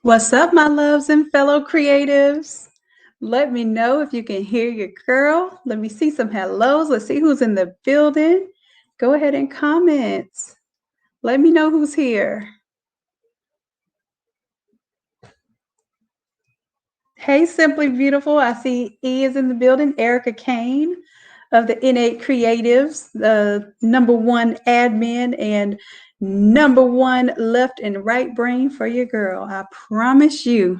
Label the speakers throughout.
Speaker 1: What's up, my loves and fellow creatives? Let me know if you can hear your girl. Let me see some hellos. Let's see who's in the building. Go ahead and comment. Let me know who's here. Hey, Simply Beautiful. I see E is in the building. Erica Kane of the Innate Creatives, the #1 admin and #1 left and right brain for your girl. I promise you.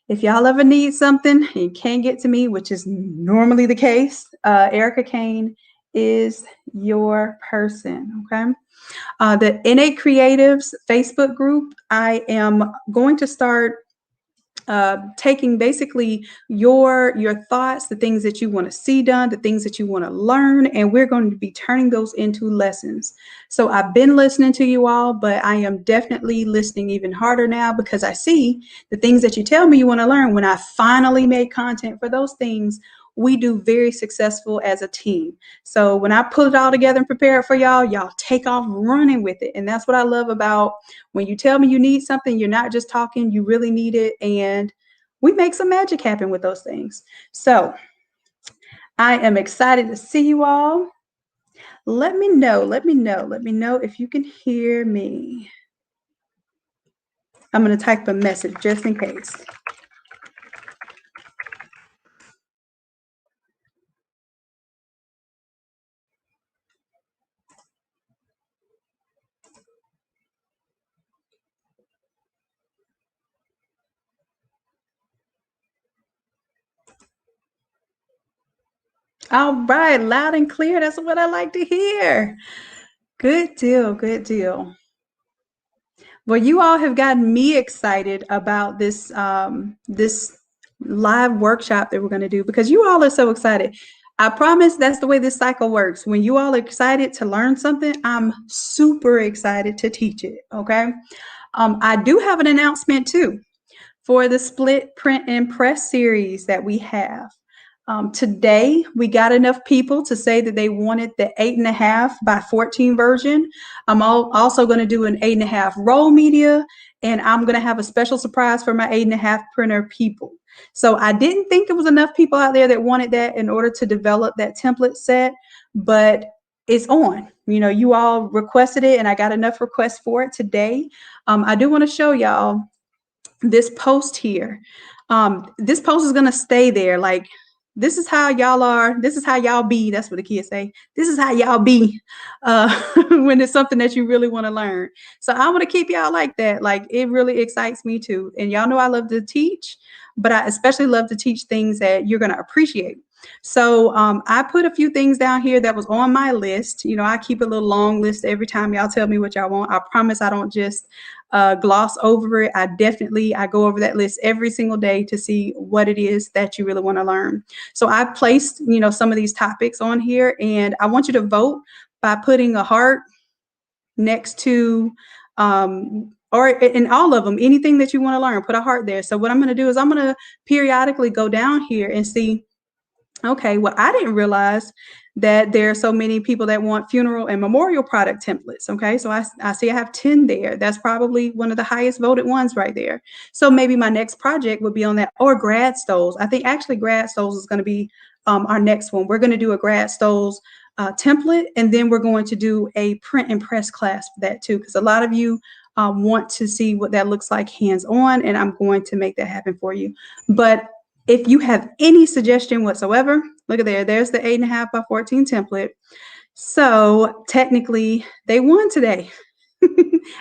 Speaker 1: If y'all ever need something and you can't get to me, which is normally the case, Erica Kane is your person, okay? The Innate Creatives Facebook group, I am going to start taking basically your thoughts, the things that you want to see done, the things that you want to learn, and we're going to be turning those into lessons. So I've been listening to you all, but I am definitely listening even harder now because I see the things that you tell me you want to learn. When I finally make content for those things, we do very successful as a team. So when I put it all together and prepare it for y'all, y'all take off running with it. And that's what I love about when you tell me you need something, you're not just talking, you really need it. And we make some magic happen with those things. So I am excited to see you all. Let me know if you can hear me. I'm going to type a message just in case. All right, loud and clear. That's what I like to hear. Good deal, good deal. Well, you all have gotten me excited about this this live workshop that we're going to do because you all are so excited. I promise that's the way this cycle works. When you all are excited to learn something, I'm super excited to teach it. Okay. I do have an announcement too for the split print and press series that we have. Today, we got enough people to say that they wanted the 8.5 by 14 version. I'm also going to do an 8.5 roll media, and I'm going to have a special surprise for my 8.5 printer people. So I didn't think there was enough people out there that wanted that in order to develop that template set, but it's on. You know, you all requested it, and I got enough requests for it today. I do want to show y'all this post here. This post is going to stay there. Like, this is how y'all are. This is how y'all be. That's what the kids say. This is how y'all be when it's something that you really want to learn. So I want to keep y'all like that. Like, it really excites me too. And y'all know I love to teach, but I especially love to teach things that you're going to appreciate. So I put a few things down here that was on my list. You know, I keep a little long list every time y'all tell me what y'all want. I promise I don't just gloss over it. I go over that list every single day to see what it is that you really want to learn. So I placed, you know, some of these topics on here, and I want you to vote by putting a heart next to or in all of them, anything that you want to learn, put a heart there. So what I'm going to do is I'm going to periodically go down here and see, okay, well, I didn't realize that there are so many people that want funeral and memorial product templates. Okay, so I see I have 10 there. That's probably one of the highest voted ones right there. So maybe my next project would be on that, or grad stoles. I think actually grad stoles is going to be our next one. We're going to do a grad stoles template, and then we're going to do a print and press class for that too, because a lot of you want to see what that looks like hands-on, and I'm going to make that happen for you. But if you have any suggestion whatsoever, look at there. There's the 8.5 by 14 template. So technically, they won today.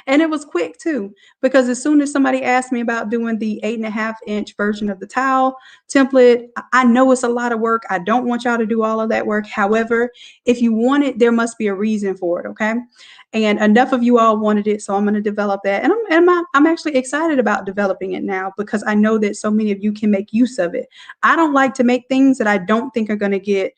Speaker 1: And it was quick too, because as soon as somebody asked me about doing the 8.5-inch version of the towel template, I know it's a lot of work. I don't want y'all to do all of that work. However, if you want it, there must be a reason for it, okay? And enough of you all wanted it, so I'm going to develop that. And I'm actually excited about developing it now because I know that so many of you can make use of it. I don't like to make things that I don't think are going to get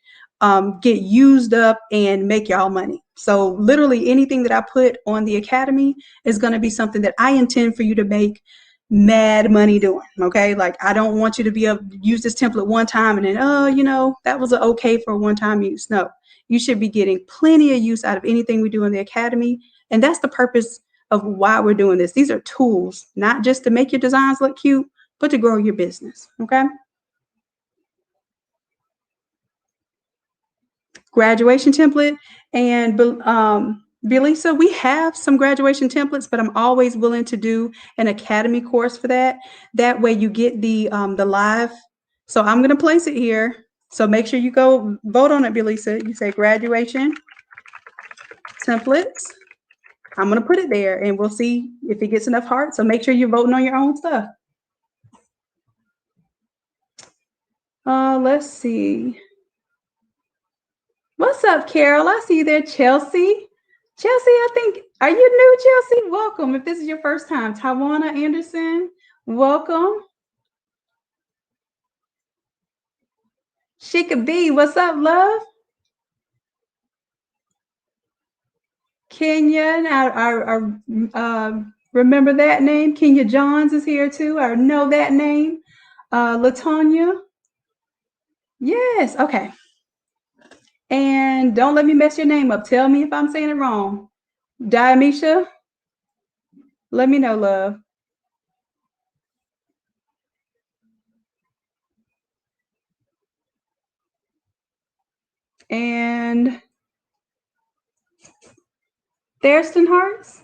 Speaker 1: used up and make y'all money. So literally anything that I put on the Academy is going to be something that I intend for you to make mad money doing. Okay, like I don't want you to be able to use this template one time and then, oh, you know, that was okay for one-time use. No, you should be getting plenty of use out of anything we do in the Academy, and that's the purpose of why we're doing this. These are tools, not just to make your designs look cute, but to grow your business, okay? Graduation template. And Belisa, we have some graduation templates, but I'm always willing to do an academy course for that. That way you get the live. So I'm going to place it here. So make sure you go vote on it, Belisa. You say graduation templates. I'm going to put it there and we'll see if it gets enough hearts. So make sure you're voting on your own stuff. Let's see. What's up, Carol? I see you there, Chelsea. Chelsea, I think, are you new, Chelsea? Welcome. If this is your first time, Tawana Anderson, welcome. Shika B, what's up, love? Kenya, I remember that name. Kenya Johns is here too. I know that name. Latonya. Yes, okay. And don't let me mess your name up. Tell me if I'm saying it wrong. Diamisha, let me know, love. And Thurston Hearts.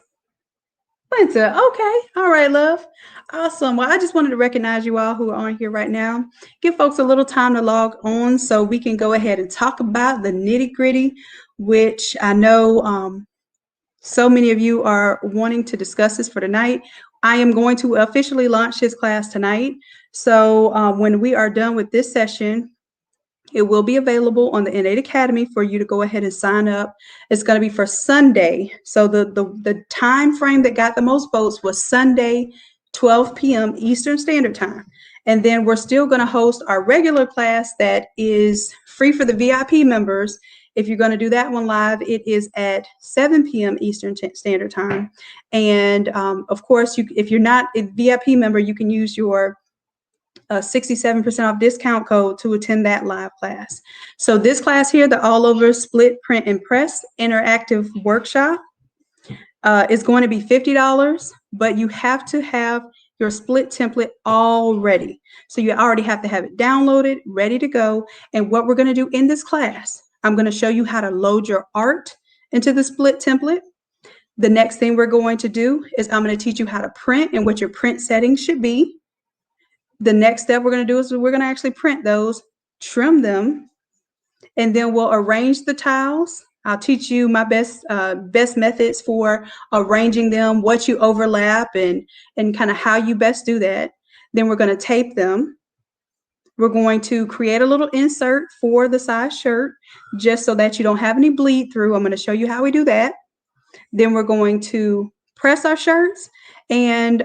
Speaker 1: Linda, okay. All right, love. Awesome. Well, I just wanted to recognize you all who are on here right now. Give folks a little time to log on so we can go ahead and talk about the nitty-gritty, which I know so many of you are wanting to discuss this for tonight. I am going to officially launch this class tonight. So when we are done with this session, it will be available on the Innate Academy for you to go ahead and sign up. It's going to be for Sunday. So the time frame that got the most votes was Sunday, 12 p.m. Eastern Standard Time. And then we're still going to host our regular class that is free for the VIP members. If you're going to do that one live, it is at 7 p.m. Eastern Standard Time. And of course, if you're not a VIP member, you can use your 67% off discount code to attend that live class. So this class here, the all over split print and press interactive workshop is going to be $50, but you have to have your split template already. So you already have to have it downloaded, ready to go. And what we're going to do in this class, I'm going to show you how to load your art into the split template. The next thing we're going to do is I'm going to teach you how to print and what your print settings should be. The next step we're going to do is we're going to actually print those, trim them, and then we'll arrange the tiles. I'll teach you my best methods for arranging them, what you overlap, and kind of how you best do that. Then we're going to tape them. We're going to create a little insert for the size shirt, just so that you don't have any bleed through. I'm going to show you how we do that. Then we're going to press our shirts, and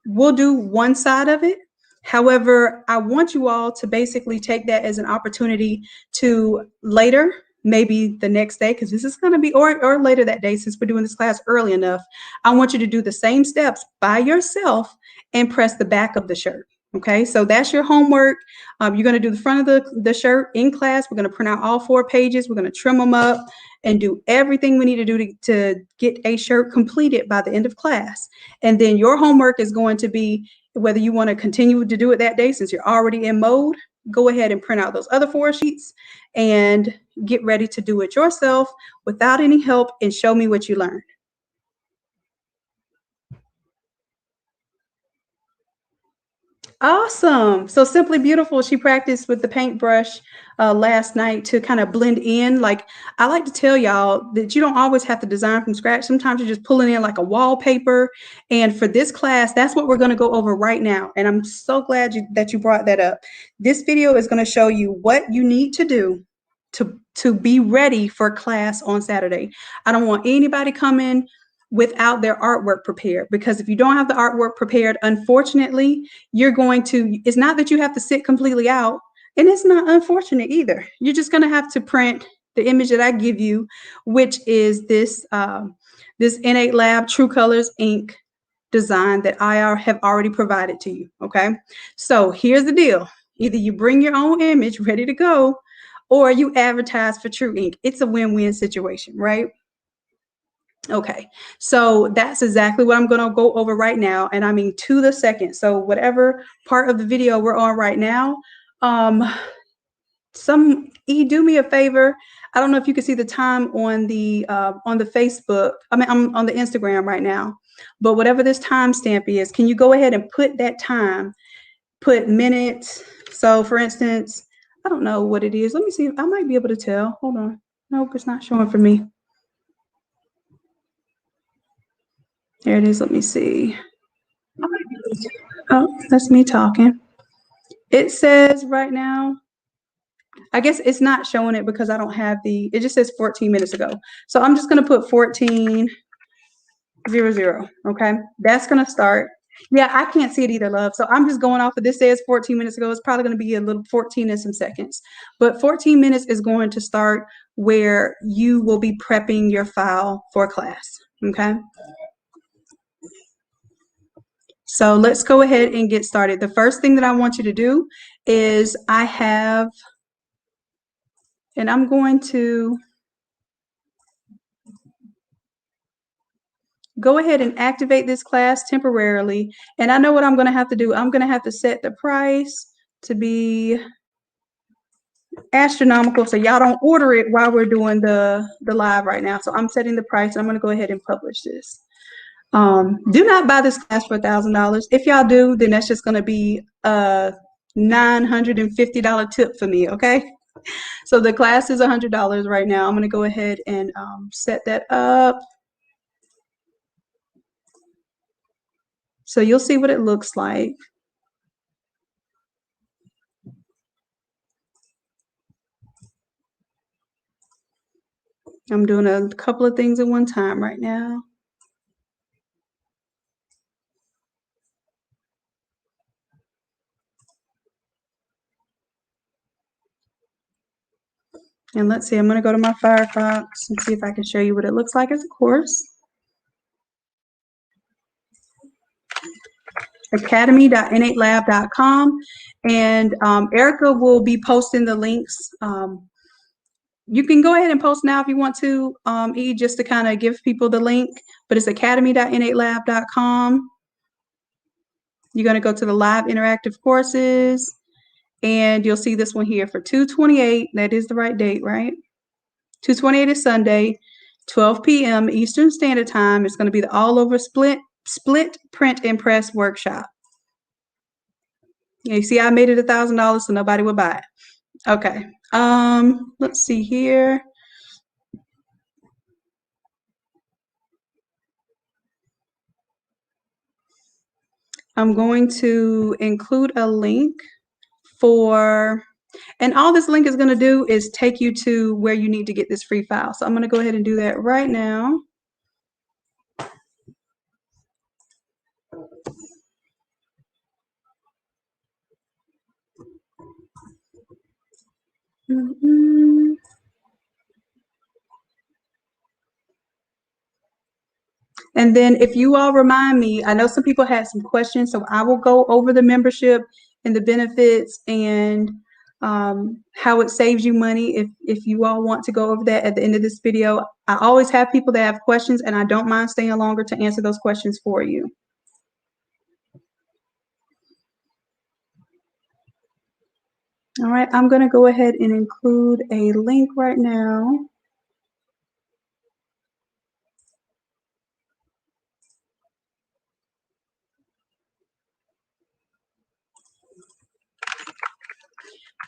Speaker 1: we'll do one side of it. However, I want you all to basically take that as an opportunity to later, maybe the next day, because this is going to be, or later that day, since we're doing this class early enough, I want you to do the same steps by yourself and press the back of the shirt. Okay, so that's your homework. You're going to do the front of the shirt in class. We're going to print out all 4 pages. We're going to trim them up and do everything we need to do to get a shirt completed by the end of class. And then your homework is going to be, whether you want to continue to do it that day, since you're already in mode, go ahead and print out those other 4 sheets and get ready to do it yourself without any help and show me what you learned. Awesome. So Simply Beautiful, she practiced with the paintbrush last night to kind of blend in. Like, I like to tell y'all that you don't always have to design from scratch. Sometimes you're just pulling in like a wallpaper. And for this class, that's what we're going to go over right now. And I'm so glad that you brought that up. This video is going to show you what you need to do to be ready for class on Saturday. I don't want anybody coming without their artwork prepared, because if you don't have the artwork prepared, unfortunately, you're going to, it's not that you have to sit completely out, and it's not unfortunate either. You're just going to have to print the image that I give you, which is this this Innate Lab True Colors ink design that I have already provided to you. Okay, so here's the deal: either you bring your own image ready to go, or you advertise for True Ink. It's a win-win situation, right? Okay, so that's exactly what I'm going to go over right now, and I mean to the second. So whatever part of the video we're on right now, do me a favor. I don't know if you can see the time on the Facebook. I mean, I'm on the Instagram right now, but whatever this timestamp is, can you go ahead and put that time? Put minutes. So for instance, I don't know what it is. Let me see. I might be able to tell. Hold on. Nope, it's not showing for me. There it is. Let me see. Oh, that's me talking. It says right now, I guess it's not showing it because I don't have it just says 14 minutes ago. So I'm just going to put 14:00. Okay. That's going to start. Yeah, I can't see it either, love. So I'm just going off of this says 14 minutes ago. It's probably going to be a little 14 and some seconds. But 14 minutes is going to start where you will be prepping your file for class. Okay. So let's go ahead and get started. The first thing that I want you to do is I'm going to go ahead and activate this class temporarily. And I know what I'm going to have to do. I'm going to have to set the price to be astronomical so y'all don't order it while we're doing the live right now. So I'm setting the price and I'm going to go ahead and publish this. Do not buy this class for $1,000. If y'all do, then that's just going to be a $950 tip for me, okay? So the class is $100 right now. I'm going to go ahead and set that up. So you'll see what it looks like. I'm doing a couple of things at one time right now. And let's see, I'm going to go to my Firefox and see if I can show you what it looks like as a course. academy.innatelab.com, and Erica will be posting the links. You can go ahead and post now if you want to, just to kind of give people the link, but it's academy.innatelab.com. You're going to go to the live interactive courses, and you'll see this one here for 2/28. That is the right date, right? 2/28 is Sunday, 12 p.m. Eastern Standard Time. It's going to be the all over split print and press workshop. You see, I made it $1,000 so nobody would buy it. Okay. Let's see here. I'm going to include a link and all this link is going to do is take you to where you need to get this free file. So I'm going to go ahead and do that right now. And then if you all remind me, I know some people had some questions, so I will go over the membership and the benefits and how it saves you money if you all want to go over that at the end of this video. I always have people that have questions, and I don't mind staying longer to answer those questions for you. All right, I'm going to go ahead and include a link right now.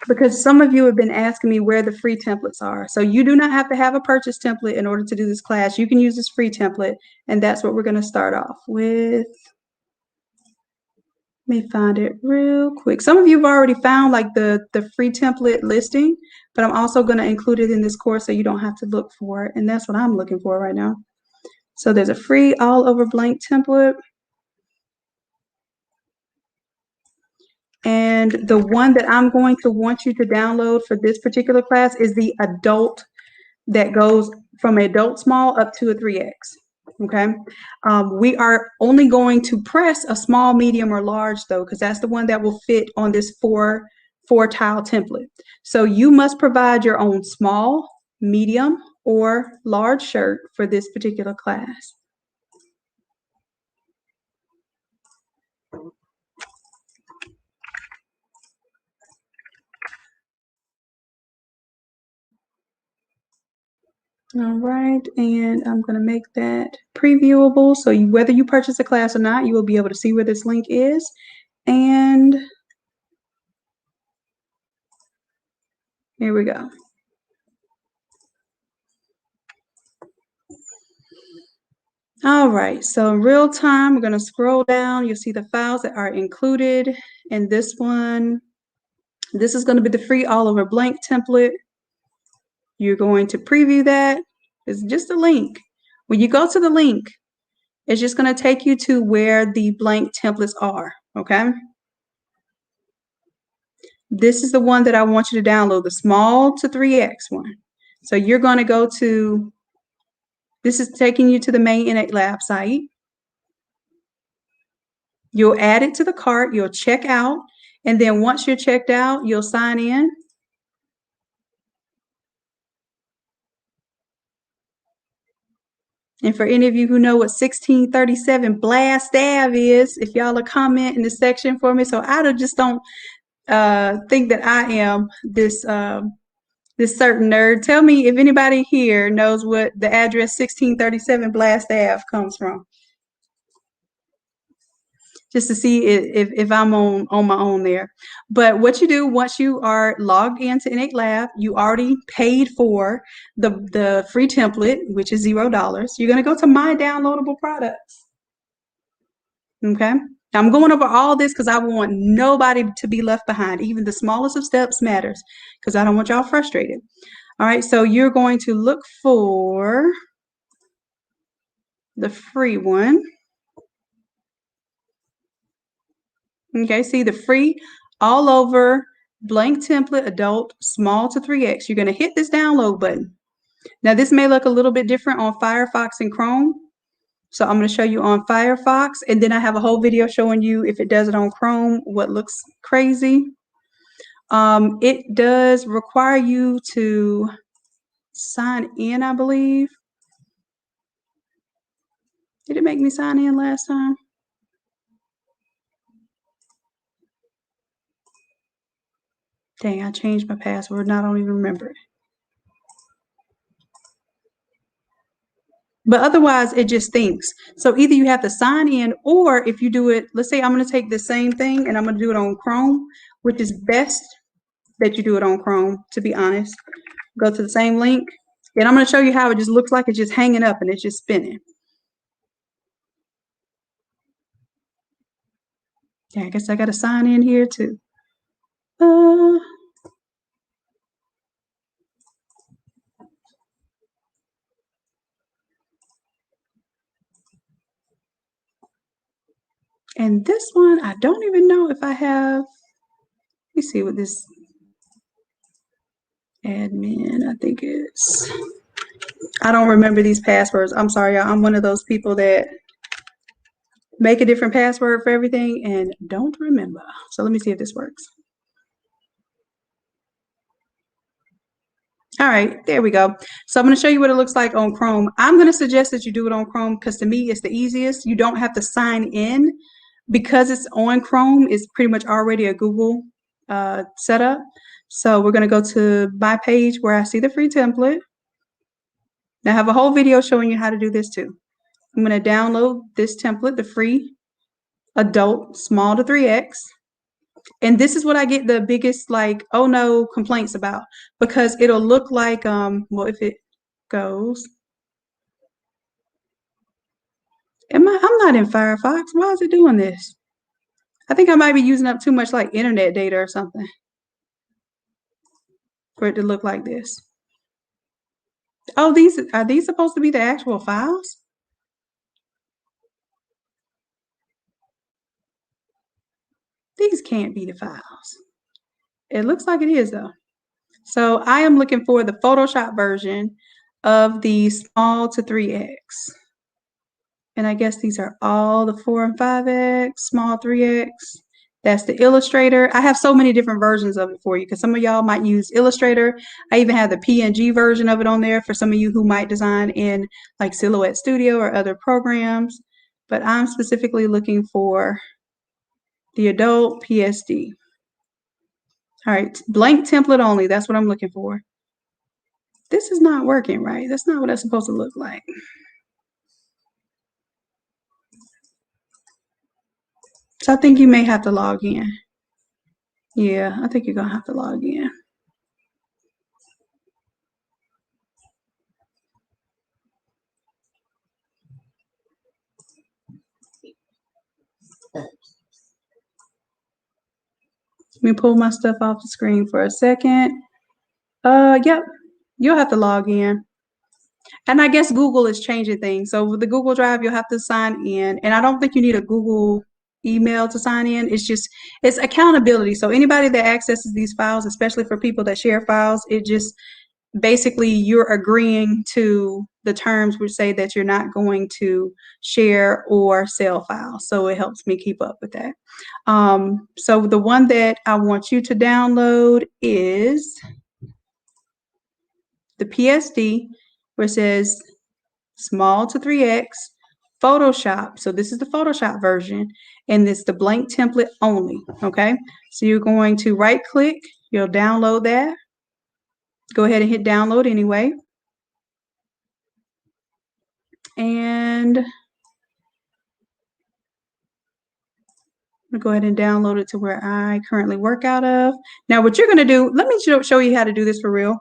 Speaker 1: Because some of you have been asking me where the free templates are. So you do not have to have a purchase template in order to do this class. You can use this free template, and that's what we're going to start off with. Let me find it real quick. Some of you have already found like the free template listing, but I'm also going to include it in this course so you don't have to look for it. And that's what I'm looking for right now. So there's a free all over blank template. And the one that I'm going to want you to download for this particular class is the adult that goes from adult small up to a 3X. Okay. We are only going to press a small, medium, or large though, because that's the one that will fit on this four tile template. So you must provide your own small, medium, or large shirt for this particular class. All right, and I'm going to make that previewable, so whether you purchase a class or not, you will be able to see where this link is. And here we go. All right, so in real time, we're going to scroll down. You'll see the files that are included in this one. This is going to be the free all over blank template. You're going to preview that. It's just a link. When you go to the link, it's just going to take you to where the blank templates are, okay? This is the one that I want you to download, the small to 3x one. So you're going to go to, this is taking you to the main Innate Lab site. You'll add it to the cart, you'll check out, and then once you're checked out, you'll sign in. And for any of you who know what 1637 blast stav is, if y'all will comment in the section for me, so I just don't think that I am this this certain nerd. Tell me if anybody here knows what the address 1637 blast stav comes from, just to see if I'm on my own there. But what you do once you are logged into Innate Lab, you already paid for the free template, which is $0. You're going to go to My Downloadable Products. Okay. I'm going over all this because I want nobody to be left behind. Even the smallest of steps matters because I don't want y'all frustrated. All right. So you're going to look for the free one. Okay, see the free all over blank template adult small to 3x. You're going to hit this download button. Now this may look a little bit different on Firefox and Chrome. So I'm going to show you on Firefox, and then I have a whole video showing you if it does it on Chrome, what looks crazy. It does require you to sign in, I believe. Did it make me sign in last time? Dang, I changed my password and I don't even remember it. But otherwise, it just thinks. So either you have to sign in, or if you do it, let's say I'm going to take the same thing and I'm going to do it on Chrome, which is best that you do it on Chrome, to be honest. Go to the same link, and I'm going to show you how it just looks like it's just hanging up and it's just spinning. Yeah, I guess I got to sign in here too. And this one, I don't even know if I have. Let me see what this admin, I think it's. I don't remember these passwords. I'm sorry, y'all. I'm one of those people that make a different password for everything and don't remember. So let me see if this works. All right, there we go. So I'm going to show you what it looks like on Chrome. I'm going to suggest that you do it on Chrome because to me it's the easiest. You don't have to sign in because it's on Chrome. It's pretty much already a Google setup. So we're going to go to my page where I see the free template. Now I have a whole video showing you how to do this too. I'm going to download this template, the free adult small to 3x. And this is what I get the biggest oh no complaints about, because it'll look like well, if it goes, I'm not in Firefox. Why is it doing this? I think I might be using up too much internet data or something for it to look like this. Oh, are these supposed to be the actual files? These can't be the files. It looks like it is though. So I am looking for the Photoshop version of the small to 3x. And I guess these are all the 4 and 5x, small 3x. That's the Illustrator. I have so many different versions of it for you because some of y'all might use Illustrator. I even have the PNG version of it on there for some of you who might design in like Silhouette Studio or other programs. But I'm specifically looking for the adult PSD. All right, blank template only. That's what I'm looking for. This is not working right. That's not what that's supposed to look like. So I think you may have to log in. Yeah, I think you're gonna have to log in. Let me pull my stuff off the screen for a second. Yep, you'll have to log in. And I guess Google is changing things. So with the Google Drive, you'll have to sign in. And I don't think you need a Google email to sign in. It's accountability. So anybody that accesses these files, especially for people that share files, it just basically you're agreeing to the terms which say that you're not going to share or sell files. So it helps me keep up with that. So the one that I want you to download is the PSD, where it says small to 3x, Photoshop. So this is the Photoshop version, and it's the blank template only, okay? So you're going to right click, you'll download that. Go ahead and hit download anyway. And I'm gonna go ahead and download it to where I currently work out of. Now what you're gonna do, let me show you how to do this for real,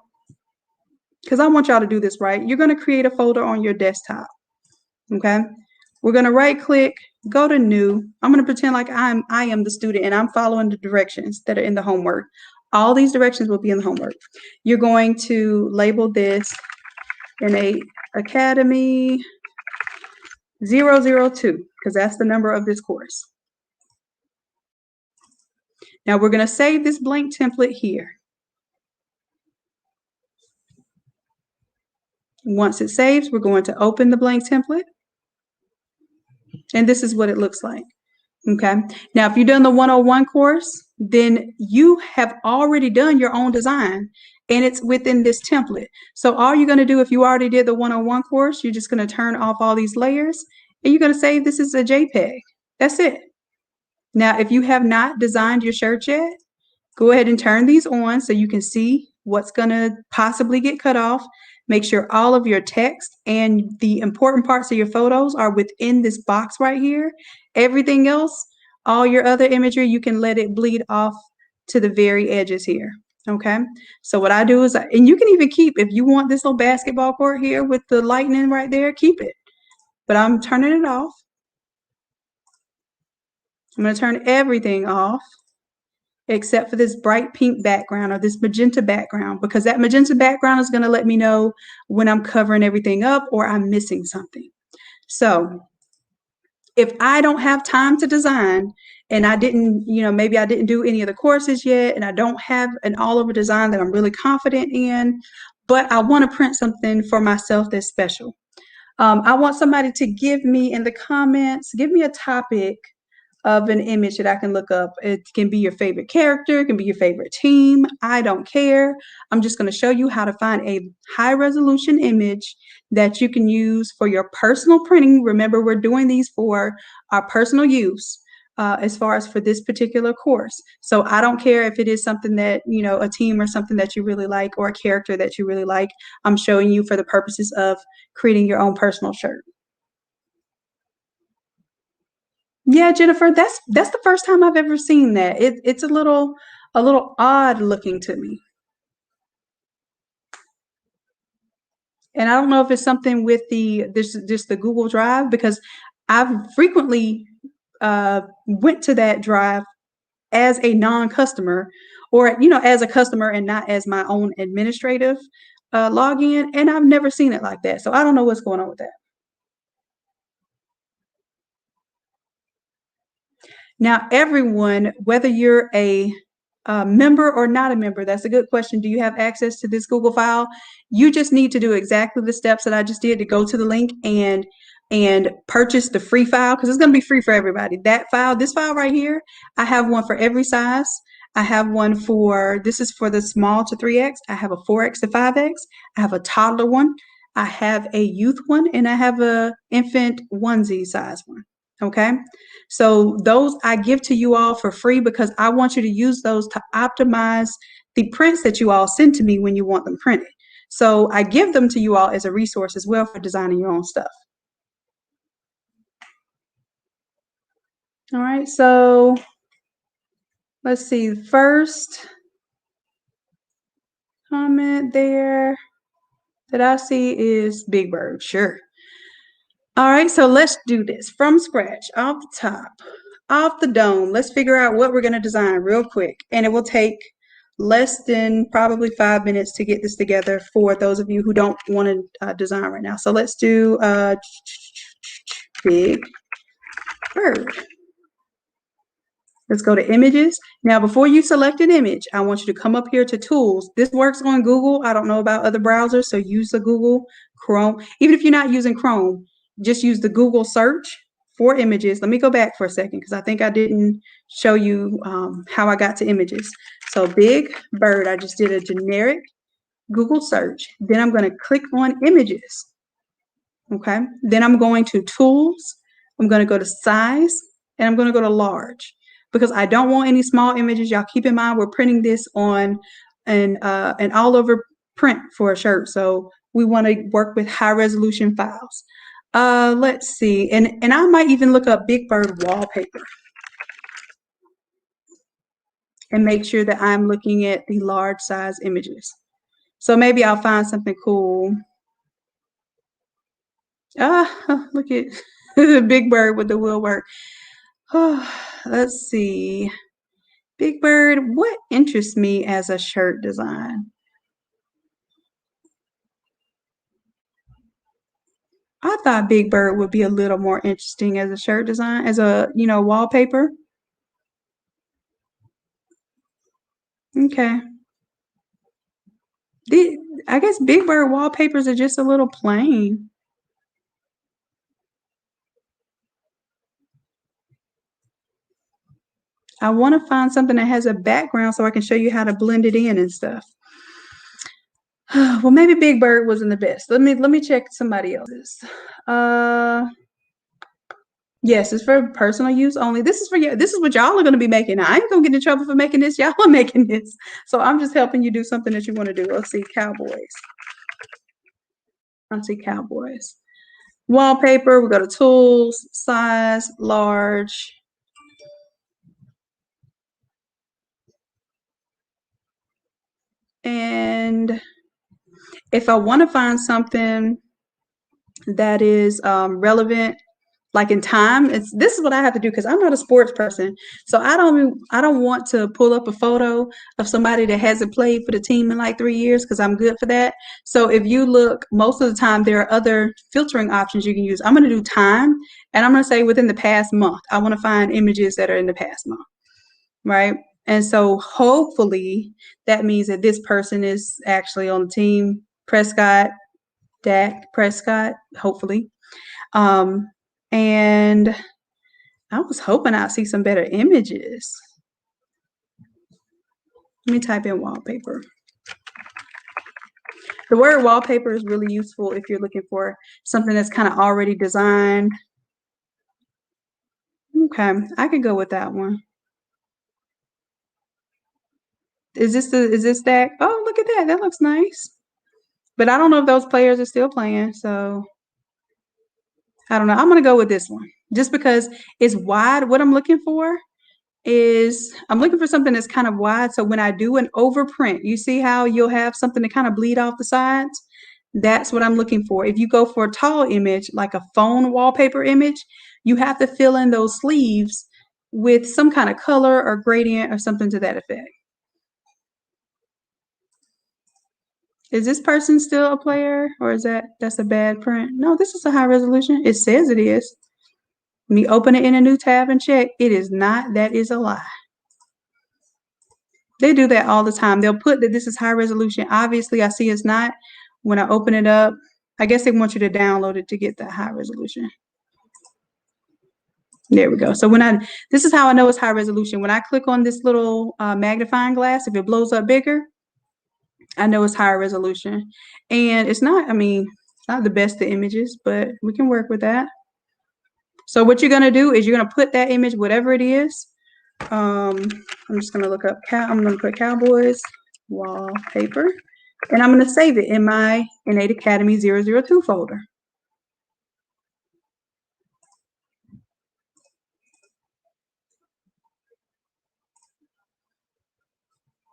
Speaker 1: because I want y'all to do this right. You're gonna create a folder on your desktop, okay? We're gonna right click, go to new. I'm gonna pretend like I am the student and I'm following the directions that are in the homework. All these directions will be in the homework. You're going to label this Innate Academy 002, because that's the number of this course. Now we're gonna save this blank template here. Once it saves, we're going to open the blank template. And this is what it looks like. Okay. Now, if you've done the 101 course, then you have already done your own design and it's within this template. So all you're going to do if you already did the 101 course, you're just going to turn off all these layers and you're going to say this is a JPEG. That's it. Now, if you have not designed your shirt yet, go ahead and turn these on so you can see what's going to possibly get cut off. Make sure all of your text and the important parts of your photos are within this box right here. Everything else, all your other imagery, you can let it bleed off to the very edges here. Okay, so what I do is, and you can even keep, if you want this little basketball court here with the lightning right there, keep it. But I'm turning it off. I'm going to turn everything off except for this bright pink background or this magenta background, because that magenta background is going to let me know when I'm covering everything up or I'm missing something. So if I don't have time to design and I didn't, maybe I didn't do any of the courses yet and I don't have an all over design that I'm really confident in, but I want to print something for myself that's special. I want somebody to give me in the comments, give me a topic of an image that I can look up. It can be your favorite character, it can be your favorite team. I don't care. I'm just going to show you how to find a high resolution image that you can use for your personal printing. Remember, we're doing these for our personal use as far as for this particular course. So I don't care if it is something that, a team or something that you really like or a character that you really like. I'm showing you for the purposes of creating your own personal shirt. Yeah, Jennifer, that's the first time I've ever seen that. It's a little odd looking to me. And I don't know if it's something with just the Google Drive, because I've frequently went to that drive as a non-customer, or as a customer and not as my own administrative login, and I've never seen it like that. So I don't know what's going on with that. Now, everyone, whether you're a member or not a member, that's a good question. Do you have access to this Google file? You just need to do exactly the steps that I just did to go to the link and and purchase the free file, because it's going to be free for everybody. That file, this file right here, I have one for every size. I have one for, this is for the small to 3X. I have a 4X to 5X. I have a toddler one. I have a youth one, and I have a infant onesie size one. Okay. So those I give to you all for free because I want you to use those to optimize the prints that you all send to me when you want them printed. So I give them to you all as a resource as well for designing your own stuff. All right, so let's see. First comment there that I see is Big Bird. Sure. All right, so let's do this from scratch, off the top, off the dome. Let's figure out what we're going to design real quick. And it will take less than probably 5 minutes to get this together for those of you who don't want to design right now. So let's do Big Bird. Let's go to images. Now, before you select an image, I want you to come up here to tools. This works on Google. I don't know about other browsers, so use the Google Chrome. Even if you're not using Chrome, just use the Google search for images. Let me go back for a second because I think I didn't show you how I got to images. So Big Bird, I just did a generic Google search. Then I'm going to click on images. Okay. Then I'm going to tools. I'm going to go to size, and I'm going to go to large because I don't want any small images. Y'all keep in mind we're printing this on an all over print for a shirt. So we want to work with high resolution files. Let's see. And I might even look up Big Bird wallpaper and make sure that I'm looking at the large size images. So maybe I'll find something cool. Look at the Big Bird with the wheel work. Oh, let's see. Big Bird, what interests me as a shirt design? I thought Big Bird would be a little more interesting as a shirt design, as a, wallpaper. Okay. I guess Big Bird wallpapers are just a little plain. I want to find something that has a background so I can show you how to blend it in and stuff. Well, maybe Big Bird wasn't the best. Let me check somebody else's. Yes, it's for personal use only. This is for you. This is what y'all are going to be making. I ain't going to get in trouble for making this. Y'all are making this. So I'm just helping you do something that you want to do. Let's see, Cowboys. Let's see, Cowboys. Wallpaper, we go to tools, size, large. And if I want to find something that is relevant, like in time, this is what I have to do because I'm not a sports person. So I don't want to pull up a photo of somebody that hasn't played for the team in like 3 years because I'm good for that. So if you look, most of the time there are other filtering options you can use. I'm going to do time, and I'm going to say within the past month. I want to find images that are in the past month, right? And so hopefully that means that this person is actually on the team. Prescott, Dak Prescott, hopefully. And I was hoping I'd see some better images. Let me type in wallpaper. The word wallpaper is really useful if you're looking for something that's kind of already designed. Okay, I could go with that one. Is this that? Oh, look at that. That looks nice. But I don't know if those players are still playing, so I don't know. I'm going to go with this one just because it's wide. What I'm looking for is I'm looking for something that's kind of wide. So when I do an overprint, you see how you'll have something to kind of bleed off the sides? That's what I'm looking for. If you go for a tall image, like a phone wallpaper image, you have to fill in those sleeves with some kind of color or gradient or something to that effect. Is this person still a player, or is that's a bad print? No, this is a high resolution. It says it is. Let me open it in a new tab and check. It is not. That is a lie. They do that all the time. They'll put that this is high resolution. Obviously, I see it's not when I open it up. I guess they want you to download it to get that high resolution. There we go. So this is how I know it's high resolution. When I click on this little magnifying glass, if it blows up bigger, I know it's higher resolution. And it's not, I mean, it's not the best of images, but we can work with that. So what you're gonna do is you're gonna put that image, whatever it is. I'm just gonna look up I'm gonna put Cowboys wallpaper, and I'm gonna save it in my Innate Academy 002 folder.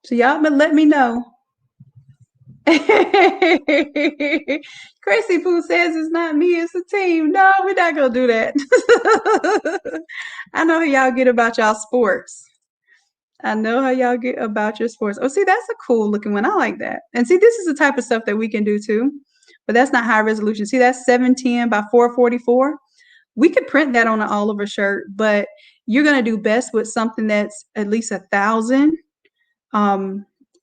Speaker 1: So y'all but let me know. Crazy Pooh says it's not me, it's a team. No, we're not gonna do that. I know how y'all get about y'all sports. I know how y'all get about your sports. Oh, see, that's a cool looking one. I like that. And see, this is the type of stuff that we can do too, but that's not high resolution. See, that's 710 by 444. We could print that on an all over shirt, but you're gonna do best with something that's at least 1,000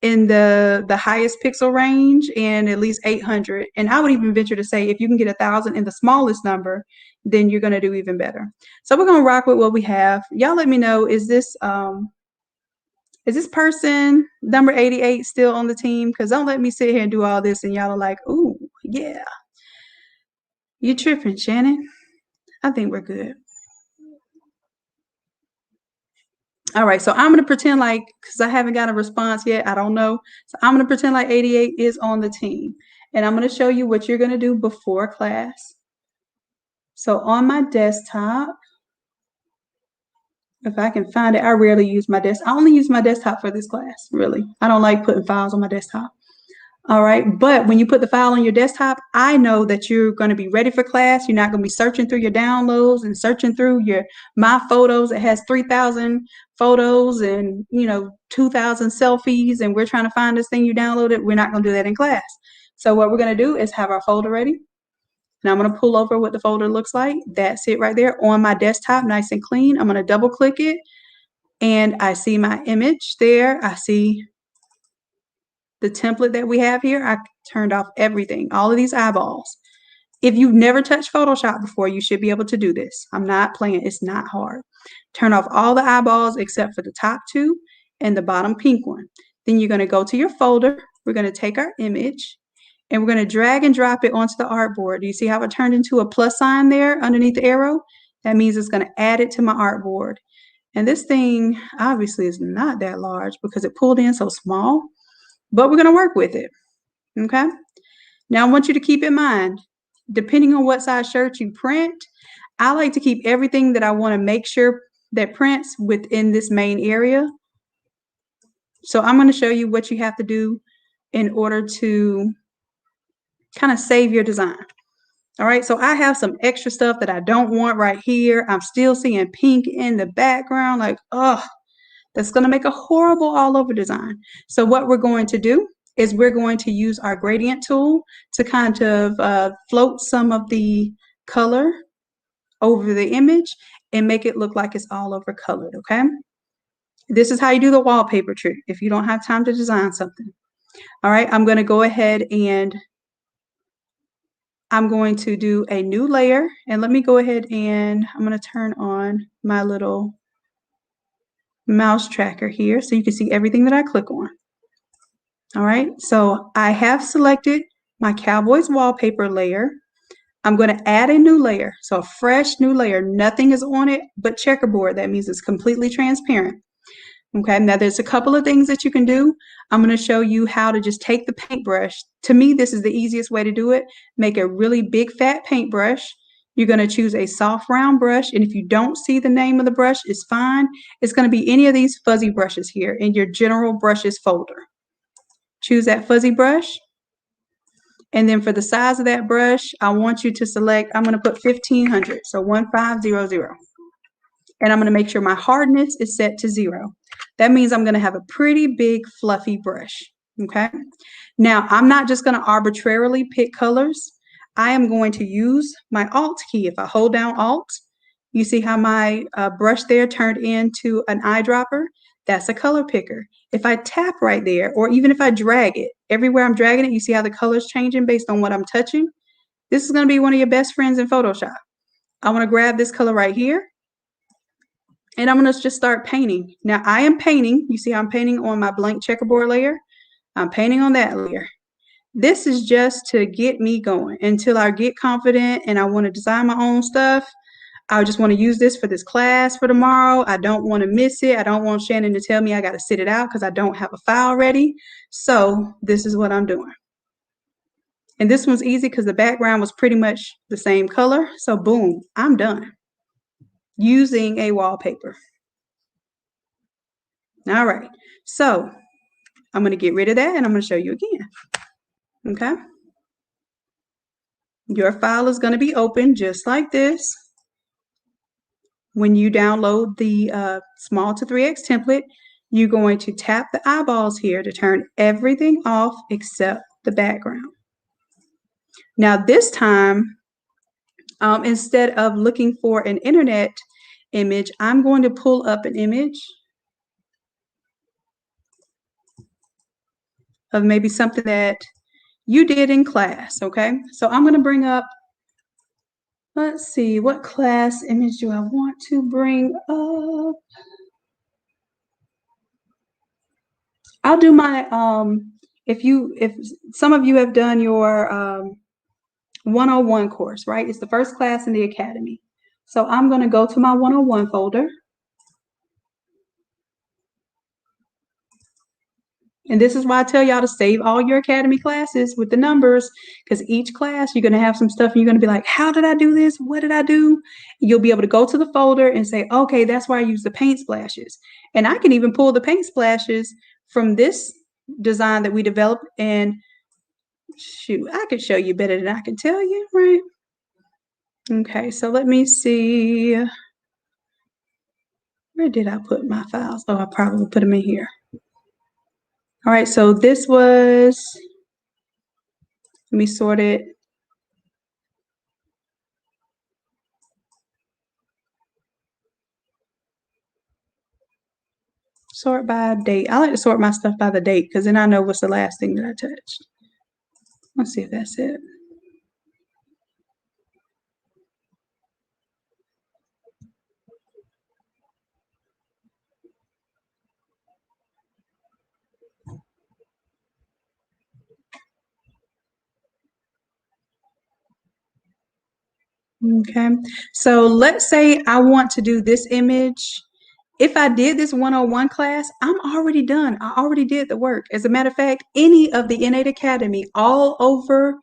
Speaker 1: in the highest pixel range and at least 800. And I would even venture to say if you can get 1,000 in the smallest number, then you're gonna do even better. So we're gonna rock with what we have. Y'all let me know, is this person number 88 still on the team? Because don't let me sit here and do all this and y'all are like, ooh, yeah. You tripping, Shannon. I think we're good. All right, so I'm going to pretend like, because I haven't got a response yet, I don't know. So I'm going to pretend like 88 is on the team. And I'm going to show you what you're going to do before class. So on my desktop, if I can find it, I rarely use my desktop. I only use my desktop for this class, really. I don't like putting files on my desktop. All right, but when you put the file on your desktop, I know that you're going to be ready for class. You're not going to be searching through your downloads and searching through your My Photos. It has 3,000 photos and 2,000 selfies, and we're trying to find this thing you downloaded. We're not going to do that in class. So what we're going to do is have our folder ready. And I'm going to pull over what the folder looks like. That's it right there on my desktop, nice and clean. I'm going to double click it, and I see my image there. I see the template that we have here. I turned off everything, all of these eyeballs. If you've never touched Photoshop before, you should be able to do this. I'm not playing. It's not hard. Turn off all the eyeballs except for the top two and the bottom pink one. Then you're going to go to your folder. We're going to take our image and we're going to drag and drop it onto the artboard. Do you see how it turned into a plus sign there underneath the arrow? That means it's going to add it to my artboard. And this thing obviously is not that large because it pulled in so small, but we're going to work with it. Okay. Now I want you to keep in mind, depending on what size shirt you print, I like to keep everything that I want to make sure that prints within this main area. So I'm going to show you what you have to do in order to kind of save your design. All right, so I have some extra stuff that I don't want right here. I'm still seeing pink in the background, like, oh, that's going to make a horrible all over design. So what we're going to do is we're going to use our gradient tool to kind of float some of the color over the image and make it look like it's all over colored, okay? This is how you do the wallpaper trick if you don't have time to design something. All right, I'm going to go ahead and I'm going to do a new layer, and let me go ahead and I'm going to turn on my little mouse tracker here so you can see everything that I click on. All right, so I have selected my Cowboys wallpaper layer. I'm going to add a new layer, so a fresh new layer. Nothing is on it but checkerboard. That means it's completely transparent. Okay, now there's a couple of things that you can do. I'm going to show you how to just take the paintbrush. To me, this is the easiest way to do it. Make a really big fat paintbrush. You're going to choose a soft round brush, and if you don't see the name of the brush, it's fine. It's going to be any of these fuzzy brushes here in your general brushes folder. Choose that fuzzy brush. And then for the size of that brush, I want you to select, I'm going to put 1500, so 1500. And I'm going to make sure my hardness is set to 0. That means I'm going to have a pretty big fluffy brush. Okay. Now I'm not just going to arbitrarily pick colors. I am going to use my Alt key. If I hold down Alt, you see how my brush there turned into an eyedropper? That's a color picker. If I tap right there, or even if I drag it, everywhere I'm dragging it, you see how the color's changing based on what I'm touching? This is going to be one of your best friends in Photoshop. I want to grab this color right here, and I'm going to just start painting. Now I am painting. You see I'm painting on my blank checkerboard layer. I'm painting on that layer. This is just to get me going until I get confident and I want to design my own stuff. I just want to use this for this class for tomorrow. I don't want to miss it. I don't want Shannon to tell me I got to sit it out because I don't have a file ready. So this is what I'm doing. And this one's easy because the background was pretty much the same color. So boom, I'm done using a wallpaper. All right, so I'm going to get rid of that and I'm going to show you again. Okay. Your file is going to be open just like this. When you download the small to 3x template, you're going to tap the eyeballs here to turn everything off except the background. Now this time, instead of looking for an internet image, I'm going to pull up an image of maybe something that you did in class, okay? So I'm going to bring up, let's see, what class image do I want to bring up? I'll do my, if some of you have done your 101 course, right? It's the first class in the academy. So I'm going to go to my 101 folder. And this is why I tell y'all to save all your academy classes with the numbers, because each class you're going to have some stuff and you're going to be like, how did I do this? What did I do? You'll be able to go to the folder and say, okay, that's why I use the paint splashes. And I can even pull the paint splashes from this design that we developed, and shoot, I could show you better than I can tell you, right? Okay, so let me see. Where did I put my files? Oh, I probably put them in here. All right, so this was, let me sort it. Sort by date. I like to sort my stuff by the date because then I know what's the last thing that I touched. Let's see if that's it. Okay, so let's say I want to do this image. If I did this 101 class, I'm already done. I already did the work. As a matter of fact, any of the Innate Academy all over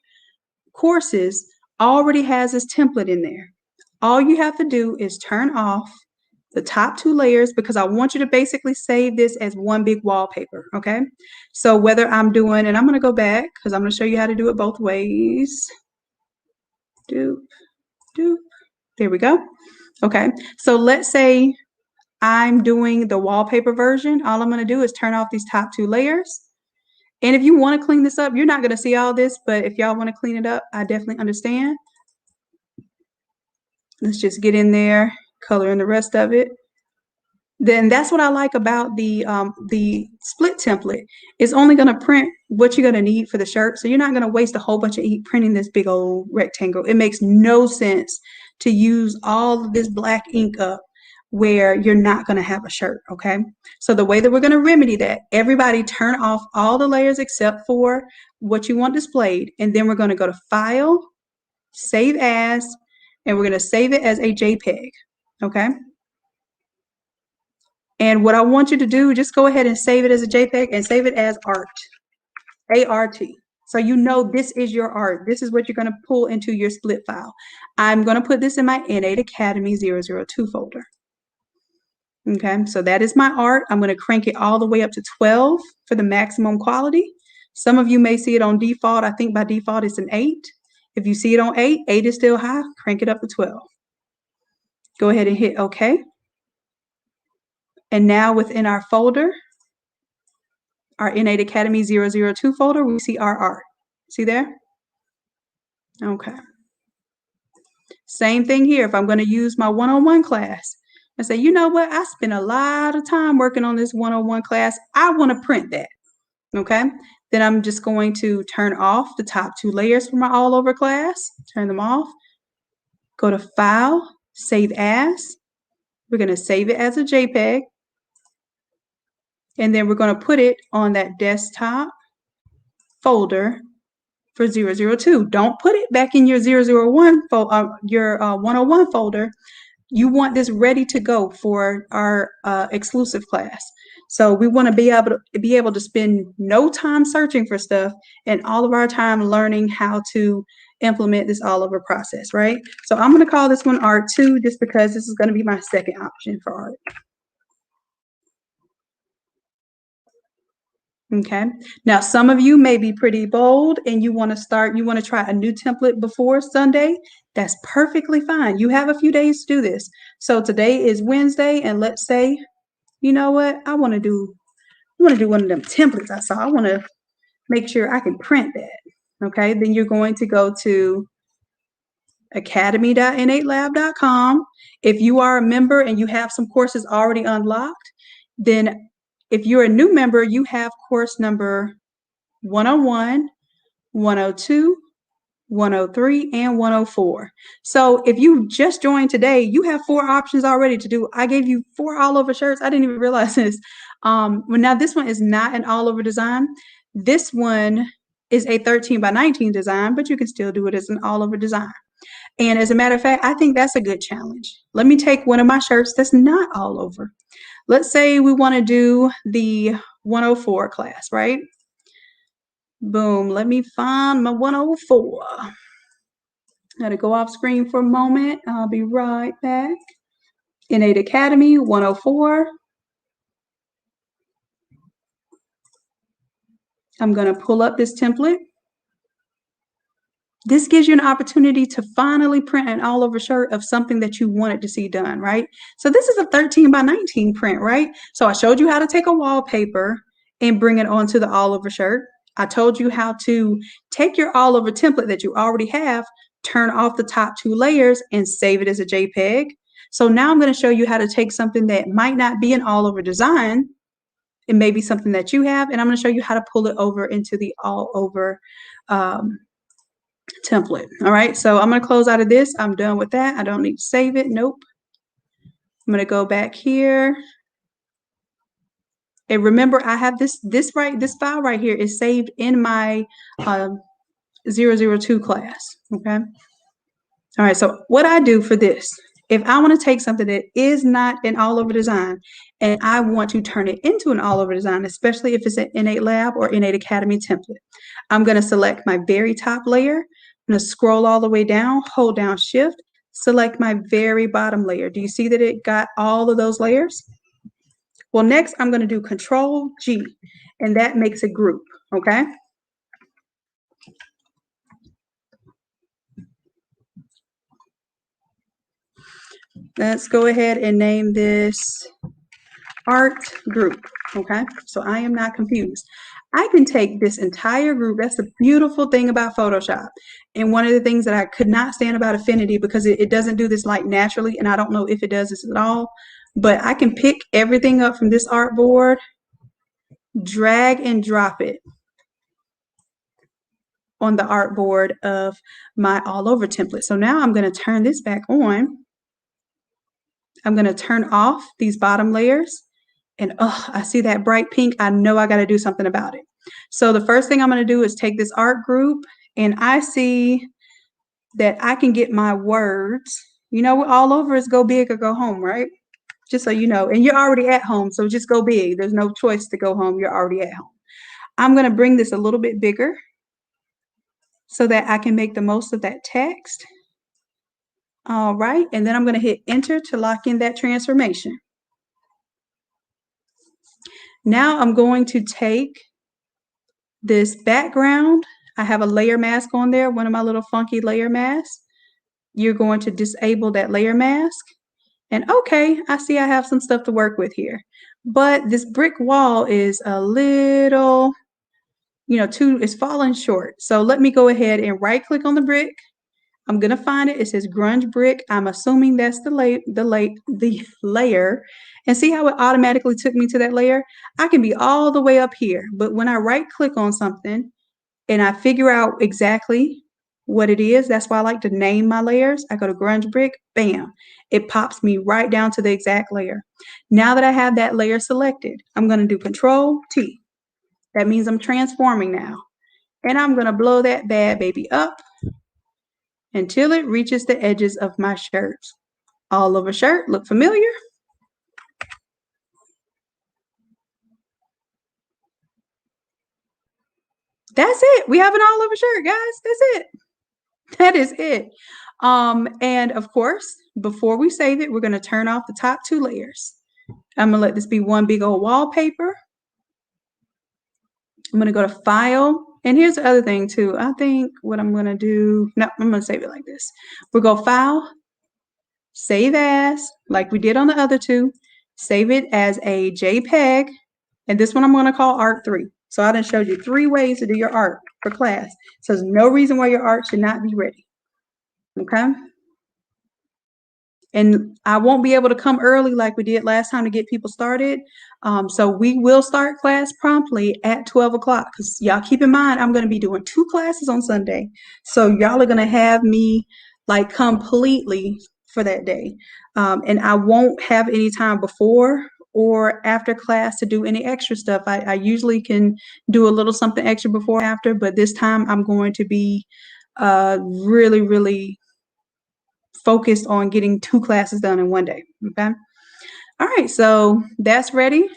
Speaker 1: courses already has this template in there. All you have to do is turn off the top two layers because I want you to basically save this as one big wallpaper, okay? So whether I'm doing, and I'm gonna go back because I'm gonna show you how to do it both ways. Doop, doop, there we go. Okay, so let's say I'm doing the wallpaper version. All I'm gonna do is turn off these top two layers. And if you wanna clean this up, you're not gonna see all this, but if y'all wanna clean it up, I definitely understand. Let's just get in there, color in the rest of it. Then that's what I like about the split template. It's only going to print what you're going to need for the shirt. So you're not going to waste a whole bunch of ink printing this big old rectangle. It makes no sense to use all of this black ink up where you're not going to have a shirt, okay? So the way that we're going to remedy that, everybody turn off all the layers except for what you want displayed. And then we're going to go to File, Save As, and we're going to save it as a JPEG, okay? And what I want you to do, just go ahead and save it as a JPEG and save it as art, A-R-T. So you know this is your art. This is what you're going to pull into your split file. I'm going to put this in my Innate Academy 002 folder. Okay, so that is my art. I'm going to crank it all the way up to 12 for the maximum quality. Some of you may see it on default. I think by default it's an 8. If you see it on 8, 8 is still high, crank it up to 12. Go ahead and hit OK. And now within our folder, our Innate Academy 002 folder, we see our art. See there? Okay. Same thing here. If I'm going to use my 101 class, I say, you know what? I spent a lot of time working on this 101 class. I want to print that. Okay. Then I'm just going to turn off the top 2 layers for my all over class, turn them off, go to File, Save As. We're going to save it as a JPEG, and then we're going to put it on that desktop folder for 002. Don't put it back in your 001 your 101 folder. You want this ready to go for our exclusive class. So we want to be able to spend no time searching for stuff and all of our time learning how to implement this all over process, right? So I'm going to call this one Art 2 just because this is going to be my second option for art. Okay. Now, some of you may be pretty bold and you want to try a new template before Sunday. That's perfectly fine. You have a few days to do this. So today is Wednesday, and let's say, you know what? I want to do one of them templates I saw. I want to make sure I can print that. Okay. Then you're going to go to academy.innatelab.com. If you are a member and you have some courses already unlocked, then if you're a new member, you have course number 101, 102, 103, and 104. So if you just joined today, you have 4 options already to do. I gave you 4 all over shirts. I didn't even realize this. Well, now this one is not an all over design. This one is a 13 by 19 design, but you can still do it as an all over design. And as a matter of fact, I think that's a good challenge. Let me take one of my shirts that's not all over. Let's say we want to do the 104 class, right? Boom, let me find my 104. Gotta go off screen for a moment. I'll be right back. Innate Academy 104. I'm gonna pull up this template. This gives you an opportunity to finally print an all over shirt of something that you wanted to see done, right? So this is a 13 by 19 print, right? So I showed you how to take a wallpaper and bring it onto the all over shirt. I told you how to take your all over template that you already have, turn off the top 2 layers and save it as a JPEG. So now I'm going to show you how to take something that might not be an all over design. It may be something that you have, and I'm going to show you how to pull it over into the all over template. All right, so I'm going to close out of this. I'm done with that. I don't need to save it. Nope. I'm going to go back here. And remember, I have this file right here is saved in my 002 class. Okay. All right, so what I do for this, if I want to take something that is not an all over design and I want to turn it into an all over design, especially if it's an Innate Lab or Innate Academy template, I'm going to select my very top layer. I'm going to scroll all the way down, hold down Shift, select my very bottom layer. Do you see that it got all of those layers? Well, next I'm going to do Control G, and that makes a group, okay? Let's go ahead and name this art group, okay? So I am not confused. I can take this entire group. That's the beautiful thing about Photoshop. And one of the things that I could not stand about Affinity, because it doesn't do this like naturally, and I don't know if it does this at all, but I can pick everything up from this artboard, drag and drop it on the artboard of my all over template. So now I'm going to turn this back on. I'm going to turn off these bottom layers. And oh, I see that bright pink. I know I got to do something about it. So the first thing I'm going to do is take this art group, and I see that I can get my words. You know, all over is go big or go home, right? Just so you know. And you're already at home, so just go big. There's no choice to go home. You're already at home. I'm going to bring this a little bit bigger so that I can make the most of that text. All right, and then I'm going to hit enter to lock in that transformation. Now I'm going to take this background. I have a layer mask on there, one of my little funky layer masks. You're going to disable that layer mask. And okay, I see I have some stuff to work with here. But this brick wall is a little, it's falling short. So let me go ahead and right click on the brick. I'm gonna find it. It says grunge brick. I'm assuming that's the layer. And see how it automatically took me to that layer? I can be all the way up here, but when I right click on something and I figure out exactly what it is, that's why I like to name my layers. I go to grunge brick, bam, it pops me right down to the exact layer. Now that I have that layer selected, I'm gonna do Control T. That means I'm transforming now. And I'm gonna blow that bad baby up until it reaches the edges of my shirt. All over shirt, look familiar? That's it. We have an all over shirt, guys. That's it. That is it. And of course, before we save it, we're gonna turn off the top two layers. I'm gonna let this be one big old wallpaper. I'm gonna go to File. And here's the other thing too. I think what I'm gonna do, no, I'm gonna save it like this. We'll go File, Save As, like we did on the other two. Save it as a JPEG. And this one I'm gonna call Art 3. So I done showed you 3 ways to do your art for class. So there's no reason why your art should not be ready. Okay? And I won't be able to come early like we did last time to get people started. So we will start class promptly at 12 o'clock. Because y'all keep in mind, I'm going to be doing 2 classes on Sunday. So y'all are going to have me like completely for that day. And I won't have any time before or after class to do any extra stuff. I usually can do a little something extra before or after, but this time I'm going to be really, really focused on getting 2 classes done in one day. Okay. All right. So that's ready.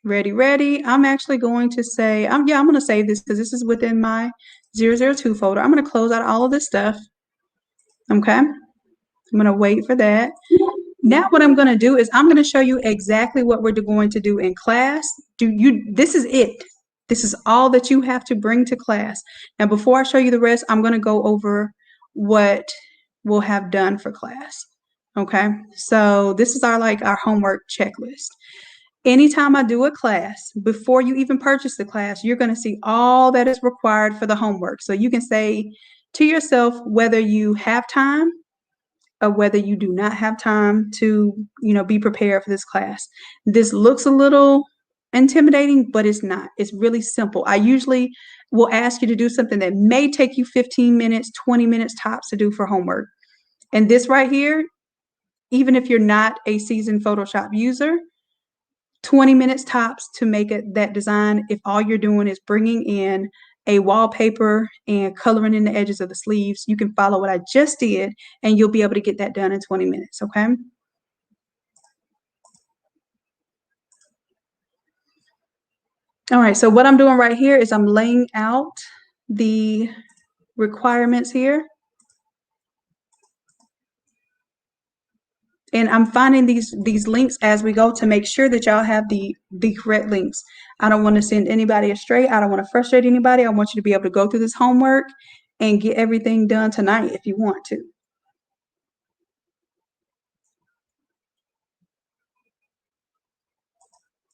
Speaker 1: Ready. I'm actually going to say, I'm going to save this because this is within my 002 folder. I'm going to close out all of this stuff. Okay. I'm going to wait for that. Now what I'm going to do is I'm going to show you exactly what we're going to do in class. This is it. This is all that you have to bring to class. Now, before I show you the rest, I'm going to go over what we'll have done for class. Okay, so this is our homework checklist. Anytime I do a class, before you even purchase the class, you're going to see all that is required for the homework. So you can say to yourself whether you have time or whether you do not have time to, be prepared for this class. This looks a little intimidating, but it's not. It's really simple. I usually will ask you to do something that may take you 15 minutes, 20 minutes tops to do for homework. And this right here, even if you're not a seasoned Photoshop user, 20 minutes tops to make that design if all you're doing is bringing in a wallpaper and coloring in the edges of the sleeves. You can follow what I just did and you'll be able to get that done in 20 minutes, okay? All right, so what I'm doing right here is I'm laying out the requirements here. And I'm finding these links as we go to make sure that y'all have the correct links. I don't want to send anybody astray. I don't want to frustrate anybody. I want you to be able to go through this homework and get everything done tonight if you want to.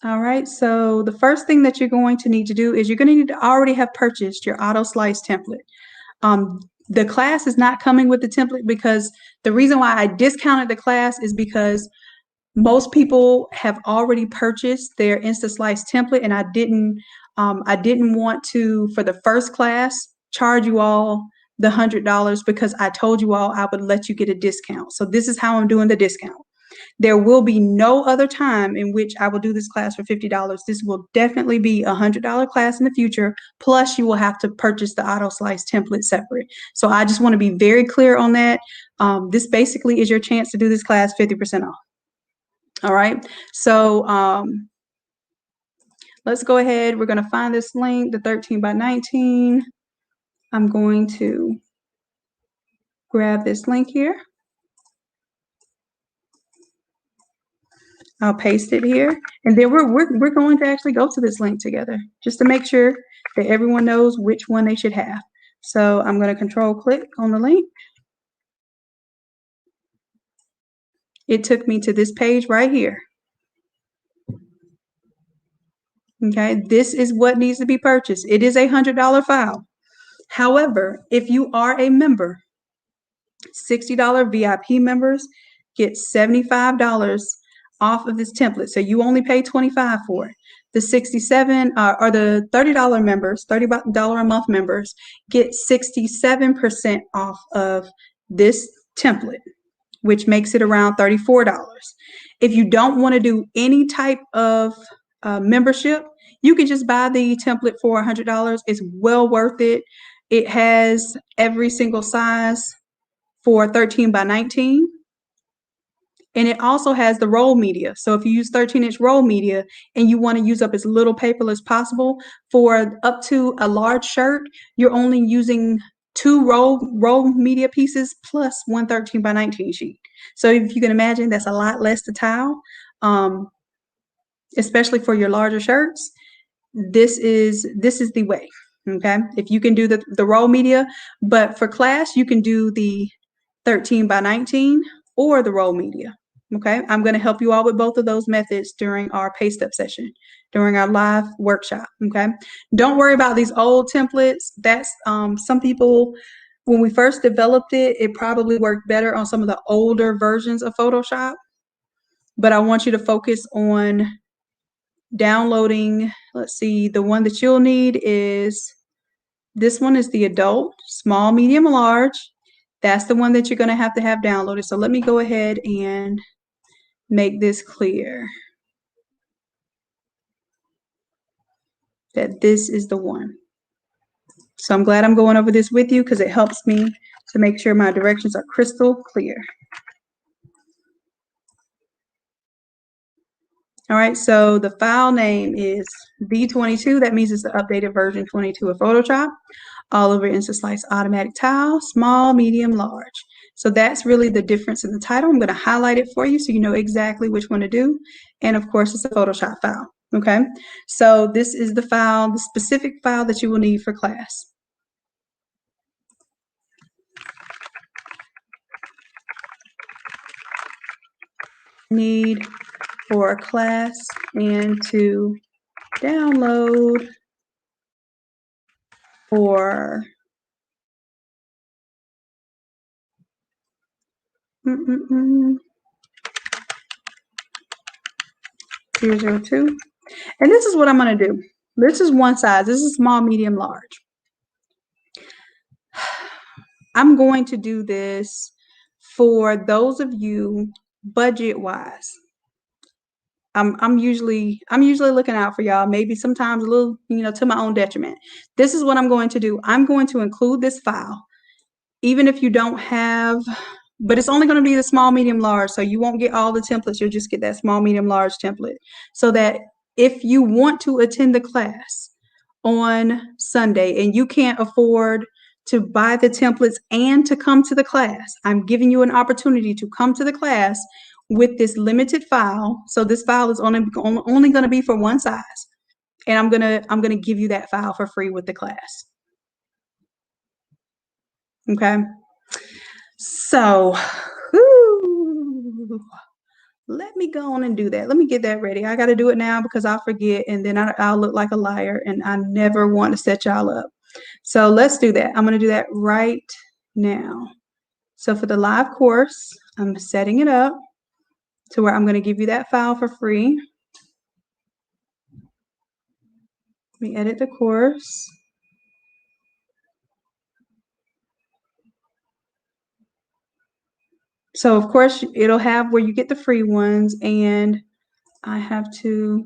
Speaker 1: All right, so the first thing that you're going to need to do is you're going to need to already have purchased your auto slice template. The class is not coming with the template because the reason why I discounted the class is because most people have already purchased their InstaSlice template, and I didn't want to, for the first class, charge you all the $100 because I told you all I would let you get a discount. So this is how I'm doing the discount. There will be no other time in which I will do this class for $50. This will definitely be a $100 class in the future. Plus, you will have to purchase the auto slice template separate. So I just want to be very clear on that. This basically is your chance to do this class 50% off. All right. So let's go ahead. We're going to find this link, the 13 by 19. I'm going to grab this link here. I'll paste it here, and then we're going to actually go to this link together just to make sure that everyone knows which one they should have. So I'm going to control click on the link. It took me to this page right here. Okay, this is what needs to be purchased. It is a $100 file. However, if you are a member, $60 VIP members get $75 off of this template. So you only pay $25 for it. The 67 or the $30 members, $30 a month members get 67% off of this template, which makes it around $34. If you don't want to do any type of membership, you can just buy the template for $100. It's well worth it. It has every single size for 13 by 19. And it also has the roll media. So if you use 13-inch roll media and you want to use up as little paper as possible, for up to a large shirt, you're only using 2 roll media pieces plus one 13 by 19 sheet. So if you can imagine, that's a lot less to tile, especially for your larger shirts. This is the way. Okay, if you can do the roll media, but for class you can do the 13 by 19 or the roll media. Okay, I'm going to help you all with both of those methods during our paste up session, during our live workshop. Okay, don't worry about these old templates. That's some people, when we first developed it, it probably worked better on some of the older versions of Photoshop, but I want you to focus on downloading. Let's see, the one that you'll need is this one, is the adult, small, medium, large. That's the one that you're going to have downloaded. So let me go ahead and make this clear that this is the one. So I'm glad I'm going over this with you because it helps me to make sure my directions are crystal clear. All right, so the file name is V22. That means it's the updated version 22 of Photoshop. All over Instaslice Automatic Tile, small, medium, large. So that's really the difference in the title. I'm going to highlight it for you so you know exactly which one to do. And of course, it's a Photoshop file. Okay, so this is the file, the specific file that you will need for class. Need for class and to download for 002. And this is what I'm going to do. This is one size. This is small, medium, large. I'm going to do this for those of you budget-wise. I'm usually looking out for y'all, maybe sometimes a little, to my own detriment. This is what I'm going to do. I'm going to include this file, even if you don't have, but it's only going to be the small, medium, large. So you won't get all the templates. You'll just get that small, medium, large template. So that if you want to attend the class on Sunday and you can't afford to buy the templates and to come to the class, I'm giving you an opportunity to come to the class with this limited file. So this file is only going to be for one size, and I'm gonna give you that file for free with the class. Okay, so let me go on and do that. Let me get that ready. I got to do it now because I'll forget, and then I'll look like a liar, and I never want to set y'all up. So let's do that. I'm going to do that right now. So for the live course, I'm setting it up to where I'm going to give you that file for free. Let me edit the course. So of course it'll have where you get the free ones, and I have to.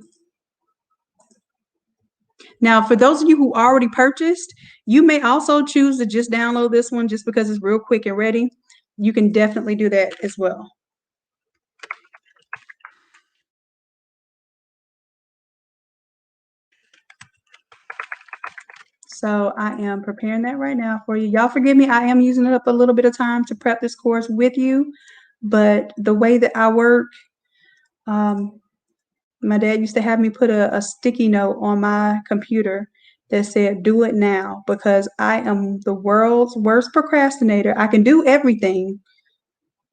Speaker 1: Now, for those of you who already purchased, you may also choose to just download this one just because it's real quick and ready. You can definitely do that as well. So I am preparing that right now for you. Y'all forgive me, I am using up a little bit of time to prep this course with you, but the way that I work, my dad used to have me put a sticky note on my computer that said, "Do it now," because I am the world's worst procrastinator. I can do everything,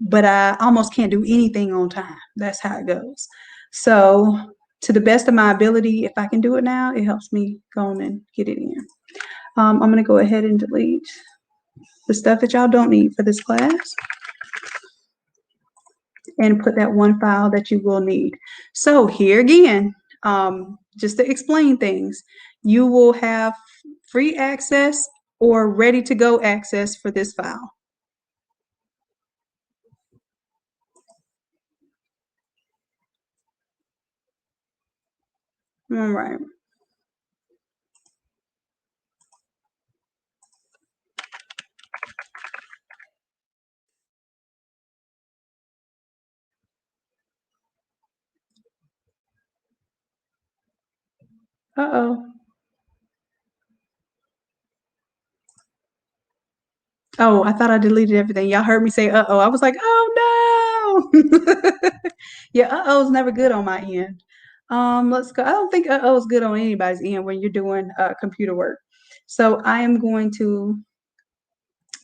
Speaker 1: but I almost can't do anything on time. That's how it goes. So to the best of my ability, if I can do it now, it helps me go on and get it in. I'm going to go ahead and delete the stuff that y'all don't need for this class, and put that one file that you will need. So here again, just to explain things, you will have free access or ready to go access for this file. All right. Uh-oh. Oh, I thought I deleted everything. Y'all heard me say uh-oh. I was like, oh no. Yeah, uh-oh is never good on my end. Let's go. I don't think uh-oh is good on anybody's end when you're doing computer work. So I am going to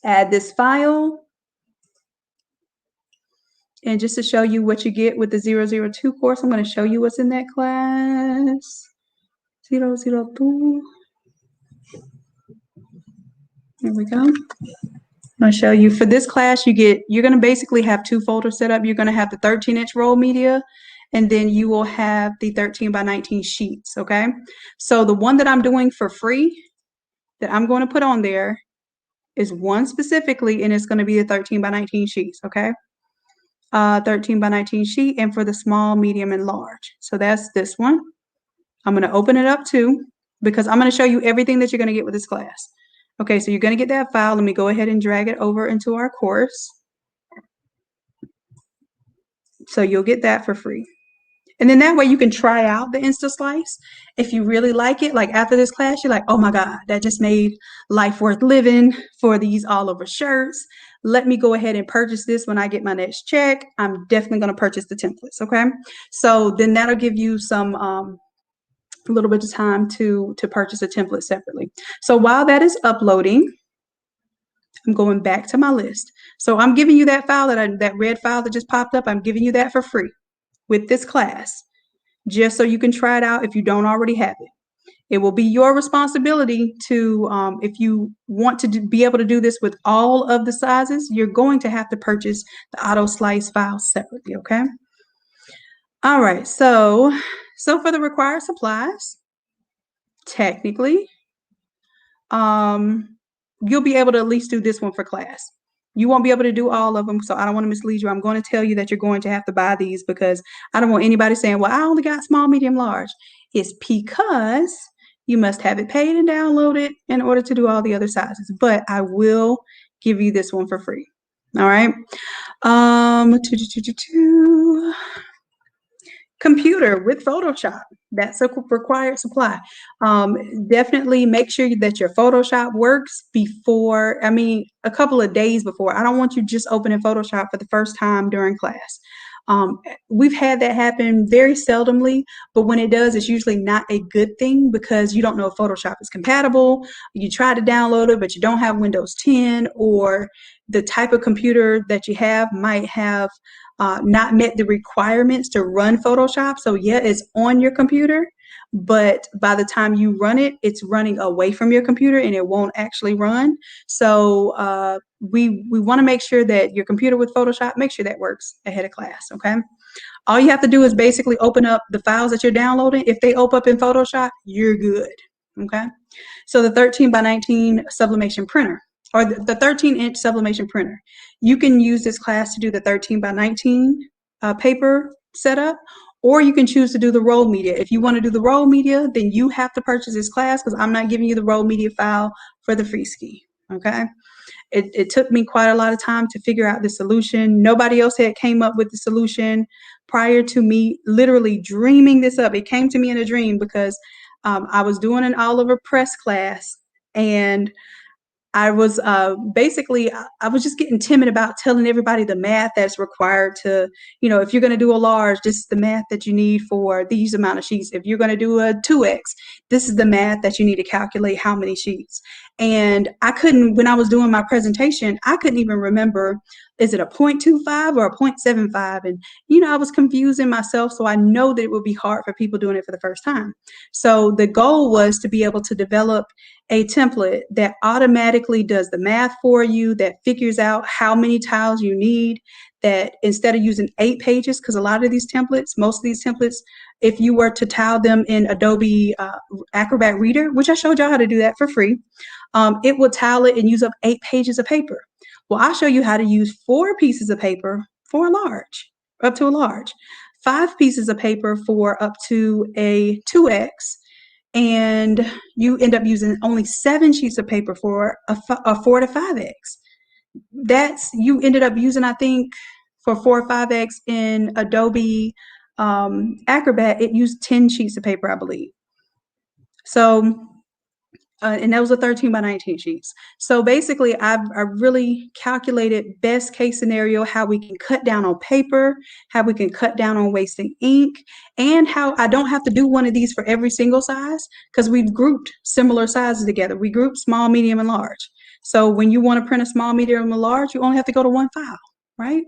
Speaker 1: add this file. And just to show you what you get with the 002 course, I'm going to show you what's in that class. 002. There we go. I'm going to show you for this class, you're going to basically have two folders set up. You're going to have the 13-inch roll media, and then you will have the 13 by 19 sheets, okay? So the one that I'm doing for free that I'm going to put on there is one specifically, and it's going to be the 13 by 19 sheets, okay? 13 by 19 sheet, and for the small, medium, and large. So that's this one. I'm going to open it up too, because I'm going to show you everything that you're going to get with this class. Okay, so you're going to get that file. Let me go ahead and drag it over into our course. So you'll get that for free. And then that way you can try out the InstaSlice. If you really like it, like after this class, you're like, oh my God, that just made life worth living for these all over shirts. Let me go ahead and purchase this when I get my next check. I'm definitely going to purchase the templates, okay? So then that'll give you some a little bit of time to purchase a template separately. So while that is uploading, I'm going back to my list. So I'm giving you that file, that red file that just popped up. I'm giving you that for free with this class, just so you can try it out if you don't already have it. It will be your responsibility to, if you want to be able to do this with all of the sizes, you're going to have to purchase the auto slice file separately, okay? All right, so for the required supplies, technically, you'll be able to at least do this one for class. You won't be able to do all of them, so I don't want to mislead you. I'm going to tell you that you're going to have to buy these because I don't want anybody saying, well, I only got small, medium, large. It's because you must have it paid and downloaded in order to do all the other sizes. But I will give you this one for free. All right. Computer with Photoshop. That's a required supply. Definitely make sure that your Photoshop works before, a couple of days before. I don't want you just opening Photoshop for the first time during class. We've had that happen very seldomly, but when it does, it's usually not a good thing because you don't know if Photoshop is compatible. You try to download it, but you don't have Windows 10, or the type of computer that you have might have not met the requirements to run Photoshop. So yeah, it's on your computer, but by the time you run it, it's running away from your computer and it won't actually run. So we want to make sure that your computer with Photoshop, make sure that works ahead of class, okay? All you have to do is basically open up the files that you're downloading. If they open up in Photoshop, you're good, okay? So the 13 by 19 sublimation printer, or the 13-inch sublimation printer. You can use this class to do the 13 by 19 paper setup, or you can choose to do the roll media. If you want to do the roll media, then you have to purchase this class because I'm not giving you the roll media file for the free ski, okay? It took me quite a lot of time to figure out the solution. Nobody else had came up with the solution prior to me literally dreaming this up. It came to me in a dream because I was doing an Oliver Press class, and I was basically, I was just getting timid about telling everybody the math that's required to, if you're going to do a large, this is the math that you need for these amount of sheets. If you're going to do a 2X, this is the math that you need to calculate how many sheets. And I couldn't, when I was doing my presentation, I couldn't even remember is it a 0.25 or a 0.75? And, I was confusing myself. So I know that it would be hard for people doing it for the first time. So the goal was to be able to develop a template that automatically does the math for you, that figures out how many tiles you need, that instead of using 8 pages, because a lot of these templates, most of these templates, if you were to tile them in Adobe Acrobat Reader, which I showed y'all how to do that for free, it will tile it and use up 8 pages of paper. Well, I'll show you how to use 4 pieces of paper for a large, up to a large, 5 pieces of paper for up to a 2X, and you end up using only 7 sheets of paper for a 4 to 5X. You ended up using, I think, for 4 or 5X in Adobe Acrobat, it used 10 sheets of paper, I believe. So and that was a 13 by 19 sheets. So basically, I really calculated best case scenario, how we can cut down on paper, how we can cut down on wasting ink, and how I don't have to do one of these for every single size, because we've grouped similar sizes together. We grouped small, medium, and large. So when you want to print a small, medium, and large, you only have to go to one file, right?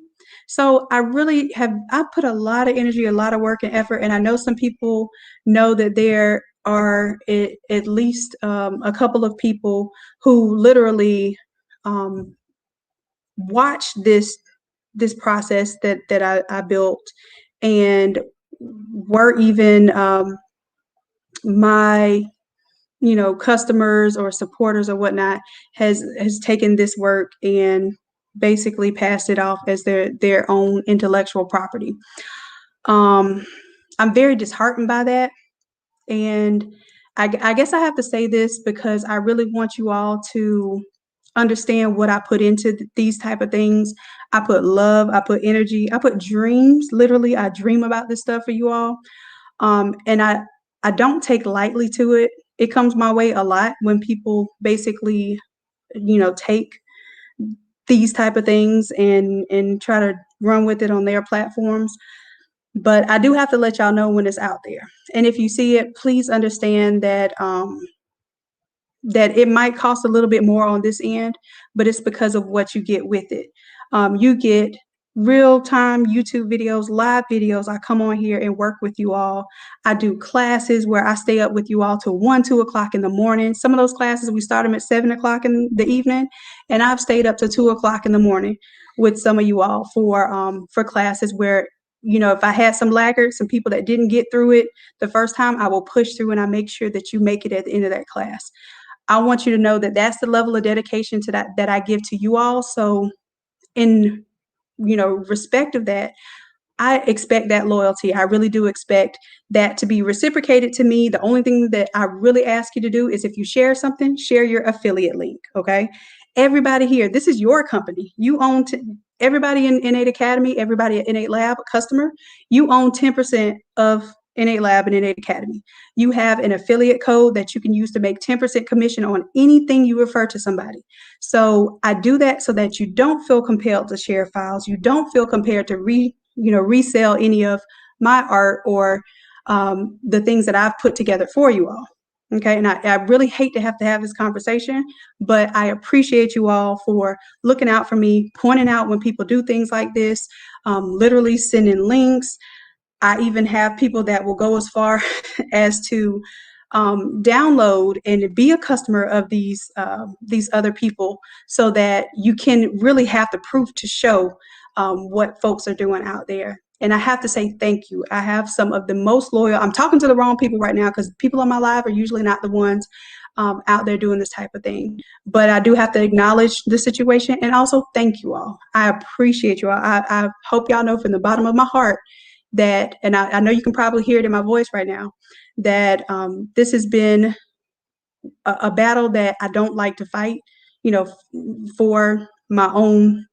Speaker 1: So I put a lot of energy, a lot of work and effort, and I know some people know that there are at least a couple of people who literally watched this process that I built, and were even my customers or supporters or whatnot has taken this work and basically passed it off as their own intellectual property. I'm very disheartened by that. And I guess I have to say this because I really want you all to understand what I put into these type of things. I put love, I put energy, I put dreams. Literally, I dream about this stuff for you all. And I don't take lightly to it. It comes my way a lot when people basically, take these type of things and try to run with it on their platforms. But I do have to let y'all know when it's out there. And if you see it, please understand that that it might cost a little bit more on this end, but it's because of what you get with it. You get real-time YouTube videos, live videos. I come on here and work with you all. I do classes where I stay up with you all till 1, 2 o'clock in the morning. Some of those classes, we start them at 7 o'clock in the evening, and I've stayed up to 2 o'clock in the morning with some of you all for classes where, if I had some laggards, some people that didn't get through it the first time, I will push through and I make sure that you make it at the end of that class. I want you to know that that's the level of dedication to that I give to you all. So in, respect of that, I expect that loyalty. I really do expect that to be reciprocated to me. The only thing that I really ask you to do is if you share something, share your affiliate link, okay? Everybody here, this is your company. You own everybody in Innate Academy, everybody at Innate Lab, customer, you own 10% of Innate Lab and Innate Academy. You have an affiliate code that you can use to make 10% commission on anything you refer to somebody. So I do that so that you don't feel compelled to share files. You don't feel compelled to resell any of my art or the things that I've put together for you all. Okay, and I really hate to have this conversation, but I appreciate you all for looking out for me, pointing out when people do things like this, literally sending links. I even have people that will go as far as to download and be a customer of these other people, so that you can really have the proof to show what folks are doing out there. And I have to say thank you. I have some of the most loyal. I'm talking to the wrong people right now because people on my live are usually not the ones out there doing this type of thing. But I do have to acknowledge the situation and also thank you all. I appreciate you all. I hope y'all know from the bottom of my heart that, and I know you can probably hear it in my voice right now, that this has been a battle that I don't like to fight, for my own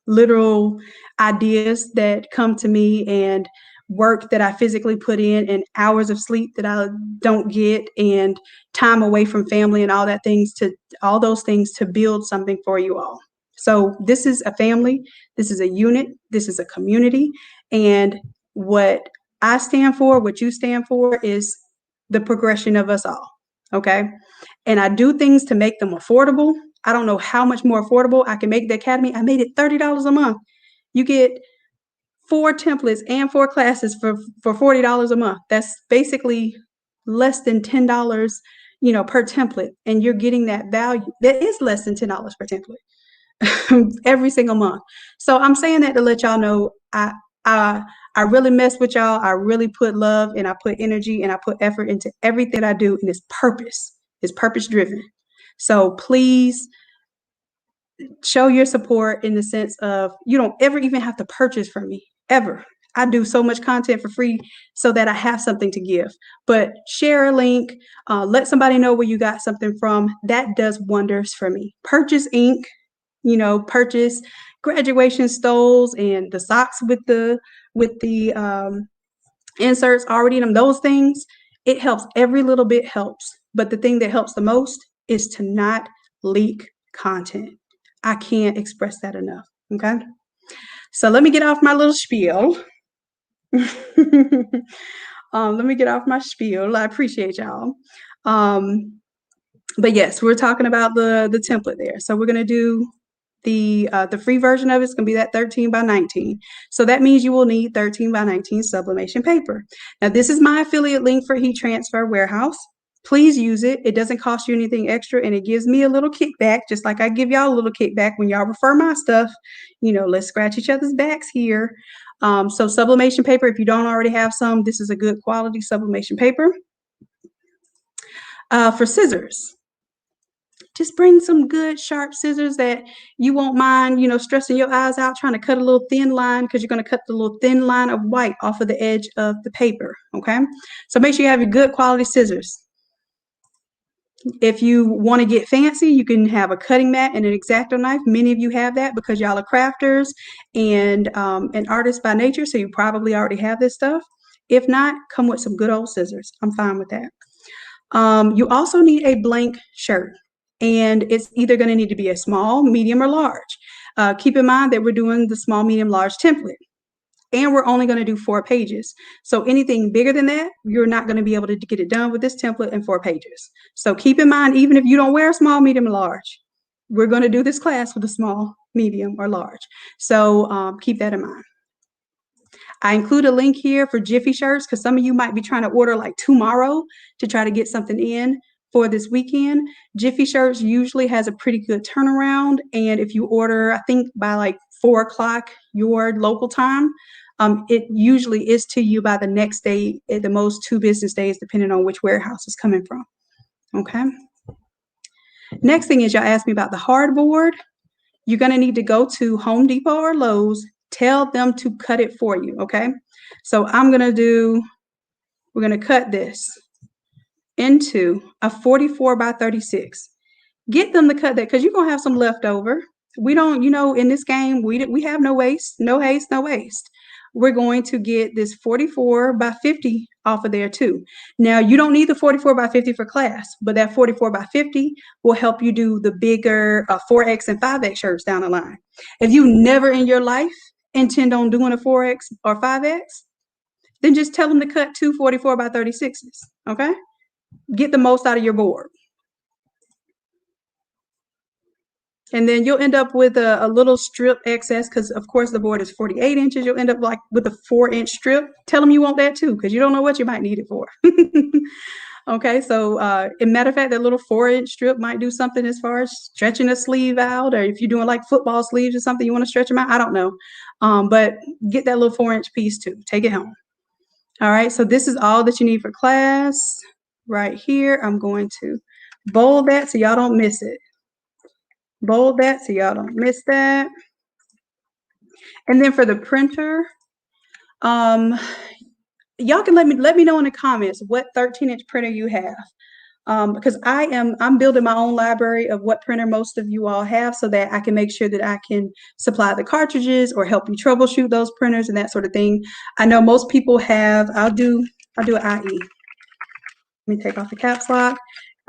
Speaker 1: literal ideas that come to me, and work that I physically put in, and hours of sleep that I don't get, and time away from family and all those things to build something for you all. So this is a family, this is a unit, this is a community, and what I stand for, what you stand for, is the progression of us all, okay? And I do things to make them affordable. I don't know how much more affordable I can make the Academy. I made it $30 a month. You get 4 templates and 4 classes for $40 a month. That's basically less than $10, per template, and you're getting that value. That is less than $10 per template every single month. So I'm saying that to let y'all know I really mess with y'all. I really put love and I put energy and I put effort into everything I do, and it's purpose. It's purpose driven. So please show your support in the sense of you don't ever even have to purchase from me, ever. I do so much content for free so that I have something to give. But share a link, let somebody know where you got something from. That does wonders for me. Purchase ink, purchase graduation stoles and the socks with the inserts already in them. Those things, it helps. Every little bit helps. But the thing that helps the most is to not leak content. I can't express that enough. Okay. So let me get off my little spiel. Let me get off my spiel. I appreciate y'all. But yes, we're talking about the template there. So we're gonna do the free version of it's gonna be that 13 by 19. So that means you will need 13 by 19 sublimation paper. Now this is my affiliate link for Heat Transfer Warehouse. Please use it. It doesn't cost you anything extra, and it gives me a little kickback, just like I give y'all a little kickback when y'all refer my stuff. Let's scratch each other's backs here. So sublimation paper, if you don't already have some, this is a good quality sublimation paper. For scissors, just bring some good sharp scissors that you won't mind, stressing your eyes out trying to cut a little thin line, because you're going to cut the little thin line of white off of the edge of the paper. Okay. So make sure you have your good quality scissors. If you want to get fancy, you can have a cutting mat and an X-Acto knife. Many of you have that because y'all are crafters and artists by nature, so you probably already have this stuff. If not, come with some good old scissors. I'm fine with that. You also need a blank shirt, and it's either going to need to be a small, medium, or large. Keep in mind that we're doing the small, medium, large template. And we're only going to do 4 pages. So anything bigger than that, you're not going to be able to get it done with this template in 4 pages. So keep in mind, even if you don't wear small, medium, or large, we're going to do this class with a small, medium, or large. So keep that in mind. I include a link here for Jiffy shirts because some of you might be trying to order like tomorrow to try to get something in for this weekend. Jiffy shirts usually has a pretty good turnaround. And if you order, I think by like 4 o'clock your local time, it usually is to you by the next day, at the most 2 business days, depending on which warehouse it's coming from. Okay. Next thing is y'all asked me about the hardboard. You're going to need to go to Home Depot or Lowe's, tell them to cut it for you. Okay. So we're going to cut this into a 44 by 36. Get them to cut that because you're going to have some left over. We don't, in this game, we have no waste, no haste, no waste. We're going to get this 44 by 50 off of there too. Now, you don't need the 44 by 50 for class, but that 44 by 50 will help you do the bigger 4X and 5X shirts down the line. If you never in your life intend on doing a 4X or 5X, then just tell them to cut 2 44 by 36s, okay? Get the most out of your board. And then you'll end up with a little strip excess because, of course, the board is 48 inches. You'll end up like with a 4-inch strip. Tell them you want that too because you don't know what you might need it for. Okay, so in matter of fact, that little 4-inch strip might do something as far as stretching a sleeve out, or if you're doing like football sleeves or something, you want to stretch them out. I don't know. But get that little 4-inch piece too. Take it home. All right, so this is all that you need for class. Right here, I'm going to bold that so y'all don't miss it. Bold that so y'all don't miss that. And then for the printer, y'all can let me know in the comments what 13-inch printer you have. Because I'm building my own library of what printer most of you all have so that I can make sure that I can supply the cartridges or help you troubleshoot those printers and that sort of thing. I know most people have, I'll do an IE. Let me take off the caps lock.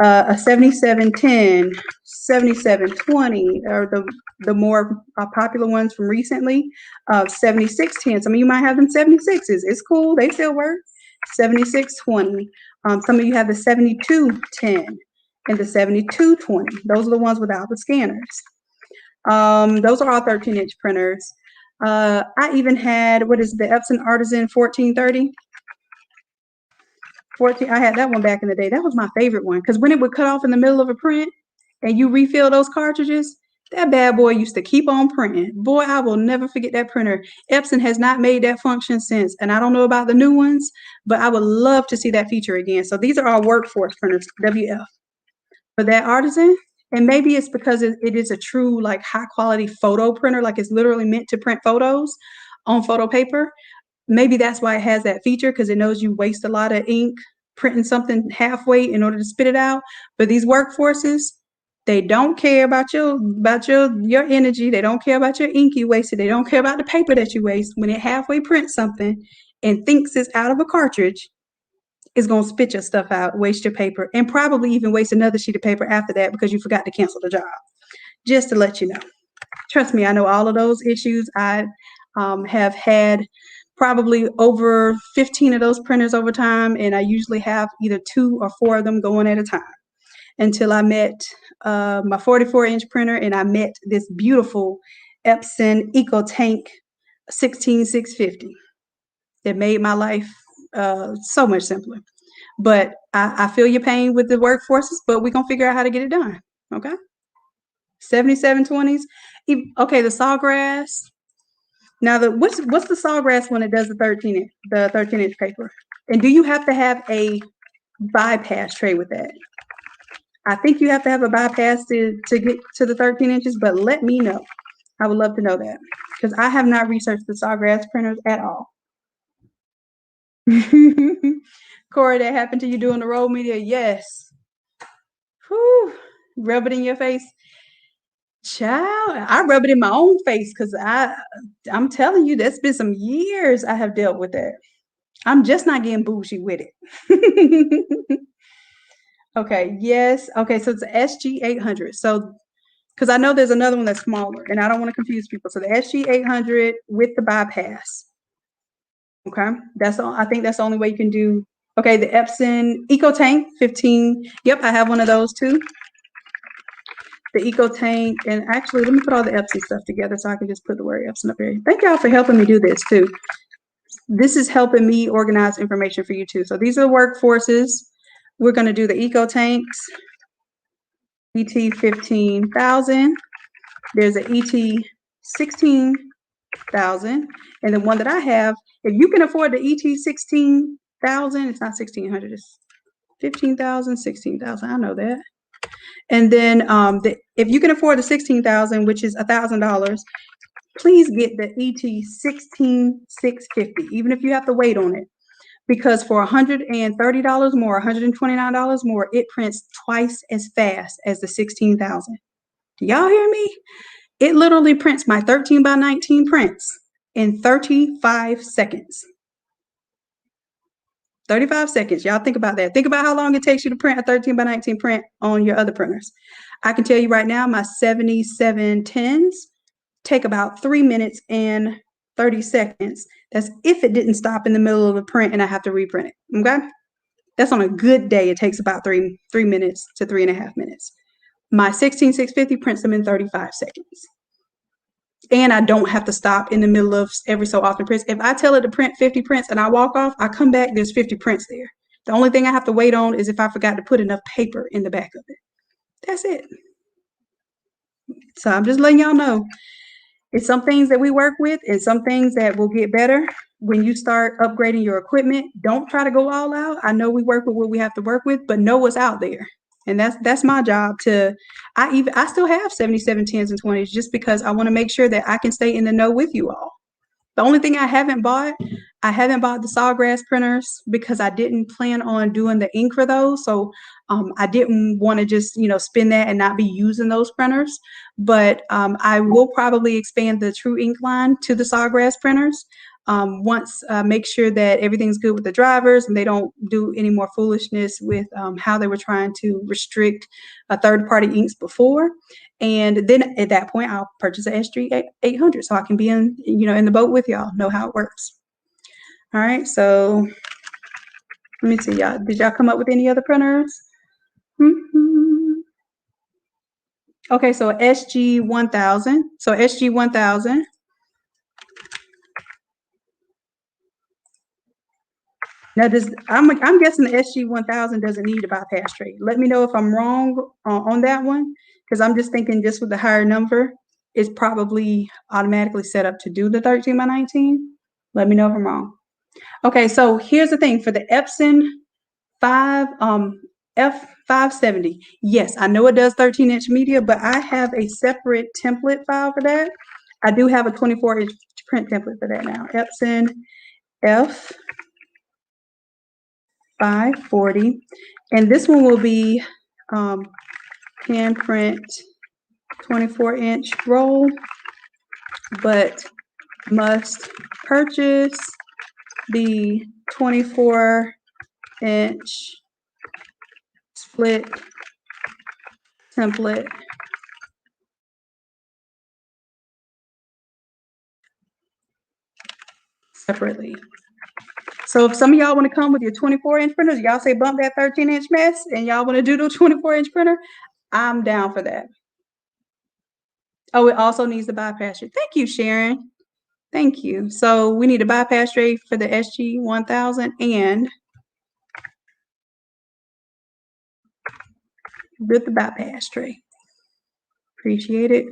Speaker 1: A 7710, 7720 are the more popular ones from recently. 7610, some of you might have them 76s. It's cool, they still work. 7620. Some of you have the 7210. and the 7220. Those are the ones without the scanners. Those are all 13-inch printers. I even had, what is the Epson Artisan 1430? I had that one back in the day. That was my favorite one because when it would cut off in the middle of a print and you refill those cartridges, that bad boy used to keep on printing. Boy, I will never forget that printer. Epson has not made that function since, and I don't know about the new ones, but I would love to see that feature again. So these are our workforce printers, WF. For that Artisan, and maybe it's because it is a true like high quality photo printer, like it's literally meant to print photos on photo paper. Maybe that's why it has that feature, because it knows you waste a lot of ink printing something halfway in order to spit it out. But these workforces, they don't care about your energy. They don't care about your ink you wasted. They don't care about the paper that you waste. When it halfway prints something and thinks it's out of a cartridge, it's going to spit your stuff out, waste your paper, and probably even waste another sheet of paper after that because you forgot to cancel the job. Just to let you know. Trust me, I know all of those issues. I have had probably over 15 of those printers over time, and I usually have either 2 or 4 of them going at a time until I met my 44-inch printer, and I met this beautiful Epson EcoTank 16650 that made my life so much simpler. But I feel your pain with the workforces, but we're going to figure out how to get it done, okay? 7720s. Okay, the Sawgrass. Now, what's the Sawgrass when it does the 13-inch paper? And do you have to have a bypass tray with that? I think you have to have a bypass to get to the 13 inches, but let me know. I would love to know that because I have not researched the Sawgrass printers at all. Corey, that happened to you doing the roll media? Yes. Whew. Rub it in your face. Child, I rub it in my own face because I'm telling you, that's been some years I have dealt with that. I'm just not getting bougie with it. Okay, yes. Okay, so it's the SG800. So, because I know there's another one that's smaller, and I don't want to confuse people. So the SG800 with the bypass. Okay, that's all. I think that's the only way you can do. Okay, the Epson EcoTank 15. Yep, I have one of those too. The EcoTank, and actually, let me put all the Epson stuff together so I can just put the word Epson up here. Thank y'all for helping me do this too. This is helping me organize information for you too. So these are the workforces. We're going to do the EcoTanks, ET 15,000. There's an ET 16,000, and the one that I have, if you can afford the ET 16,000, it's not 1,600, it's 15,000, 16,000. I know that. And then if you can afford the 16,000, which is $1,000, please get the ET 16650, even if you have to wait on it, because for $130 more, $129 more, it prints twice as fast as the 16,000. Do y'all hear me? It literally prints my 13 by 19 prints in 35 seconds. 35 seconds. Y'all think about that. Think about how long it takes you to print a 13 by 19 print on your other printers. I can tell you right now, my 7710s take about 3 minutes and 30 seconds. That's if it didn't stop in the middle of a print and I have to reprint it. Okay? That's on a good day. It takes about 3 minutes to 3.5 minutes. My 16650 prints them in 35 seconds. And I don't have to stop in the middle of every so often prints. If I tell it to print 50 prints and I walk off, I come back, there's 50 prints there. The only thing I have to wait on is if I forgot to put enough paper in the back of it. That's it. So I'm just letting y'all know. It's some things that we work with and some things that will get better when you start upgrading your equipment. Don't try to go all out. I know we work with what we have to work with, but know what's out there. And that's my job to, I still have 7710s and 20s just because I want to make sure that I can stay in the know with you all. The only thing I haven't bought the Sawgrass printers because I didn't plan on doing the ink for those. So I didn't want to just, spend that and not be using those printers. But I will probably expand the True Ink line to the Sawgrass printers. Once make sure that everything's good with the drivers and they don't do any more foolishness with how they were trying to restrict third-party inks before. And then at that point, I'll purchase an SG800 so I can be in the boat with y'all, know how it works. All right, so let me see, y'all. Did y'all come up with any other printers? Okay, so SG 1000. So SG 1000. Now, I'm guessing the SG 1000 doesn't need a bypass tray. Let me know if I'm wrong on that one, because I'm just thinking just with the higher number, it's probably automatically set up to do the 13 by 19. Let me know if I'm wrong. Okay, so here's the thing for the Epson 570. Yes, I know it does 13-inch media, but I have a separate template file for that. I do have a 24-inch print template for that now. Epson F 540, and this one will be hand print 24-inch roll, but must purchase the 24-inch split template separately. So if some of y'all want to come with your 24-inch printers, y'all say bump that 13-inch mess, and y'all want to do the 24-inch printer, I'm down for that. Oh, it also needs the bypass tray. Thank you, Sharon. Thank you. So we need a bypass tray for the SG 1000 and with the bypass tray. Appreciate it.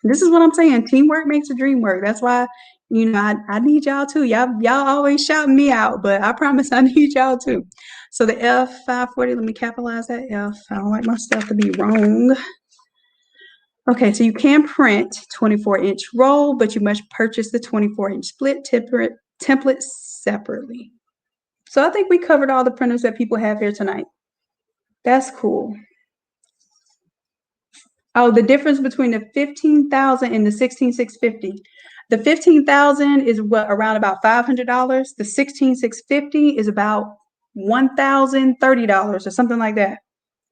Speaker 1: This is what I'm saying. Teamwork makes the dream work. That's why, you know, I need y'all too. Y'all always shouting me out, but I promise I need y'all too. So the F540, let me capitalize that F. I don't like my stuff to be wrong. Okay, so you can print 24-inch roll, but you must purchase the 24-inch split template separately. So I think we covered all the printers that people have here tonight. That's cool. Oh, the difference between the 15,000 and the 16,650. The 15,000 is what, around about $500. The 16,650 is about $1,030 or something like that.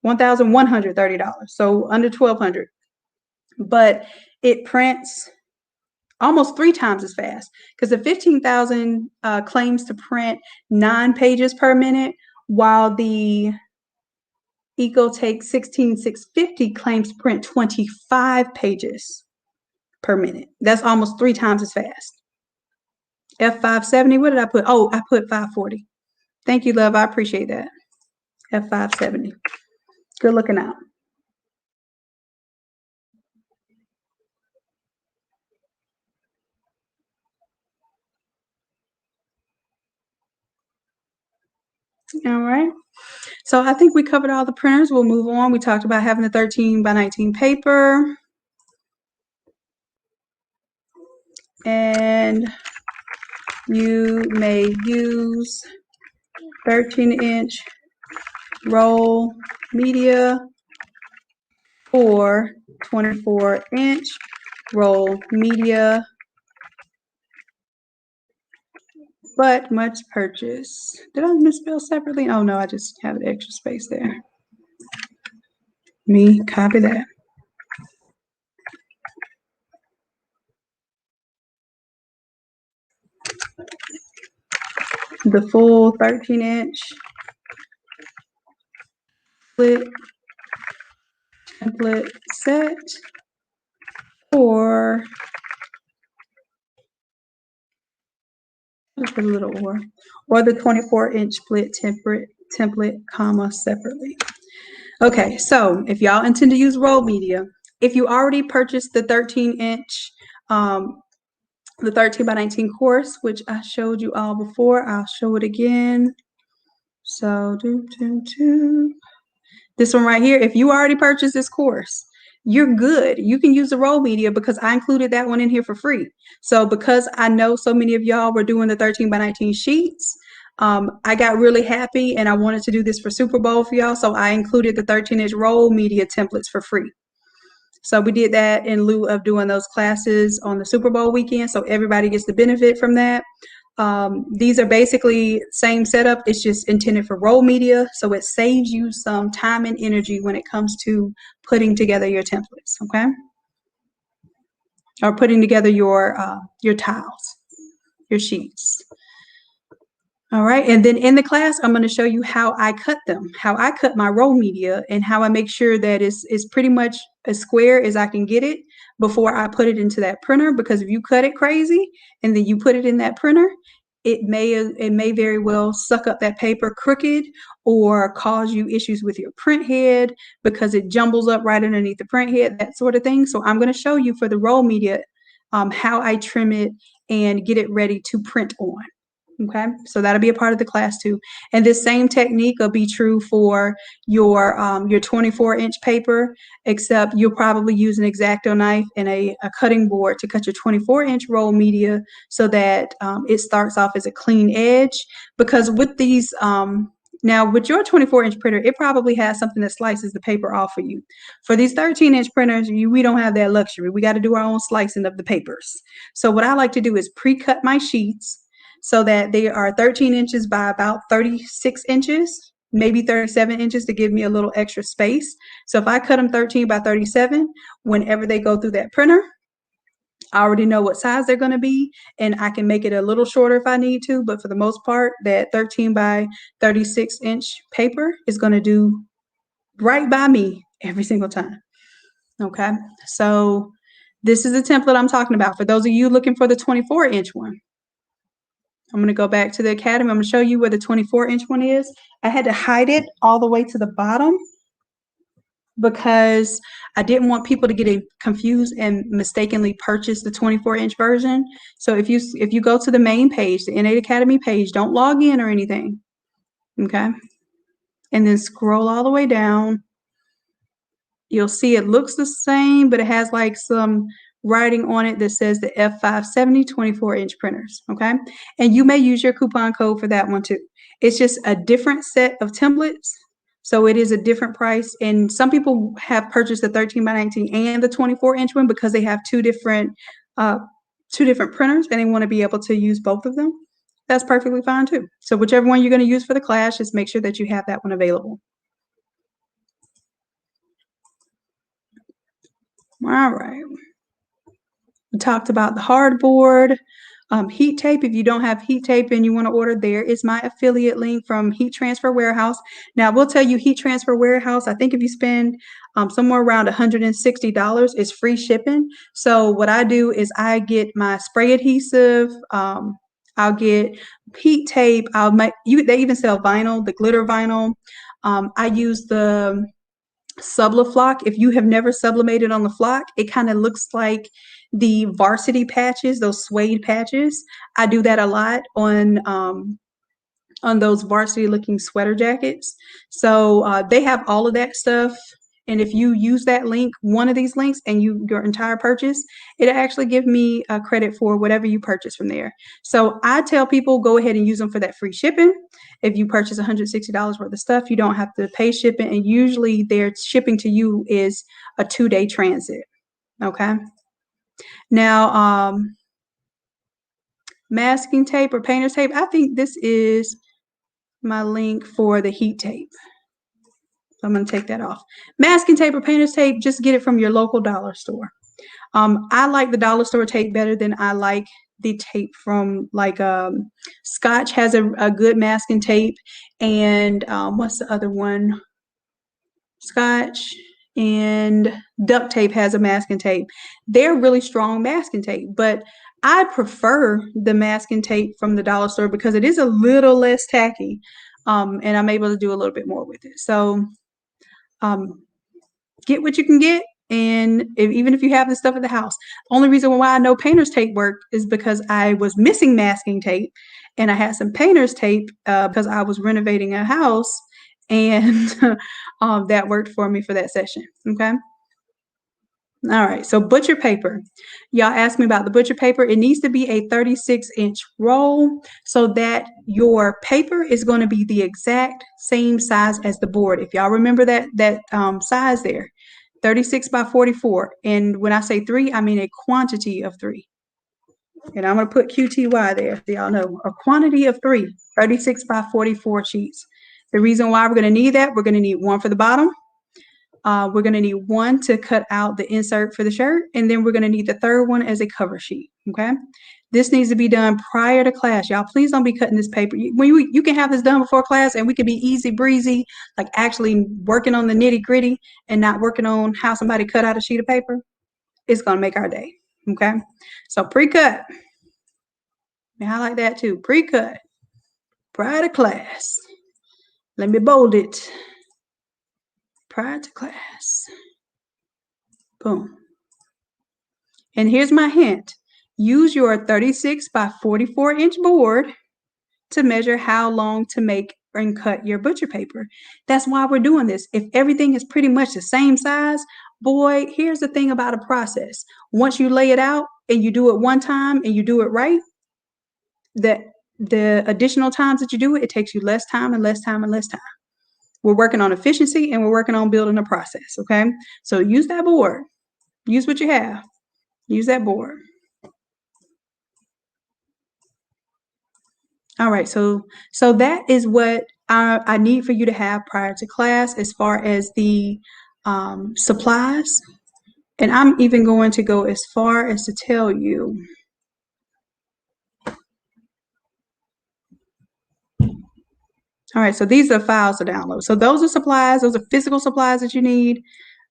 Speaker 1: $1,130. So under $1,200. But it prints almost 3 times as fast, because the 15,000 claims to print 9 pages per minute, while the EcoTake 16650 claims to print 25 pages per minute. That's almost 3 times as fast. F570, what did I put? Oh, I put 540. Thank you, love. I appreciate that. F570. Good looking out. All right. So I think we covered all the printers. We'll move on. We talked about having the 13 by 19 paper. And you may use 13-inch roll media or 24-inch roll media, but must purchase. Did I misspell separately? Oh no, I just have an extra space there. Me copy that. The full 13-inch split template set, or just a little or the 24-inch split template, comma, separately. Okay, so if y'all intend to use roll media, if you already purchased the 13-inch, the 13 by 19 course, which I showed you all before, I'll show it again. So this one right here, if you already purchased this course, you're good. You can use the roll media because I included that one in here for free. So because I know so many of y'all were doing the 13 by 19 sheets, I got really happy and I wanted to do this for Super Bowl for y'all. So I included the 13-inch roll media templates for free. So we did that in lieu of doing those classes on the Super Bowl weekend. So everybody gets the benefit from that. These are basically same setup. It's just intended for roll media. So it saves you some time and energy when it comes to putting together your templates, okay? Or putting together your tiles, your sheets. All right, and then in the class, I'm going to show you how I cut them, how I cut my roll media, and how I make sure that it's pretty much as square as I can get it before I put it into that printer. Because if you cut it crazy and then you put it in that printer, it may very well suck up that paper crooked or cause you issues with your print head because it jumbles up right underneath the print head, that sort of thing. So I'm going to show you for the roll media how I trim it and get it ready to print on. Okay, so that'll be a part of the class too. And this same technique will be true for your 24-inch paper, except you'll probably use an X-Acto knife and a cutting board to cut your 24-inch roll media so that it starts off as a clean edge. Because with these, now with your 24-inch printer, it probably has something that slices the paper off for you. For these 13-inch printers, we don't have that luxury. We got to do our own slicing of the papers. So what I like to do is pre-cut my sheets so that they are 13 inches by about 36 inches, maybe 37 inches to give me a little extra space. So if I cut them 13 by 37, whenever they go through that printer, I already know what size they're going to be, and I can make it a little shorter if I need to, but for the most part, that 13 by 36 inch paper is going to do right by me every single time. Okay, so this is the template I'm talking about. For those of you looking for the 24-inch one, I'm going to go back to the Academy. I'm going to show you where the 24-inch one is. I had to hide it all the way to the bottom because I didn't want people to get confused and mistakenly purchase the 24-inch version. So if you go to the main page, the N8 Academy page, don't log in or anything. Okay? And then scroll all the way down. You'll see it looks the same, but it has like some writing on it that says the F570 24-inch printers, okay? And you may use your coupon code for that one too. It's just a different set of templates, so it is a different price. And some people have purchased the 13 by 19 and the 24-inch one because they have two different printers and they want to be able to use both of them. That's perfectly fine too. So whichever one you're going to use for the class, just make sure that you have that one available. All right. We talked about the hardboard, heat tape. If you don't have heat tape and you want to order, there is my affiliate link from Heat Transfer Warehouse. Now, I will tell you, Heat Transfer Warehouse, I think if you spend somewhere around $160, it's free shipping. So what I do is I get my spray adhesive, I'll get heat tape, they even sell vinyl, the glitter vinyl. I use the Subliflock. If you have never sublimated on the flock, it kind of looks like the varsity patches, those suede patches. I do that a lot on those varsity looking sweater jackets. So they have all of that stuff. And if you use that link, one of these links, and your entire purchase, it'll actually give me a credit for whatever you purchase from there. So I tell people, go ahead and use them for that free shipping. If you purchase $160 worth of stuff, you don't have to pay shipping. And usually their shipping to you is a 2-day transit. Okay. Now, masking tape or painter's tape, I think this is my link for the heat tape. So I'm going to take that off. Masking tape or painter's tape, just get it from your local dollar store. I like the dollar store tape better than I like the tape from like Scotch has a good masking tape, and what's the other one? Scotch and duct tape has a masking tape. They're really strong masking tape, but I prefer the masking tape from the dollar store because it is a little less tacky, and I'm able to do a little bit more with it. So get what you can get, and even if you have the stuff at the house. Only reason why I know painter's tape worked is because I was missing masking tape, and I had some painter's tape because I was renovating a house, and that worked for me for that session. Okay. All right, so butcher paper. Y'all asked me about the butcher paper. It needs to be a 36-inch roll so that your paper is going to be the exact same size as the board. If y'all remember that size there, 36 by 44. And when I say 3, I mean a quantity of 3. And I'm going to put QTY there so y'all know. A quantity of 3, 36 by 44 sheets. The reason why we're going to need that, we're going to need one for the bottom. We're going to need one to cut out the insert for the shirt, and then we're going to need the third one as a cover sheet. Okay. This needs to be done prior to class. Y'all, please don't be cutting this paper. You can have this done before class and we can be easy breezy, like actually working on the nitty gritty and not working on how somebody cut out a sheet of paper. It's going to make our day. Okay. So pre-cut. I highlight that too. Pre-cut. Prior to class. Let me bold it. Prior to class. Boom. And here's my hint. Use your 36 by 44 inch board to measure how long to make and cut your butcher paper. That's why we're doing this. If everything is pretty much the same size, boy, here's the thing about a process. Once you lay it out and you do it one time and you do it right, the additional times that you do it, it takes you less time and less time and less time. We're working on efficiency and we're working on building a process, okay? So use that board. Use what you have. Use that board. All right, so that is what I need for you to have prior to class as far as the supplies. And I'm even going to go as far as to tell you. All right, so these are files to download. So those are supplies. Those are physical supplies that you need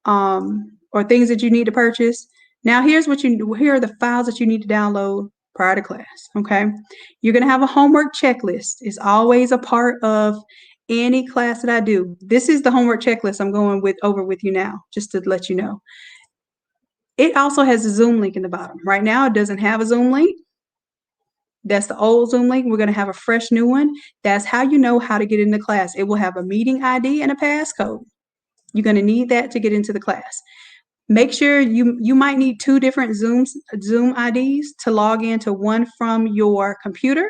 Speaker 1: or things that you need to purchase. Now, here are the files that you need to download prior to class, okay? You're going to have a homework checklist. It's always a part of any class that I do. This is the homework checklist I'm going over with you now, just to let you know. It also has a Zoom link in the bottom. Right now, it doesn't have a Zoom link. That's the old Zoom link. We're going to have a fresh new one. That's how you know how to get into class. It will have a meeting ID and a passcode. You're going to need that to get into the class. Make sure you might need two different Zoom IDs to log into, one from your computer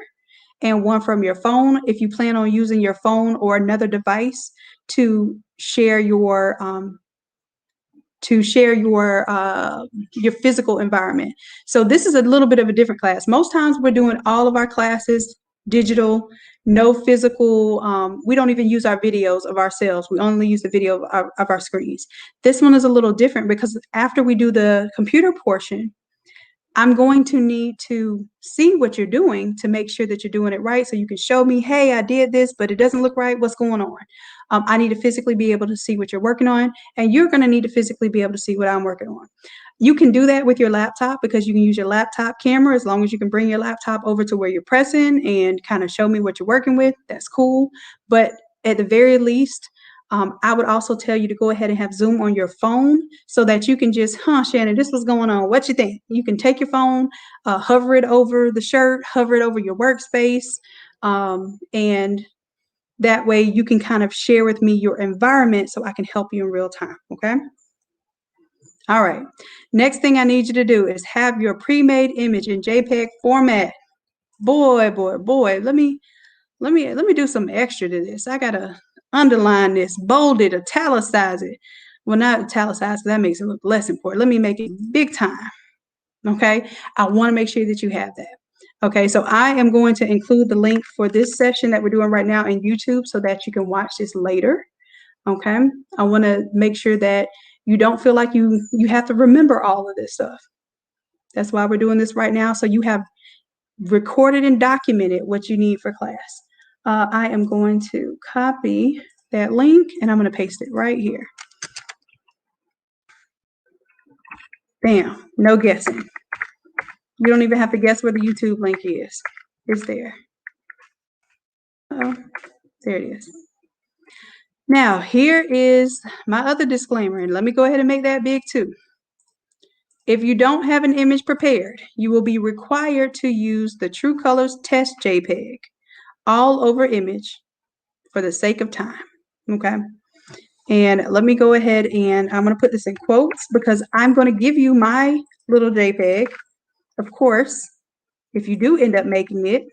Speaker 1: and one from your phone if you plan on using your phone or another device to share your physical environment. So this is a little bit of a different class. Most times we're doing all of our classes digital, no physical. We don't even use our videos of ourselves. We only use the video of our screens. This one is a little different because after we do the computer portion, I'm going to need to see what you're doing to make sure that you're doing it right. So you can show me, hey, I did this, but it doesn't look right. What's going on? I need to physically be able to see what you're working on, and you're going to need to physically be able to see what I'm working on. You can do that with your laptop because you can use your laptop camera as long as you can bring your laptop over to where you're pressing and kind of show me what you're working with. That's cool. But at the very least, I would also tell you to go ahead and have Zoom on your phone so that you can just, Shannon, this was going on. What you think? You can take your phone, hover it over the shirt, hover it over your workspace, and that way you can kind of share with me your environment so I can help you in real time, okay? All right. Next thing I need you to do is have your pre-made image in JPEG format. Boy, let me do some extra to this. I gotta underline this, bold it, italicize it. Well, not italicize, that makes it look less important. Let me make it big time. Okay, I want to make sure that you have that. Okay, so I am going to include the link for this session that we're doing right now in YouTube so that you can watch this later. Okay, I want to make sure that you don't feel like you have to remember all of this stuff. That's why we're doing this right now, so you have recorded and documented what you need for class. I am going to copy that link and I'm going to paste it right here. Bam, no guessing. You don't even have to guess where the YouTube link is. It's there. Oh, there it is. Now, here is my other disclaimer, and let me go ahead and make that big too. If you don't have an image prepared, you will be required to use the True Colors Test JPEG all over image for the sake of time, okay? And let me go ahead and I'm going to put this in quotes because I'm going to give you my little JPEG. Of course, if you do end up making it,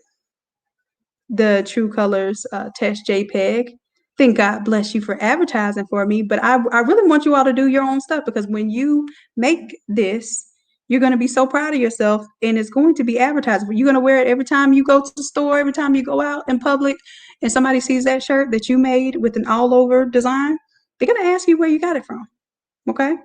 Speaker 1: the True Colors Test JPEG, then God bless you for advertising for me. But I really want you all to do your own stuff because when you make this, you're going to be so proud of yourself and it's going to be advertised. You're going to wear it every time you go to the store, every time you go out in public and somebody sees that shirt that you made with an all over design. They're going to ask you where you got it from, okay?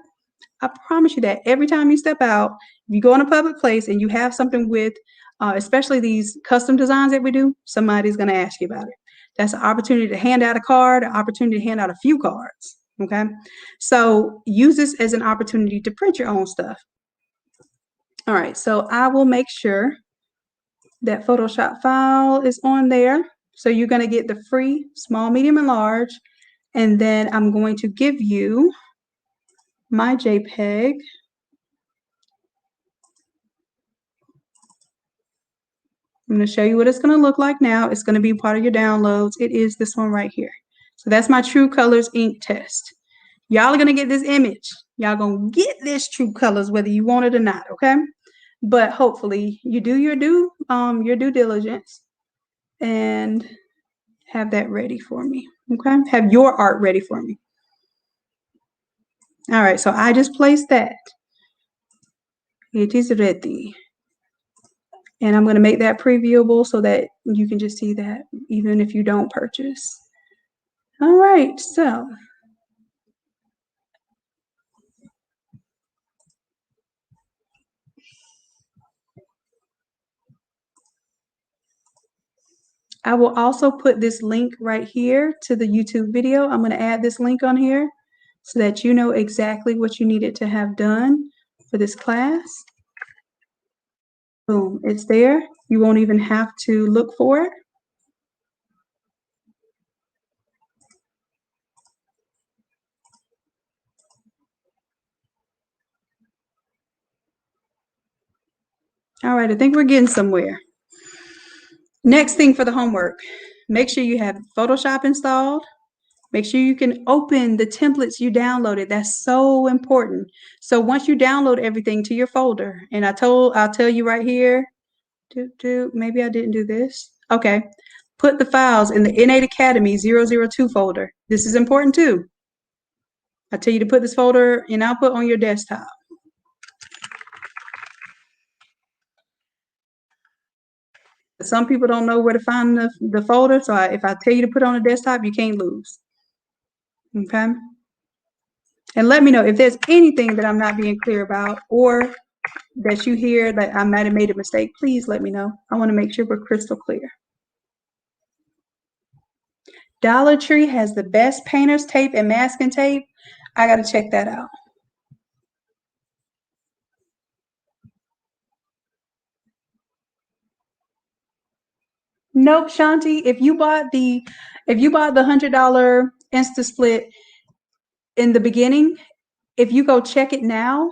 Speaker 1: I promise you that every time you step out, if you go in a public place and you have something with especially these custom designs that we do, somebody's going to ask you about it. That's an opportunity to hand out a card, an opportunity to hand out a few cards. Okay. So use this as an opportunity to print your own stuff. All right. So I will make sure that Photoshop file is on there. So you're going to get the free small, medium, and large. And then I'm going to give you my JPEG. I'm going to show you what it's going to look like now. It's going to be part of your downloads. It is this one right here. So that's my True Colors ink test. Y'all are going to get this image. Y'all going to get this True Colors whether you want it or not, okay? But hopefully you do your due diligence and have that ready for me, okay? Have your art ready for me. All right, so I just placed that. It is ready. And I'm going to make that previewable so that you can just see that even if you don't purchase. All right, so I will also put this link right here to the YouTube video. I'm going to add this link on here so that you know exactly what you needed to have done for this class. Boom, it's there. You won't even have to look for it. All right, I think we're getting somewhere. Next thing for the homework, make sure you have Photoshop installed. Make sure you can open the templates you downloaded. That's so important. So once you download everything to your folder, and I'll tell you right here, maybe I didn't do this. Okay. Put the files in the Innate Academy 002 folder. This is important too. I tell you to put this folder in output on your desktop. Some people don't know where to find the folder, so if I tell you to put it on the desktop, you can't lose. Okay? And let me know if there's anything that I'm not being clear about or that you hear that I might have made a mistake. Please let me know. I want to make sure we're crystal clear. Dollar Tree has the best painter's tape and masking tape. I got to check that out. Nope, Shanti. If you bought the $100 Insta-Split in the beginning, if you go check it now,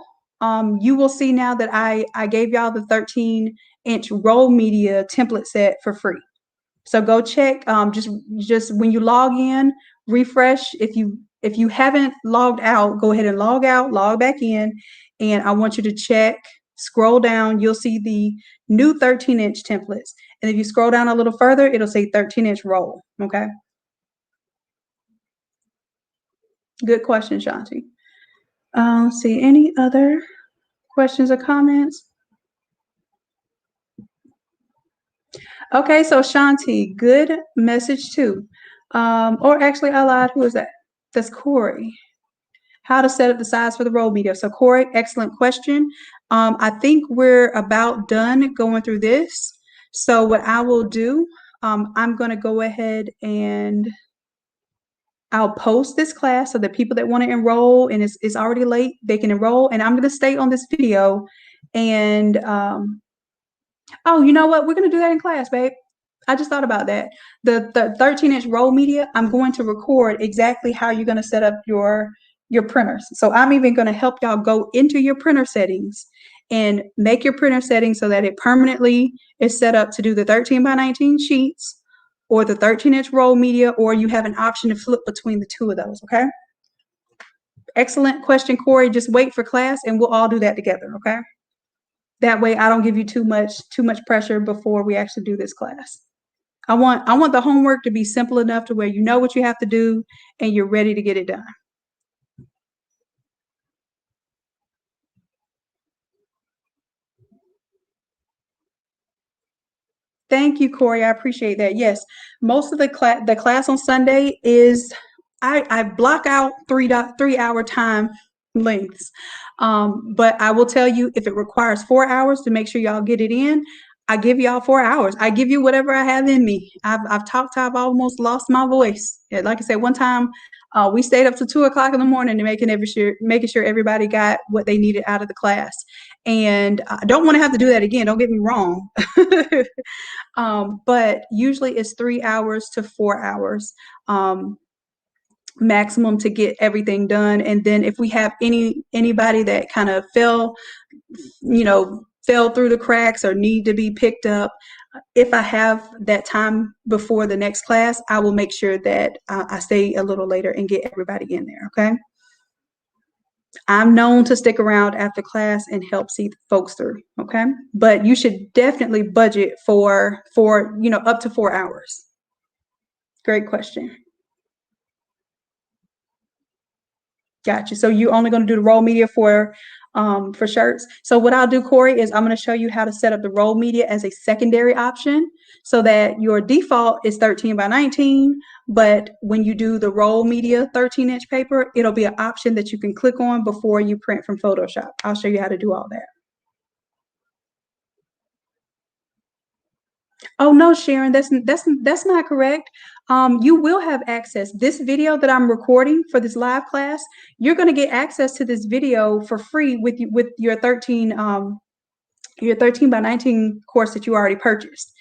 Speaker 1: you will see now that I gave y'all the 13-inch roll media template set for free. So go check. Just when you log in, refresh. If you haven't logged out, go ahead and log out, log back in, and I want you to check. Scroll down. You'll see the new 13-inch templates, and if you scroll down a little further, it'll say 13-inch roll. Okay. Good question, Shanti. Let's see, any other questions or comments? Okay, so Shanti, good message too. Or actually, I lied. Who is that? That's Corey. How to set up the size for the roll media. So Corey, excellent question. I think we're about done going through this. So what I will do, I'm going to go ahead and I'll post this class so that people that want to enroll and it's already late, they can enroll. And I'm going to stay on this video. And oh, you know what? We're going to do that in class, babe. I just thought about that. The 13-inch roll media, I'm going to record exactly how you're going to set up your printers. So I'm even going to help y'all go into your printer settings and make your printer settings so that it permanently is set up to do the 13x19 sheets or the 13-inch roll media, or you have an option to flip between the two of those, okay? Excellent question, Corey. Just wait for class and we'll all do that together, okay? That way I don't give you too much pressure before we actually do this class. I want the homework to be simple enough to where you know what you have to do and you're ready to get it done. Thank you, Corey. I appreciate that. Yes, most of the class on Sunday is I block out 3-hour time lengths. But I will tell you, if it requires 4 hours to make sure y'all get it in, I give y'all 4 hours. I give you whatever I have in me. I've talked. I've almost lost my voice. Yeah, like I said, one time we stayed up to 2 o'clock in the morning to making sure everybody got what they needed out of the class. And I don't want to have to do that again. Don't get me wrong. But usually it's 3 hours to 4 hours. Maximum to get everything done. And then if we have anybody that kind of fell through the cracks or need to be picked up, if I have that time before the next class, I will make sure that I stay a little later and get everybody in there. Okay. I'm known to stick around after class and help see folks through. Okay. But you should definitely budget for up to 4 hours. Great question. Gotcha. So you only going to do the roll media for shirts. So what I'll do, Corey, is I'm going to show you how to set up the roll media as a secondary option so that your default is 13 by 19. But when you do the roll media 13-inch paper, it'll be an option that you can click on before you print from Photoshop. I'll show you how to do all that. Oh no, Sharon, that's not correct. You will have access. This video that I'm recording for this live class, you're going to get access to this video for free with your 13 by 19 course that you already purchased.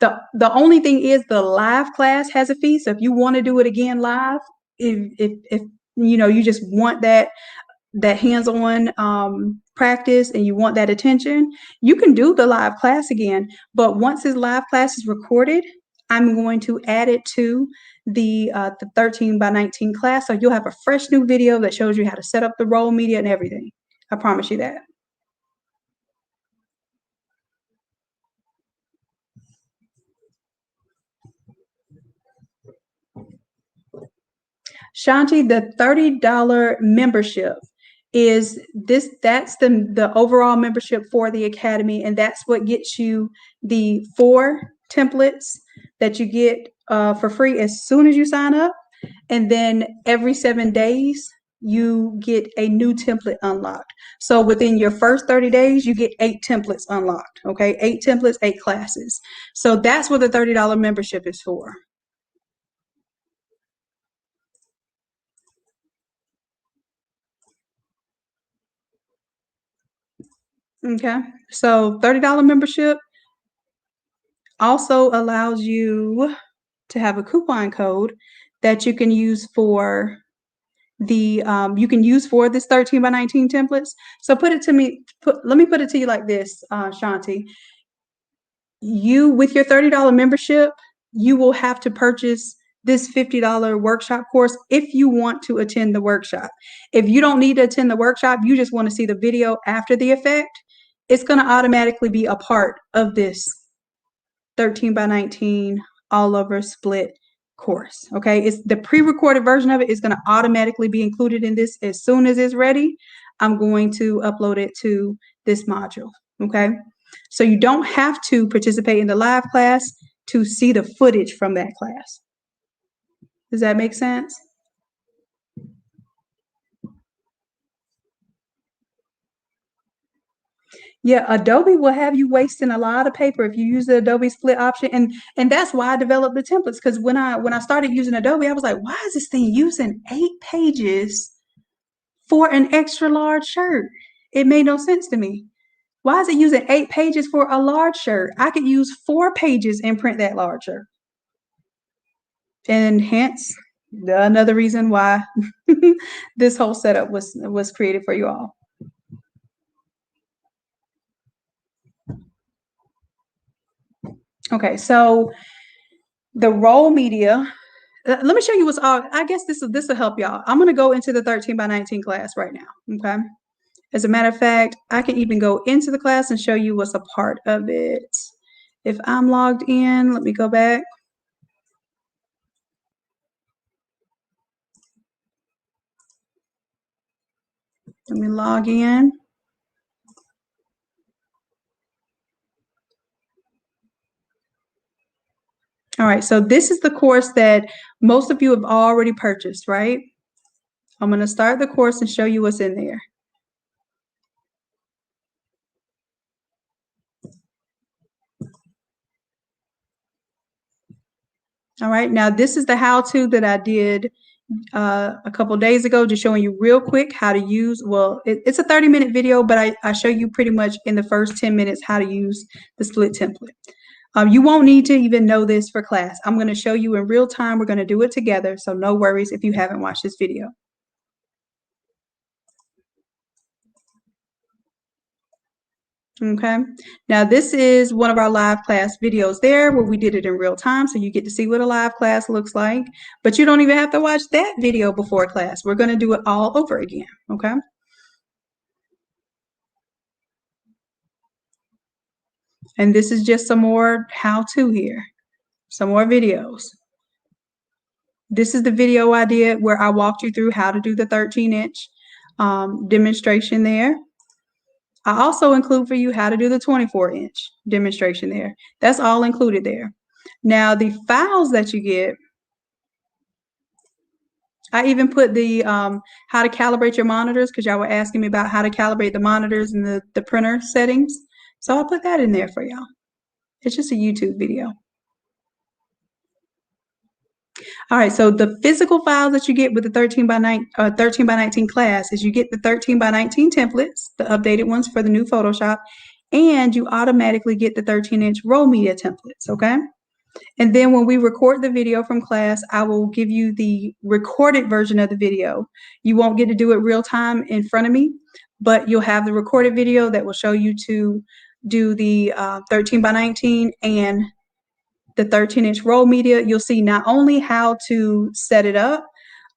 Speaker 1: The only thing is the live class has a fee. So if you want to do it again live, if you just want that hands-on practice and you want that attention, you can do the live class again. But once this live class is recorded, I'm going to add it to the 13 by 19 class. So you'll have a fresh new video that shows you how to set up the roll media and everything. I promise you that. Shanti, the $30 membership that's the overall membership for the Academy, and that's what gets you the 4 templates that you get for free as soon as you sign up. And then every 7 days, you get a new template unlocked. So within your first 30 days, you get 8 templates unlocked. Okay, 8 templates, 8 classes. So that's what the $30 membership is for. Okay, so $30 membership also allows you to have a coupon code that you can use for this 13 by 19 templates. So let me put it to you like this, Shanti. With your $30 membership, you will have to purchase this $50 workshop course if you want to attend the workshop. If you don't need to attend the workshop, you just want to see the video after the effect, it's going to automatically be a part of this 13 by 19 all over split course. Okay, it's the pre-recorded version of it is going to automatically be included in this. As soon as it's ready, I'm going to upload it to this module. Okay, so you don't have to participate in the live class to see the footage from that class. Does that make sense? Yeah, Adobe will have you wasting a lot of paper if you use the Adobe split option, and that's why I developed the templates. Because when I started using Adobe, I was like, why is this thing using 8 pages for an extra large shirt? It made no sense to me. Why is it using 8 pages for a large shirt? I could use 4 pages and print that large shirt. And hence another reason why this whole setup was created for you all. Okay, so the roll media, let me show you what's all. I guess this will help y'all. I'm going to go into the 13 by 19 class right now. Okay. As a matter of fact, I can even go into the class and show you what's a part of it. If I'm logged in, let me go back. Let me log in. All right, so this is the course that most of you have already purchased, right? I'm going to start the course and show you what's in there. All right, now this is the how-to that I did a couple days ago, just showing you real quick how to use, well, it's a 30-minute video, but I show you pretty much in the first 10 minutes how to use the split template. You won't need to even know this for class. I'm going to show you in real time. We're going to do it together, so no worries if you haven't watched this video. Okay, now this is one of our live class videos there where we did it in real time, so you get to see what a live class looks like, but you don't even have to watch that video before class. We're going to do it all over again, okay? And this is just some more how-to here, some more videos. This is the video I did where I walked you through how to do the 13-inch demonstration there. I also include for you how to do the 24-inch demonstration there. That's all included there. Now, the files that you get, I even put the how to calibrate your monitors, because y'all were asking me about how to calibrate the monitors and the printer settings. So I'll put that in there for y'all. It's just a YouTube video. All right, so the physical files that you get with the 13 by 19 class is you get the 13 by 19 templates, the updated ones for the new Photoshop, and you automatically get the 13-inch roll media templates, okay? And then when we record the video from class, I will give you the recorded version of the video. You won't get to do it real time in front of me, but you'll have the recorded video that will show you to do the 13 by 19 and the 13-inch roll media. You'll see not only how to set it up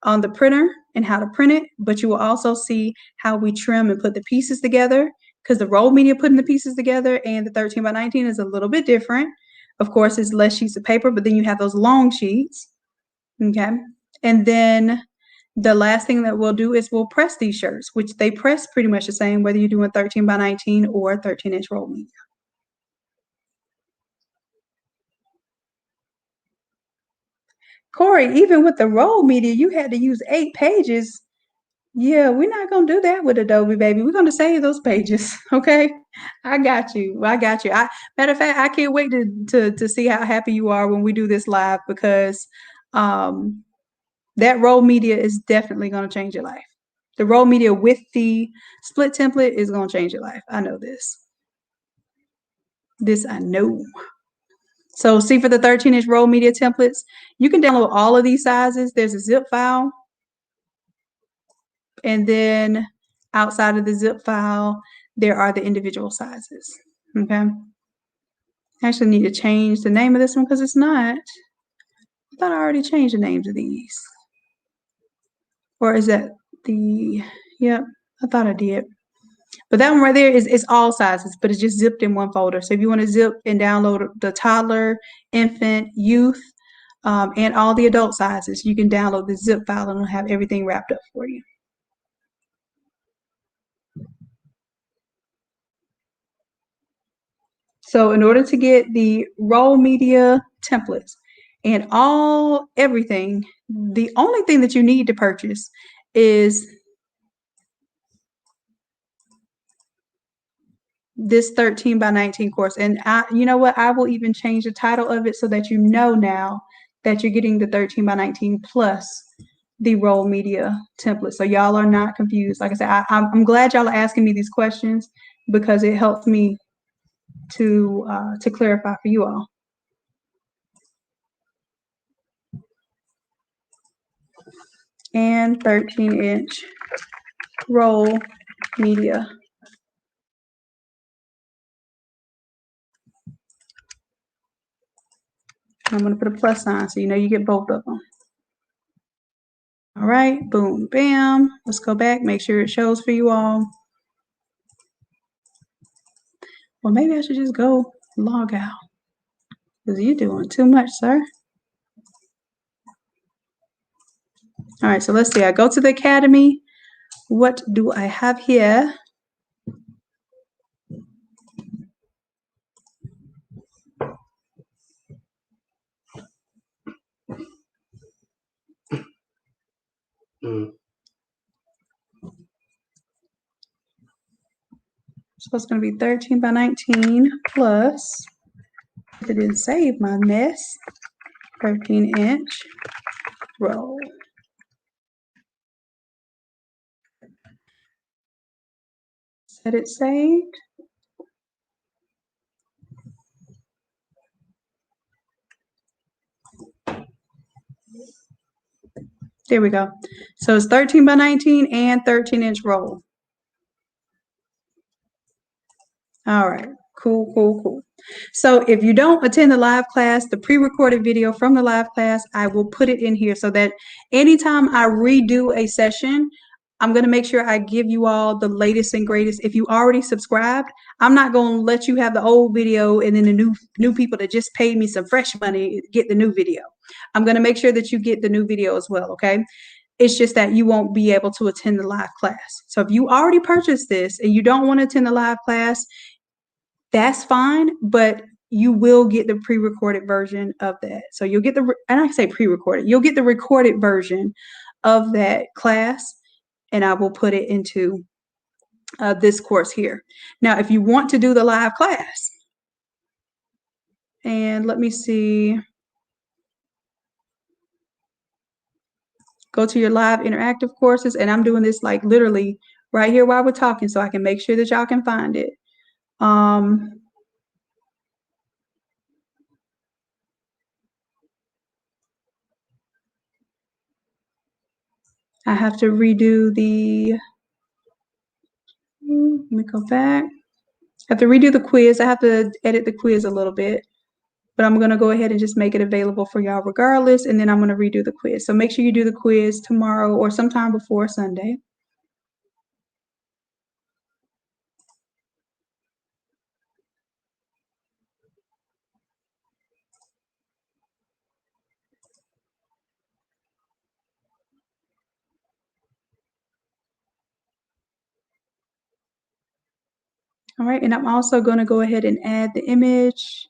Speaker 1: on the printer and how to print it, but you will also see how we trim and put the pieces together, because the roll media putting the pieces together and the 13 by 19 is a little bit different. Of course, it's less sheets of paper, but then you have those long sheets, okay? And then the last thing that we'll do is we'll press these shirts, which they press pretty much the same whether you're doing 13 by 19 or 13-inch roll media. Corey, even with the roll media, you had to use 8 pages. Yeah, we're not going to do that with Adobe, baby. We're going to save those pages, okay? I got you. I got you. Matter of fact, I can't wait to see how happy you are when we do this live, because that roll media is definitely going to change your life. The roll media with the split template is going to change your life. I know this. This I know. So see, for the 13-inch roll media templates, you can download all of these sizes. There's a zip file. And then outside of the zip file, there are the individual sizes, okay? I actually need to change the name of this one because it's not. I thought I already changed the names of these. Or is that the, yep, I thought I did. But that one right there is all sizes, but it's just zipped in one folder. So if you want to zip and download the toddler, infant, youth, and all the adult sizes, you can download the zip file and it'll have everything wrapped up for you. So in order to get the roll media templates and everything, the only thing that you need to purchase is this 13 by 19 course. And you know what? I will even change the title of it so that you know now that you're getting the 13 by 19 plus the roll media template. So y'all are not confused. Like I said, I'm glad y'all are asking me these questions, because it helps me to clarify for you all. And 13-inch roll media. I'm going to put a plus sign so you know you get both of them. All right, boom, bam. Let's go back, make sure it shows for you all. Well, maybe I should just go log out, because you're doing too much, sir. All right, so let's see. I go to the Academy. What do I have here? So it's going to be 13 by 19 plus. It didn't save my mess. 13-inch roll. Set it saved. There we go. So it's 13 by 19 and 13-inch roll. All right, cool. So if you don't attend the live class, the pre-recorded video from the live class, I will put it in here so that anytime I redo a session, I'm going to make sure I give you all the latest and greatest. If you already subscribed, I'm not going to let you have the old video and then the new people that just paid me some fresh money get the new video. I'm going to make sure that you get the new video as well, okay? It's just that you won't be able to attend the live class. So if you already purchased this and you don't want to attend the live class, that's fine, but you will get the pre-recorded version of that. So you'll get and I say pre-recorded, you'll get the recorded version of that class, and I will put it into this course here. Now, if you want to do the live class, and let me see, go to your live interactive courses, and I'm doing this like literally right here while we're talking so I can make sure that y'all can find it. I have to redo the, let me go back. I have to redo the quiz. I have to edit the quiz a little bit, but I'm going to go ahead and just make it available for y'all regardless, and then I'm going to redo the quiz. So make sure you do the quiz tomorrow or sometime before Sunday. All right, and I'm also going to go ahead and add the image.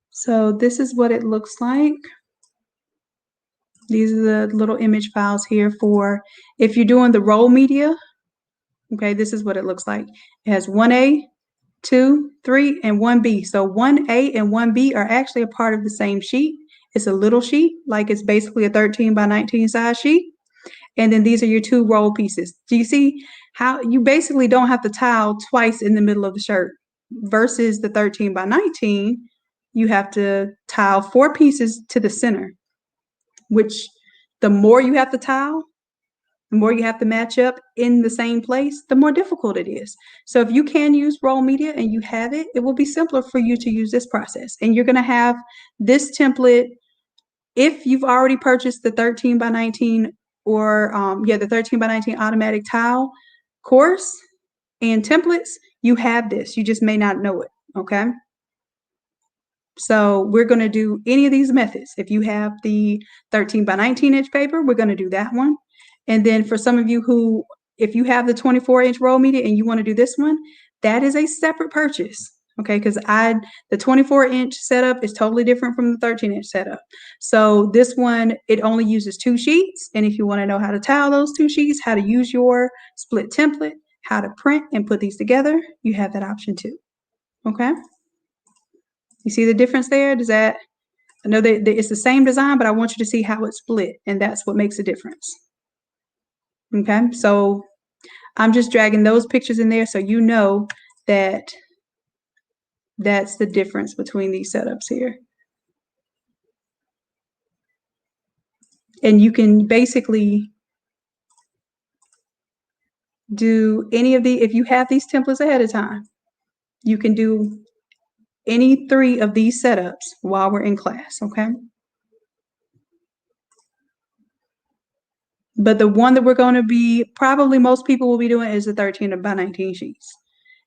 Speaker 1: So this is what it looks like. These are the little image files here for if you're doing the roll media. Okay, this is what it looks like. It has 1A, 2, 3, and 1B. So 1A and 1B are actually a part of the same sheet. It's a little sheet, like it's basically a 13 by 19 size sheet. And then these are your two roll pieces. Do you see how you basically don't have to tile twice in the middle of the shirt versus the 13 by 19, you have to tile 4 pieces to the center, which the more you have to tile, the more you have to match up in the same place, the more difficult it is. So if you can use roll media and you have it, it will be simpler for you to use this process. And you're going to have this template if you've already purchased the 13 by 19 or the 13 by 19 automatic tile course and templates, you have this. You just may not know it, okay? So we're going to do any of these methods. If you have the 13 by 19 inch paper, we're going to do that one. And then for some of you who, if you have the 24-inch roll media and you want to do this one, that is a separate purchase. Okay, because the 24-inch setup is totally different from the 13-inch setup. So this one, it only uses 2 sheets. And if you want to know how to tile those 2 sheets, how to use your split template, how to print and put these together, you have that option too. Okay. You see the difference there? Does that, I know that it's the same design, but I want you to see how it's split, and that's what makes a difference. Okay, so I'm just dragging those pictures in there so you know that that's the difference between these setups here. And you can basically do any of if you have these templates ahead of time, you can do any 3 of these setups while we're in class, okay? But the one that we're going to be, probably most people will be doing is the 13 by 19 sheets.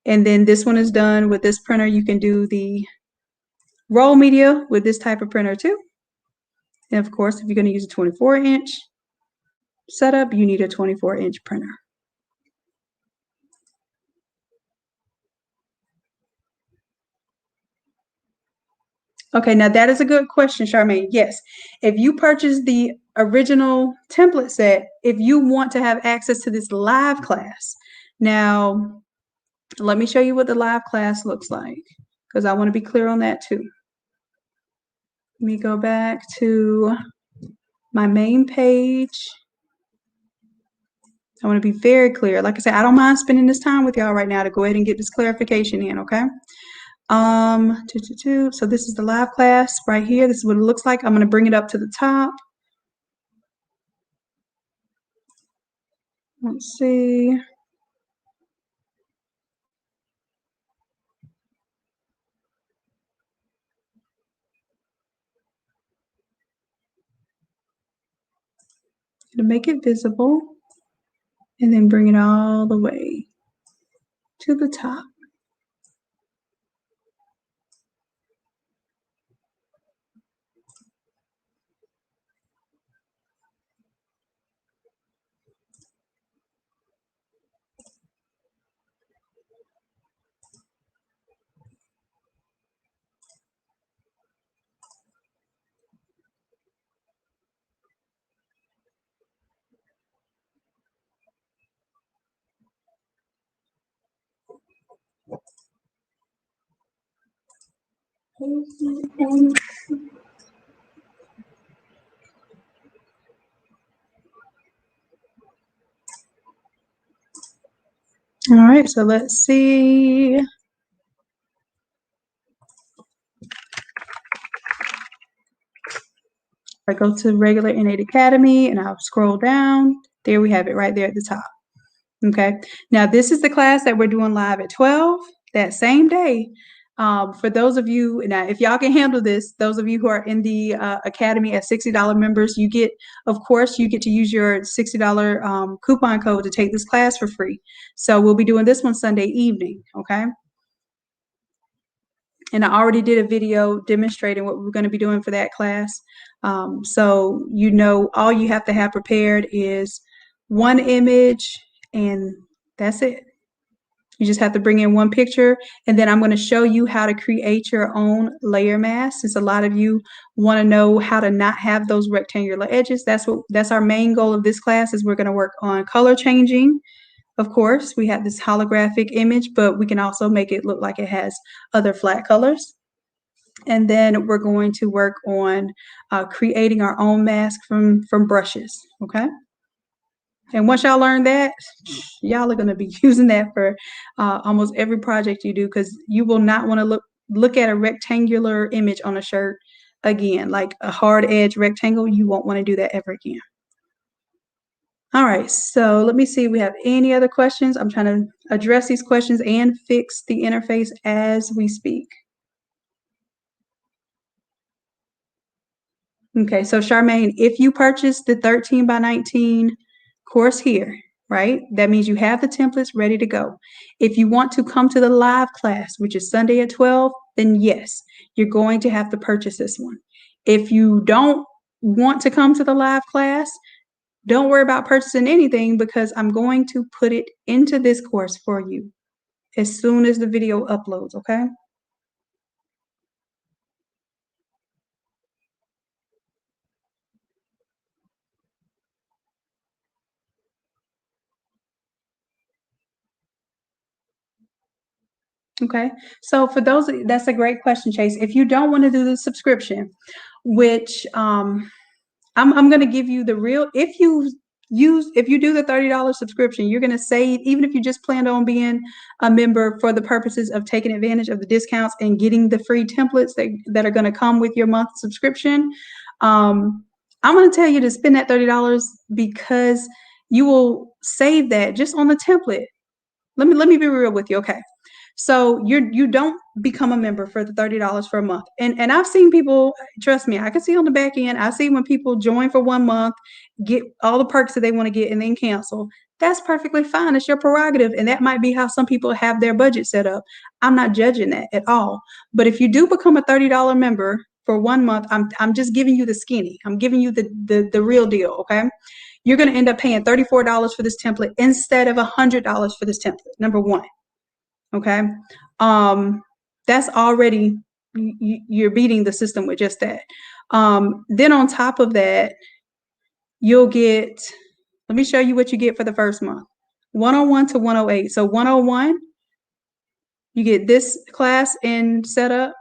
Speaker 1: And then this one is done with this printer. You can do the roll media with this type of printer too. And of course, if you're going to use a 24-inch setup, you need a 24-inch printer. Okay, now that is a good question, Charmaine. Yes, if you purchase the original template set, if you want to have access to this live class, now let me show you what the live class looks like, because I want to be clear on that too. Let me go back to my main page. I want to be very clear. Like I said, I don't mind spending this time with y'all right now to go ahead and get this clarification in, okay? So this is the live class right here. This is what it looks like. I'm going to bring it up to the top. Let's see. To make it visible and then bring it all the way to the top. All right, so let's see. I go to regular Innate Academy and I'll scroll down. There we have it right there at the top. Okay, now this is the class that we're doing live at 12 that same day. For those of you, now if y'all can handle this, those of you who are in the Academy at $60 members, you get, of course, you get to use your $60 coupon code to take this class for free. So we'll be doing this one Sunday evening, okay? And I already did a video demonstrating what we're going to be doing for that class. So you know, all you have to have prepared is one image and that's it. You just have to bring in one picture, and then I'm going to show you how to create your own layer mask. Since a lot of you want to know how to not have those rectangular edges, that's our main goal of this class. Is we're going to work on color changing. Of course, we have this holographic image, but we can also make it look like it has other flat colors. And then we're going to work on creating our own mask from brushes. Okay. And once y'all learn that, y'all are going to be using that for almost every project you do, because you will not want to look at a rectangular image on a shirt again, like a hard edge rectangle. You won't want to do that ever again. All right, so let me see if we have any other questions. I'm trying to address these questions and fix the interface as we speak. Okay, so Charmaine, if you purchase the 13 by 19 course here, right, that means you have the templates ready to go. If you want to come to the live class, which is Sunday at 12, then yes, you're going to have to purchase this one. If you don't want to come to the live class, don't worry about purchasing anything, because I'm going to put it into this course for you as soon as the video uploads, okay? Okay, so for those, that's a great question, Chase. If you don't want to do the subscription, which I'm going to give you the real, if you do the $30 subscription, you're going to save, even if you just planned on being a member for the purposes of taking advantage of the discounts and getting the free templates that are going to come with your month subscription. I'm going to tell you to spend that $30 because you will save that just on the template. Let me be real with you, okay? So you don't become a member for the $30 for a month. And I've seen people, trust me, I can see on the back end, I see when people join for 1 month, get all the perks that they want to get and then cancel. That's perfectly fine. It's your prerogative. And that might be how some people have their budget set up. I'm not judging that at all. But if you do become a $30 member for 1 month, I'm just giving you the skinny. I'm giving you the real deal, okay? You're going to end up paying $34 for this template instead of $100 for this template, number one. Okay. That's already, you're beating the system with just that. Then on top of that, you'll get, let me show you what you get for the first month. 101 to 108. So 101, you get this class and setup.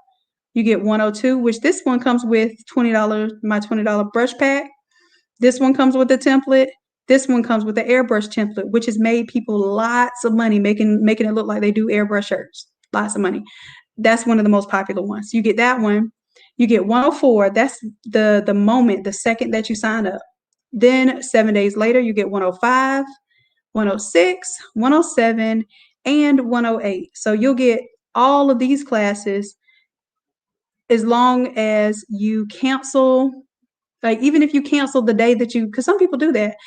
Speaker 1: You get 102, which this one comes with $20, my $20 brush pack. This one comes with a template. This one comes with the airbrush template, which has made people lots of money making it look like they do airbrush shirts. Lots of money. That's one of the most popular ones. You get that one. You get 104. That's the moment, the second that you sign up. Then 7 days later, you get 105, 106, 107, and 108. So you'll get all of these classes as long as you cancel. Like, even if you cancel the day that you, because some people do that.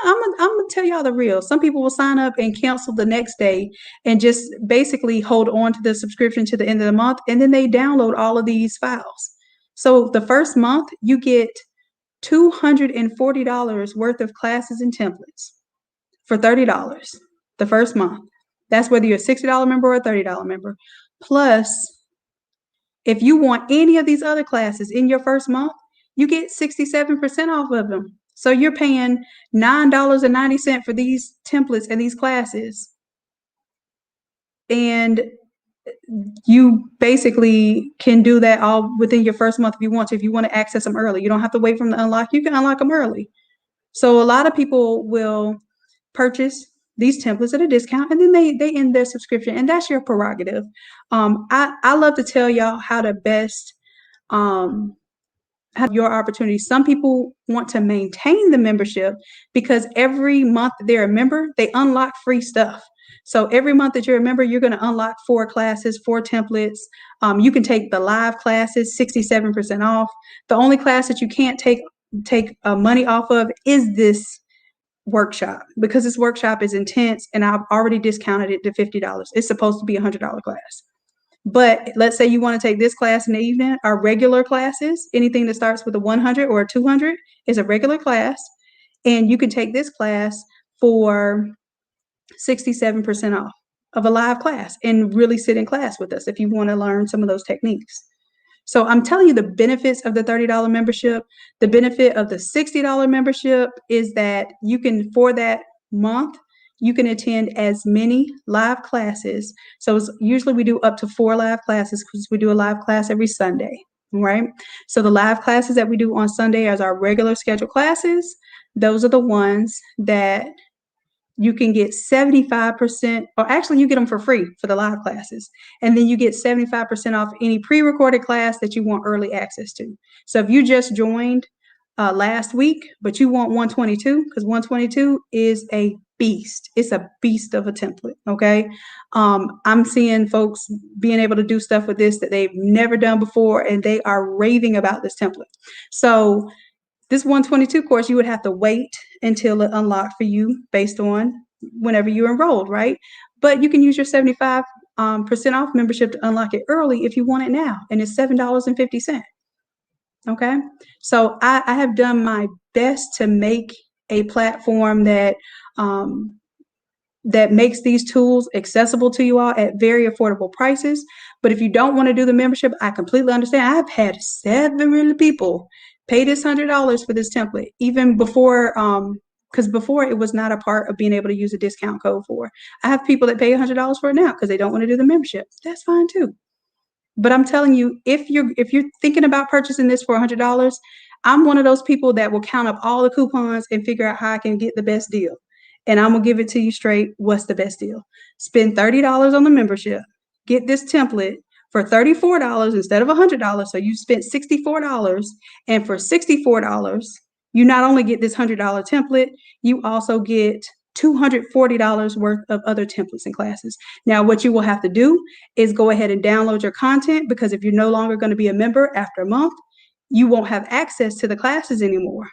Speaker 1: I'm gonna tell y'all the real. Some people will sign up and cancel the next day and just basically hold on to the subscription to the end of the month, and then they download all of these files. So the first month you get $240 worth of classes and templates for $30 the first month. That's whether you're a $60 member or a $30 member. Plus, if you want any of these other classes in your first month, you get 67% off of them. So you're paying $9.90 for these templates and these classes. And you basically can do that all within your first month if you want to. If you want to access them early, you don't have to wait for them to unlock. You can unlock them early. So a lot of people will purchase these templates at a discount, and then they end their subscription, and that's your prerogative. I love to tell y'all how to best have your opportunity. Some people want to maintain the membership because every month they're a member, they unlock free stuff. So every month that you're a member, you're going to unlock 4 classes, 4 templates. You can take the live classes, 67% off. The only class that you can't take money off of is this workshop, because this workshop is intense and I've already discounted it to $50. It's supposed to be a $100 class. But let's say you want to take this class in the evening. Our regular classes, anything that starts with a 100 or a 200 is a regular class. And you can take this class for 67% off of a live class and really sit in class with us if you want to learn some of those techniques. So I'm telling you the benefits of the $30 membership. The benefit of the $60 membership is that you can, for that month, you can attend as many live classes. So usually we do up to 4 live classes because we do a live class every Sunday, right? So the live classes that we do on Sunday as our regular scheduled classes, those are the ones that you can get 75%, or actually you get them for free for the live classes. And then you get 75% off any pre-recorded class that you want early access to. So if you just joined last week, but you want 122, because 122 is a beast. It's a beast of a template, okay? I'm seeing folks being able to do stuff with this that they've never done before, and they are raving about this template. So this 122 course, you would have to wait until it unlocked for you based on whenever you enrolled, right? But you can use your 75% off membership to unlock it early if you want it now, and it's $7.50. Okay, so I have done my best to make a platform that that makes these tools accessible to you all at very affordable prices. But if you don't want to do the membership, I completely understand. I've had several people pay this $100 for this template, even before, because before it was not a part of being able to use a discount code for. I have people that pay $100 for it now because they don't want to do the membership. That's fine too. But I'm telling you, if you're thinking about purchasing this for $100, I'm one of those people that will count up all the coupons and figure out how I can get the best deal. And I'm gonna give it to you straight. What's the best deal? Spend $30 on the membership. Get this template for $34 instead of $100. So you spent $64, and for $64, you not only get this $100 template, you also get $240 worth of other templates and classes. Now, what you will have to do is go ahead and download your content, because if you're no longer going to be a member after a month, you won't have access to the classes anymore.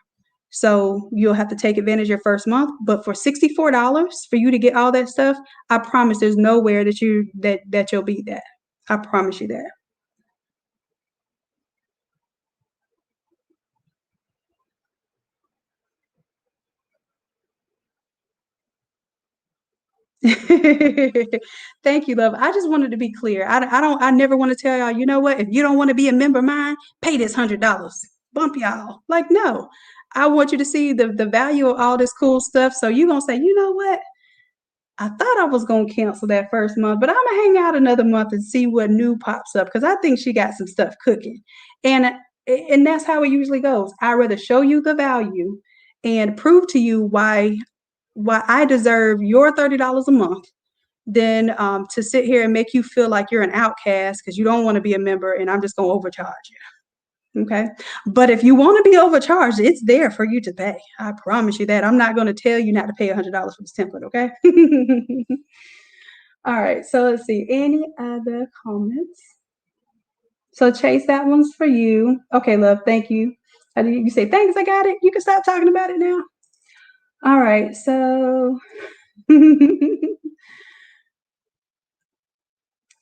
Speaker 1: So you'll have to take advantage of your first month. But for $64 for you to get all that stuff, I promise there's nowhere that you'll beat that. I promise you that. Thank you, love. I just wanted to be clear. I never want to tell y'all, you know what, if you don't want to be a member of mine, pay this $100. Bump y'all. Like, no. I want you to see the value of all this cool stuff. So you're gonna say, you know what? I thought I was gonna cancel that first month, but Imma hang out another month and see what new pops up because I think she got some stuff cooking. And and that's how it usually goes. I'd rather show you the value and prove to you why I deserve your $30 a month than to sit here and make you feel like you're an outcast because you don't want to be a member and I'm just gonna overcharge you. Okay. But if you want to be overcharged, it's there for you to pay. I promise you that. I'm not going to tell you not to pay $100 for this template, okay? All right, so let's see. Any other comments? So Chase, that one's for you. Okay, love, thank you. You say, thanks, I got it. You can stop talking about it now. All right, so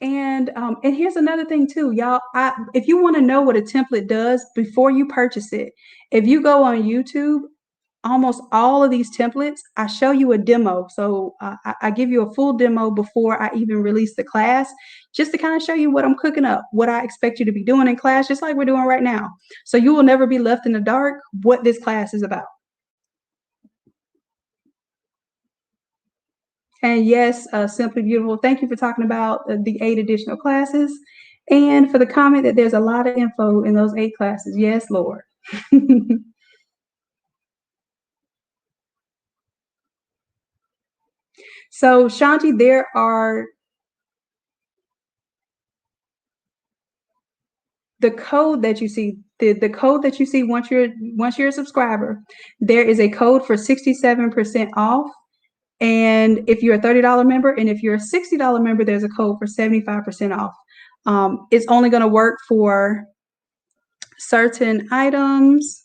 Speaker 1: and here's another thing too, y'all. If you want to know what a template does before you purchase it, if you go on YouTube, almost all of these templates, I show you a demo. So I give you a full demo before I even release the class, just to kind of show you what I'm cooking up, what I expect you to be doing in class, just like we're doing right now. So you will never be left in the dark what this class is about. And yes, Simply Beautiful, thank you for talking about the 8 additional classes and for the comment that there's a lot of info in those 8 classes. Yes, Lord. So Shanti, there are the code that you see, the code that you see once you're a subscriber, there is a code for 67% off. And if you're a $30 member, and if you're a $60 member, there's a code for 75% off. It's only going to work for certain items.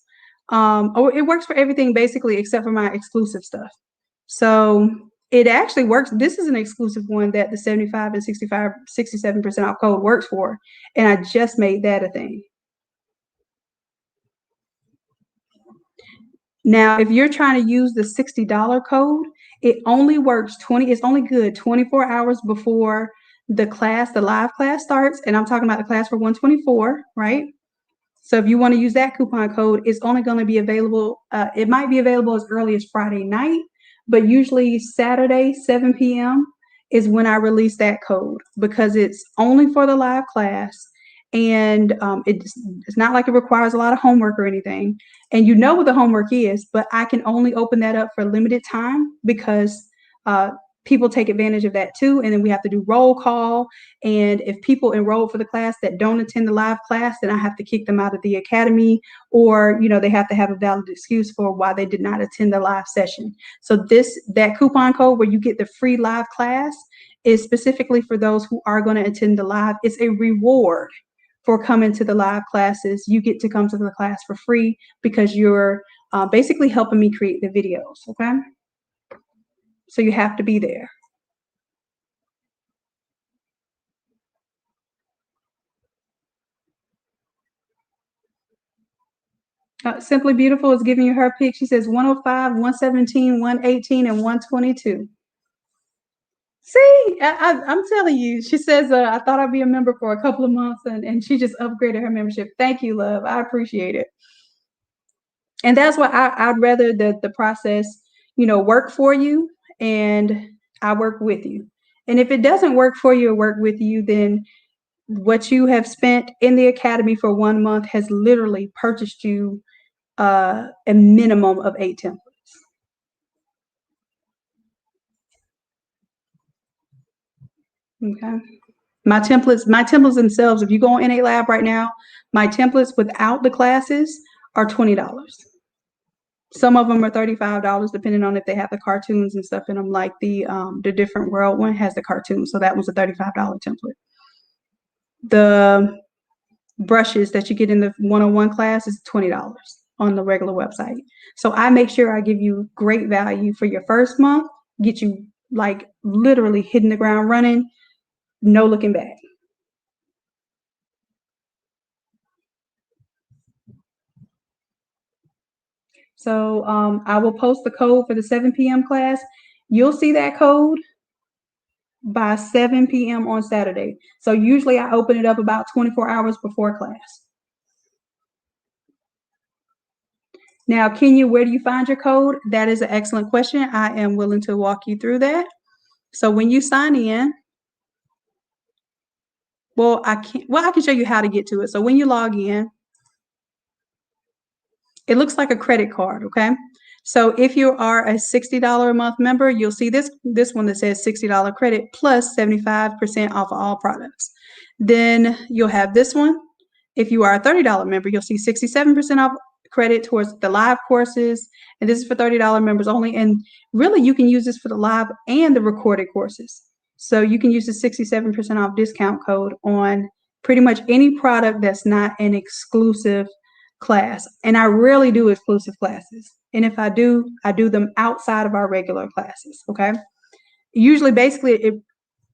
Speaker 1: Or it works for everything basically except for my exclusive stuff. So it actually works. This is an exclusive one that the 75 and 67% off code works for. And I just made that a thing. Now, if you're trying to use the $60 code, it only works it's only good 24 hours before the live class starts. And I'm talking about the class for 124, right? So if you want to use that coupon code, it's only going to be available. It might be available as early as Friday night, but usually Saturday, 7 p.m. is when I release that code because it's only for the live class. And it's not like it requires a lot of homework or anything. And you know what the homework is, but I can only open that up for limited time because people take advantage of that too. And then we have to do roll call. And if people enroll for the class that don't attend the live class, then I have to kick them out of the academy, or, they have to have a valid excuse for why they did not attend the live session. So that coupon code where you get the free live class is specifically for those who are going to attend the live. It's a reward for coming to the live classes. You get to come to the class for free because you're basically helping me create the videos, okay? So you have to be there. Simply Beautiful is giving you her pick. She says 105, 117, 118, and 122. See, I'm telling you. She says, I thought I'd be a member for a couple of months, and she just upgraded her membership. Thank you, love. I appreciate it. And that's why I'd rather the process, work for you, and I work with you. And if it doesn't work for you or work with you, then what you have spent in the academy for 1 month has literally purchased you a minimum of 8 templates. Okay. My templates themselves, if you go on NA Lab right now, my templates without the classes are $20. Some of them are $35, depending on if they have the cartoons and stuff in them. Like the Different World one has the cartoons, so that was a $35 template. The brushes that you get in the 101 class is $20 on the regular website. So I make sure I give you great value for your first month, get you like literally hitting the ground running, no looking back. So I will post the code for the 7 p.m. class. You'll see that code by 7 p.m. on Saturday. So usually I open it up about 24 hours before class. Now, Kenya, where do you find your code? That is an excellent question. I am willing to walk you through that. So when you sign in, well, I can show you how to get to it. So when you log in, it looks like a credit card, okay? So if you are a $60 a month member, you'll see this one that says $60 credit plus 75% off all products. Then you'll have this one. If you are a $30 member, you'll see 67% off credit towards the live courses. And this is for $30 members only. And really, you can use this for the live and the recorded courses. So you can use the 67% off discount code on pretty much any product that's not an exclusive class. And I rarely do exclusive classes. And if I do them outside of our regular classes. Okay. Usually, basically, it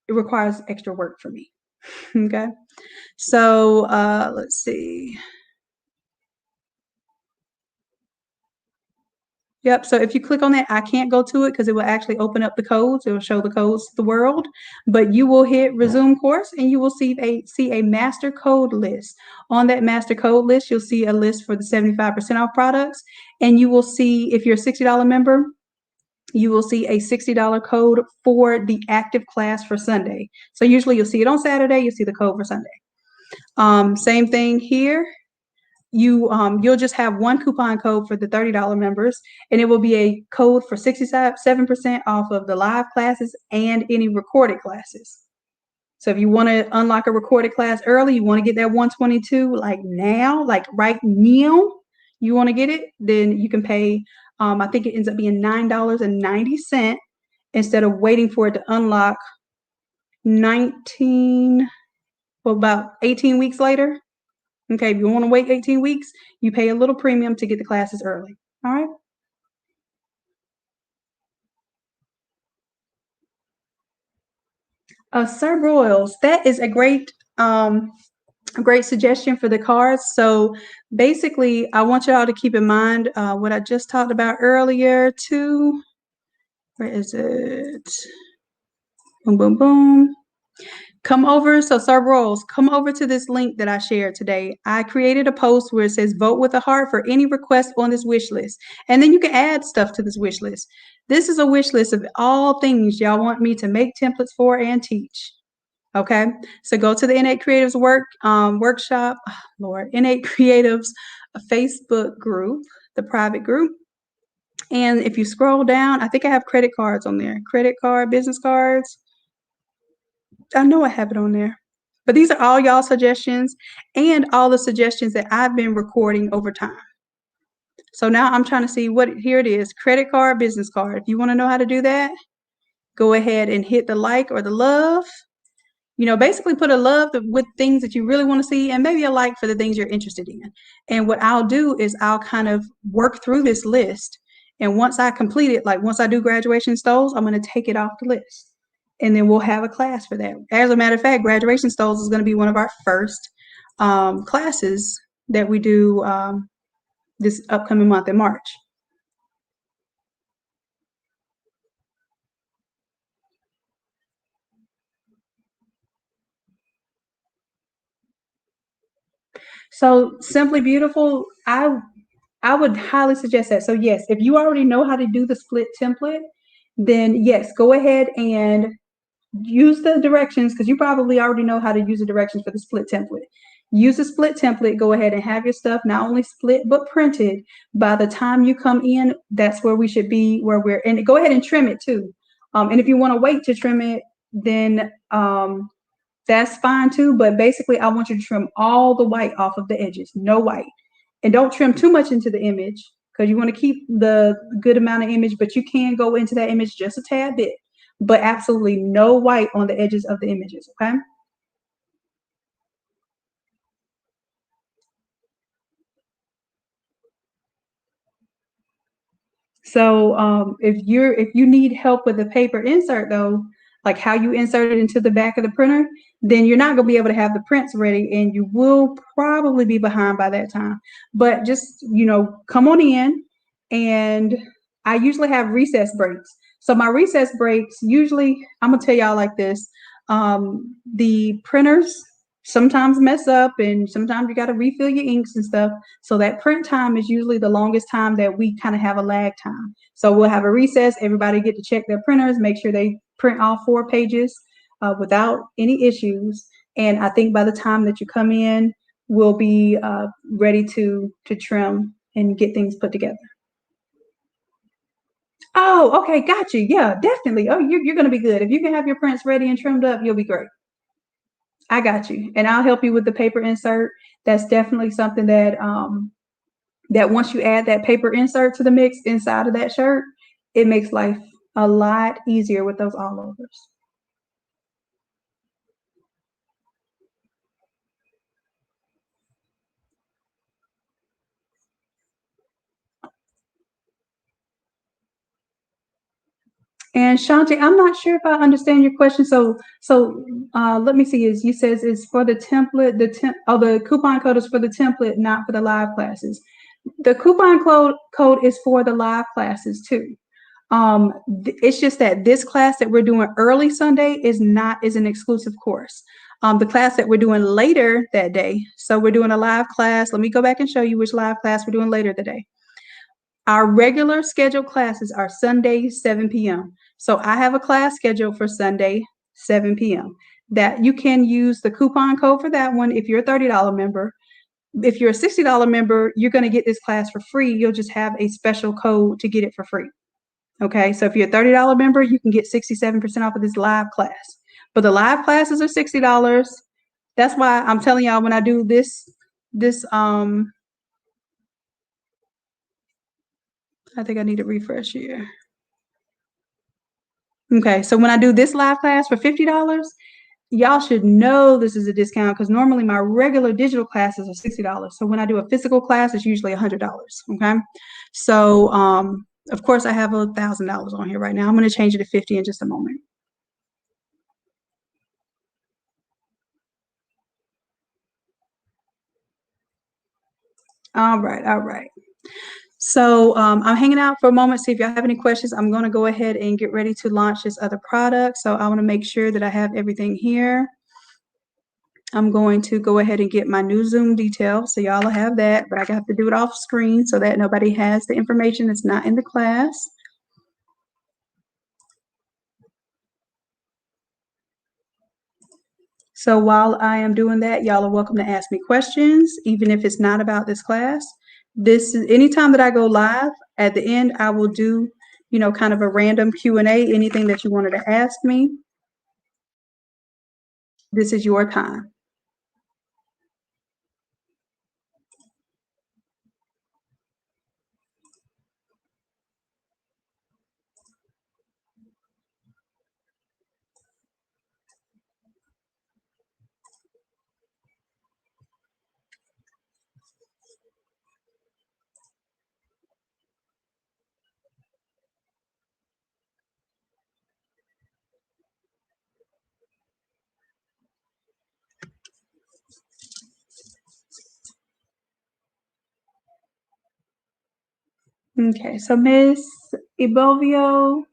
Speaker 1: requires extra work for me. Okay. So let's see. Yep. So if you click on that, I can't go to it because it will actually open up the codes. It will show the codes to the world. But you will hit resume course and you will see a master code list. On that master code list, you'll see a list for the 75% off products. And you will see, if you're a $60 member, you will see a $60 code for the active class for Sunday. So usually you'll see it on Saturday, you'll see the code for Sunday. Same thing here. You'll just have one coupon code for the $30 members, and it will be a code for 67% off of the live classes and any recorded classes. So if you want to unlock a recorded class early, you want to get that 122 like now, like right now, you want to get it, then you can pay, I think it ends up being $9.90 instead of waiting for it to unlock about 18 weeks later. Okay, if you want to wait 18 weeks, you pay a little premium to get the classes early. All right. Sir Broyles, that is a great suggestion for the cards. So basically, I want y'all to keep in mind what I just talked about earlier too. Where is it? Boom, boom, boom. Come over. So Sir Broyles, come over to this link that I shared today. I created a post where it says vote with a heart for any request on this wish list. And then you can add stuff to this wish list. This is a wish list of all things y'all want me to make templates for and teach. Okay, so go to the Innate Creatives workshop, Lord, Innate Creatives Facebook group, the private group. And if you scroll down, I think I have credit cards on there, credit card, business cards. I know I have it on there. But these are all y'all suggestions and all the suggestions that I've been recording over time. So now I'm trying to see here it is, credit card, business card. If you want to know how to do that, go ahead and hit the like or the love. Basically put a love with things that you really want to see and maybe a like for the things you're interested in. And what I'll do is I'll kind of work through this list. And once I complete it, like once I do graduation stoles, I'm going to take it off the list. And then we'll have a class for that. As a matter of fact, graduation stoles is going to be one of our first classes that we do this upcoming month in March. So Simply Beautiful, I would highly suggest that. So yes, if you already know how to do the split template, then yes, go ahead and use the directions because you probably already know how to use the directions for the split template. Use the split template, go ahead and have your stuff not only split but printed. By the time you come in, that's where we should be, and go ahead and trim it too. And if you want to wait to trim it, then that's fine too. But basically, I want you to trim all the white off of the edges, no white. And don't trim too much into the image because you want to keep the good amount of image, but you can go into that image just a tad bit, but absolutely no white on the edges of the images, okay? So if you need help with the paper insert though, like how you insert it into the back of the printer, then you're not going to be able to have the prints ready and you will probably be behind by that time. But just, come on in, and I usually have recess breaks. So my recess breaks, usually, I'm going to tell y'all like this, the printers sometimes mess up, and sometimes you got to refill your inks and stuff. So that print time is usually the longest time that we kind of have a lag time. So we'll have a recess, everybody get to check their printers, make sure they print all 4 pages without any issues. And I think by the time that you come in, we'll be ready to trim and get things put together. Oh, okay, got you. Yeah, definitely. Oh, you're going to be good. If you can have your prints ready and trimmed up, you'll be great. I got you. And I'll help you with the paper insert. That's definitely something that that once you add that paper insert to the mix inside of that shirt, it makes life a lot easier with those all overs. And Shanti, I'm not sure if I understand your question. So let me see. Is you says it's for the template. The coupon code is for the template, not for the live classes. The coupon code is for the live classes too. It's just that this class that we're doing early Sunday is an exclusive course. The class that we're doing later that day. So we're doing a live class. Let me go back and show you which live class we're doing later today. Our regular scheduled classes are Sunday, 7 p.m. So I have a class scheduled for Sunday, 7 p.m. that you can use the coupon code for that one if you're a $30 member. If you're a $60 member, you're going to get this class for free. You'll just have a special code to get it for free. Okay, so if you're a $30 member, you can get 67% off of this live class. But the live classes are $60. That's why I'm telling y'all when I do this I think I need to refresh here. Okay, so when I do this live class for $50, y'all should know this is a discount because normally my regular digital classes are $60. So when I do a physical class, it's usually $100. Okay, so of course I have $1,000 on here right now. I'm going to change it to 50 in just a moment. All right, all right. So I'm hanging out for a moment, see if y'all have any questions. I'm going to go ahead and get ready to launch this other product. So I want to make sure that I have everything here. I'm going to go ahead and get my new Zoom details. So y'all will have that, but I have to do it off screen so that nobody has the information that's not in the class. So while I am doing that, y'all are welcome to ask me questions, even if it's not about this class. This is anytime that I go live, at the end, I will do, kind of a random Q&A, anything that you wanted to ask me. This is your time. Okay, so Miss Ibovio,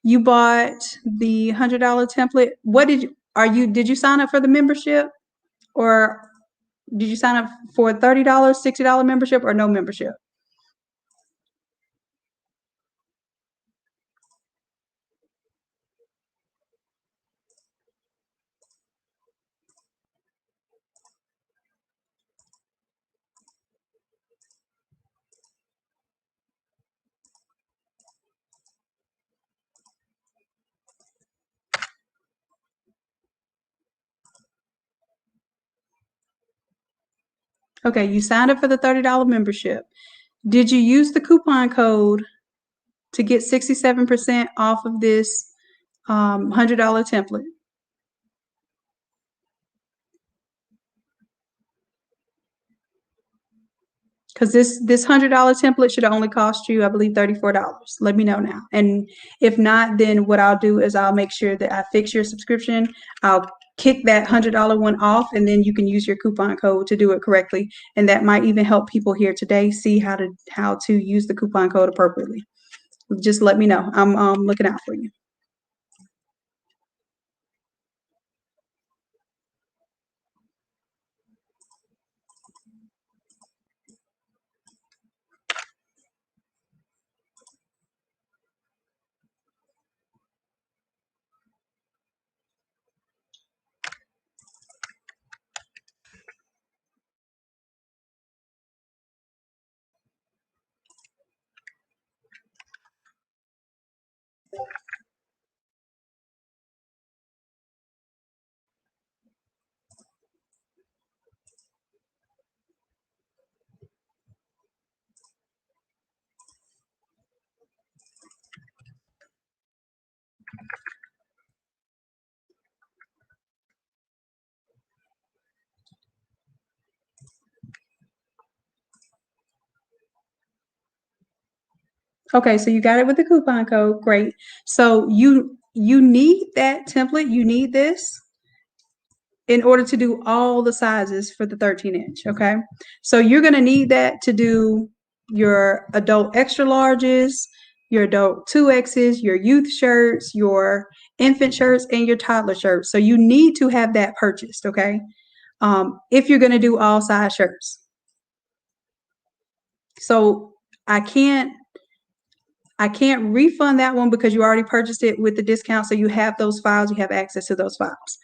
Speaker 1: you bought the $100 template. What did you sign up for the membership, or did you sign up for a $30, $60 membership, or no membership? Okay, you signed up for the $30 membership. Did you use the coupon code to get 67% off of this $100 template? Because this $100 template should only cost you, I believe, $34. Let me know now. And if not, then what I'll do is I'll make sure that I fix your subscription. I'll kick that $100 one off, and then you can use your coupon code to do it correctly. And that might even help people here today see how to use the coupon code appropriately. Just let me know. I'm looking out for you. Okay, so you got it with the coupon code. Great. So you need that template. You need this in order to do all the sizes for the 13-inch. Okay. So you're going to need that to do your adult extra larges, your adult 2X's, your youth shirts, your infant shirts, and your toddler shirts. So you need to have that purchased. Okay. If you're going to do all size shirts. So I can't refund that one because you already purchased it with the discount. So you have those files, you have access to those files.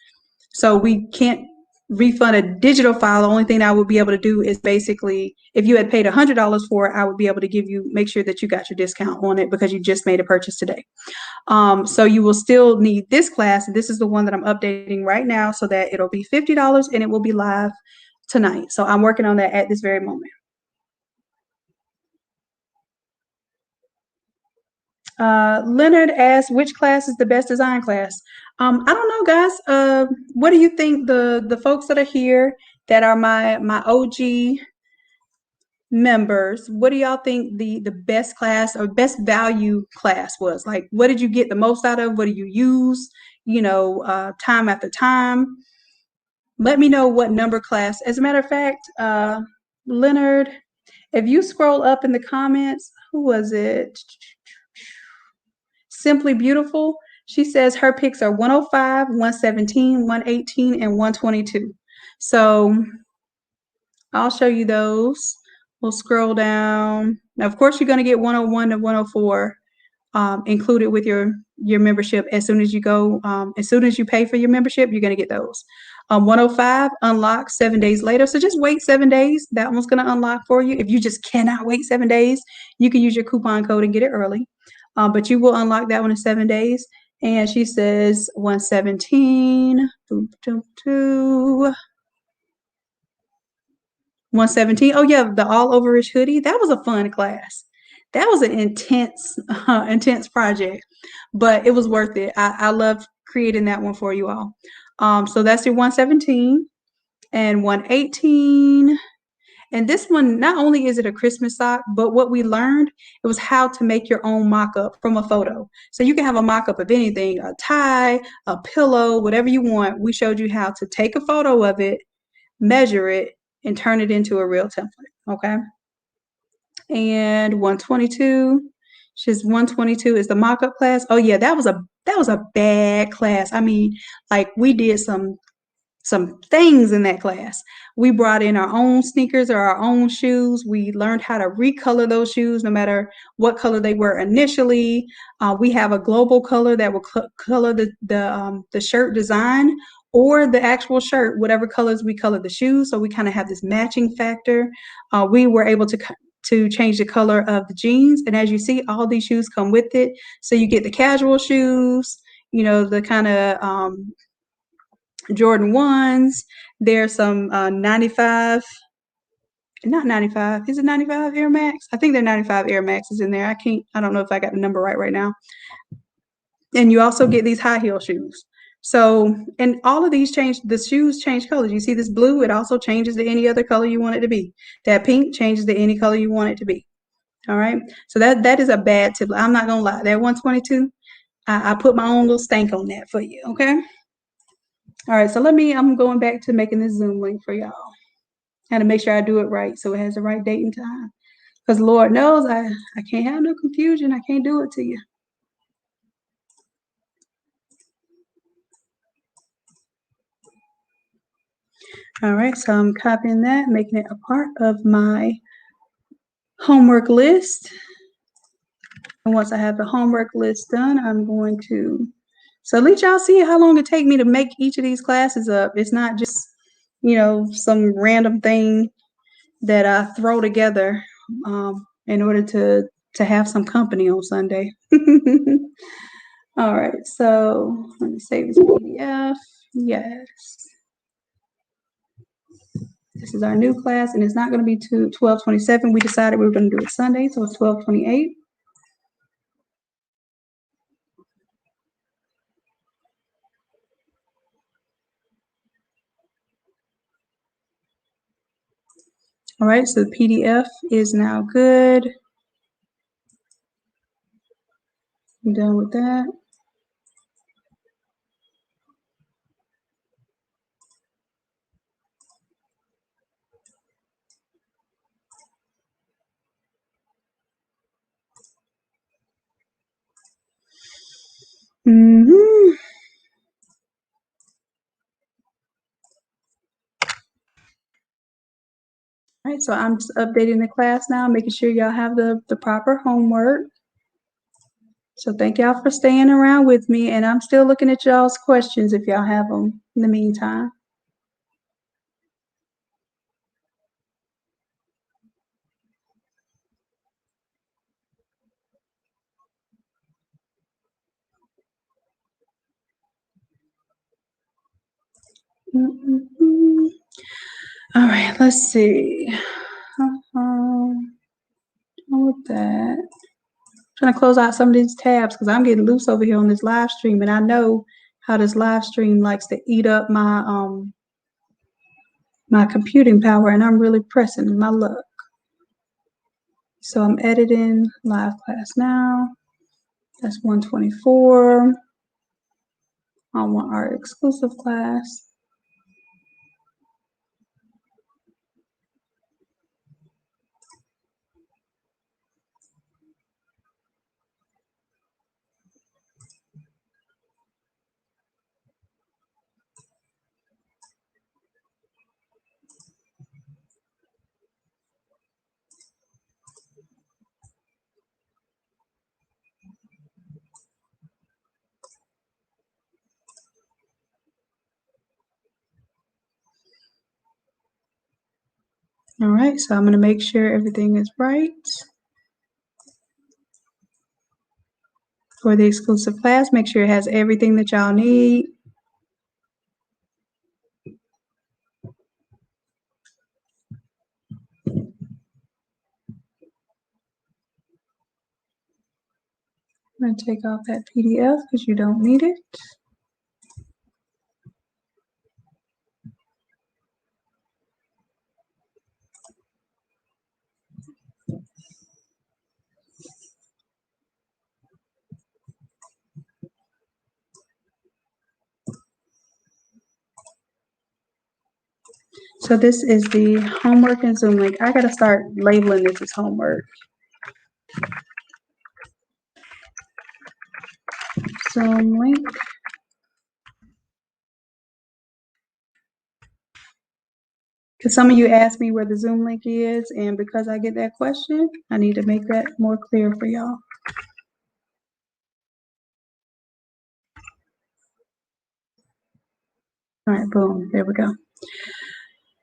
Speaker 1: So we can't refund a digital file. The only thing I would be able to do is basically, if you had paid $100 for it, I would be able to make sure that you got your discount on it because you just made a purchase today. So you will still need this class. This is the one that I'm updating right now so that it'll be $50 and it will be live tonight. So I'm working on that at this very moment. Leonard asked, which class is the best design class? I don't know, guys. What do you think the folks that are here that are my OG members, what do y'all think the best class or best value class was? Like, what did you get the most out of? What do you use, time after time? Let me know what number class. As a matter of fact, Leonard, if you scroll up in the comments, who was it? Simply Beautiful. She says her picks are 105, 117, 118, and 122. So I'll show you those. We'll scroll down. Now, of course, you're going to get 101 to 104 included with your membership. As soon as you pay for your membership, you're going to get those. 105 unlocks 7 days later. So just wait 7 days. That one's going to unlock for you. If you just cannot wait 7 days, you can use your coupon code and get it early. But you will unlock that one in 7 days. And she says 117, 117. Oh yeah, the all overish hoodie. That was a fun class. That was an intense project, but it was worth it. I loved creating that one for you all. So that's your 117 and 118. And this one, not only is it a Christmas sock, but what we learned, it was how to make your own mock-up from a photo. So you can have a mock-up of anything, a tie, a pillow, whatever you want. We showed you how to take a photo of it, measure it, and turn it into a real template. Okay. And 122. She's 122 is the mock-up class. Oh yeah, that was a bad class. I mean, like we did some things in that class. We brought in our own sneakers or our own shoes. We learned how to recolor those shoes no matter what color they were initially. We have a global color that will color the shirt design or the actual shirt, whatever colors we color the shoes. So we kind of have this matching factor. We were able to change the color of the jeans. And as you see, all these shoes come with it. So you get the casual shoes, the kind of Jordan 1s. There's some 95, not 95. Is it 95 Air Max? I think they're 95 Air Maxes in there. I don't know if I got the number right now. And you also get these high heel shoes. So, and all of these the shoes change colors. You see this blue, it also changes to any other color you want it to be. That pink changes to any color you want it to be. All right. So that is a bad tip. I'm not gonna lie. That 122, I put my own little stank on that for you. Okay. All right. So I'm going back to making this Zoom link for y'all. And to make sure I do it right so it has the right date and time. Because Lord knows I can't have no confusion. I can't do it to you. All right, so I'm copying that, making it a part of my homework list. And once I have the homework list done, I'm going to, so at least y'all see how long it takes me to make each of these classes up. It's not just, some random thing that I throw together in order to have some company on Sunday. All right, so let me save this PDF. Yes. This is our new class, and it's not going to be 12:27. We decided we were going to do it Sunday, so it's 12:28. All right, so the PDF is now good. I'm done with that. Mm-hmm. All right, so I'm just updating the class now, making sure y'all have the proper homework. So thank y'all for staying around with me, and I'm still looking at y'all's questions if y'all have them in the meantime. Mm-hmm. All right, let's see. With that, I'm trying to close out some of these tabs because I'm getting loose over here on this live stream, and I know how this live stream likes to eat up my computing power, and I'm really pressing my luck. So I'm editing live class now. That's 124. I want our exclusive class. All right, so I'm going to make sure everything is right for the exclusive class. Make sure it has everything that y'all need. I'm going to take off that PDF because you don't need it. So this is the homework and Zoom link. I got to start labeling this as homework. Zoom link. Because some of you asked me where the Zoom link is, and because I get that question, I need to make that more clear for y'all. All right, boom, there we go.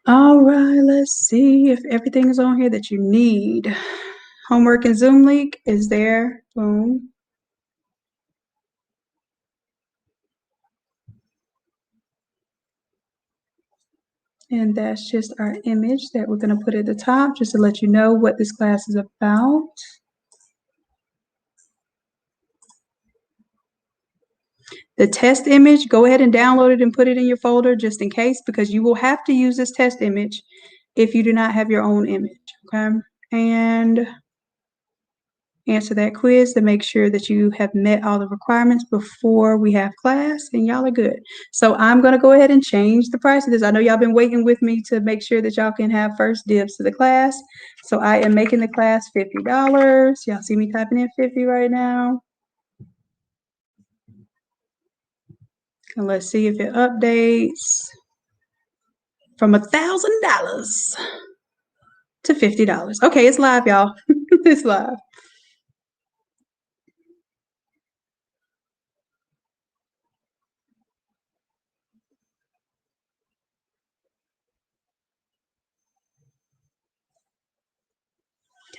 Speaker 1: All right, let's see if everything is on here that you need. Homework and Zoom link is there, boom. And that's just our image that we're going to put at the top just to let you know what this class is about. The test image, go ahead and download it and put it in your folder just in case, because you will have to use this test image if you do not have your own image, okay? And answer that quiz to make sure that you have met all the requirements before we have class, and y'all are good. So I'm going to go ahead and change the price of this. I know y'all been waiting with me to make sure that y'all can have first dibs to the class. So I am making the class $50. Y'all see me typing in 50 right now. And let's see if it updates from $1,000 to $50. Okay, it's live, y'all. It's live.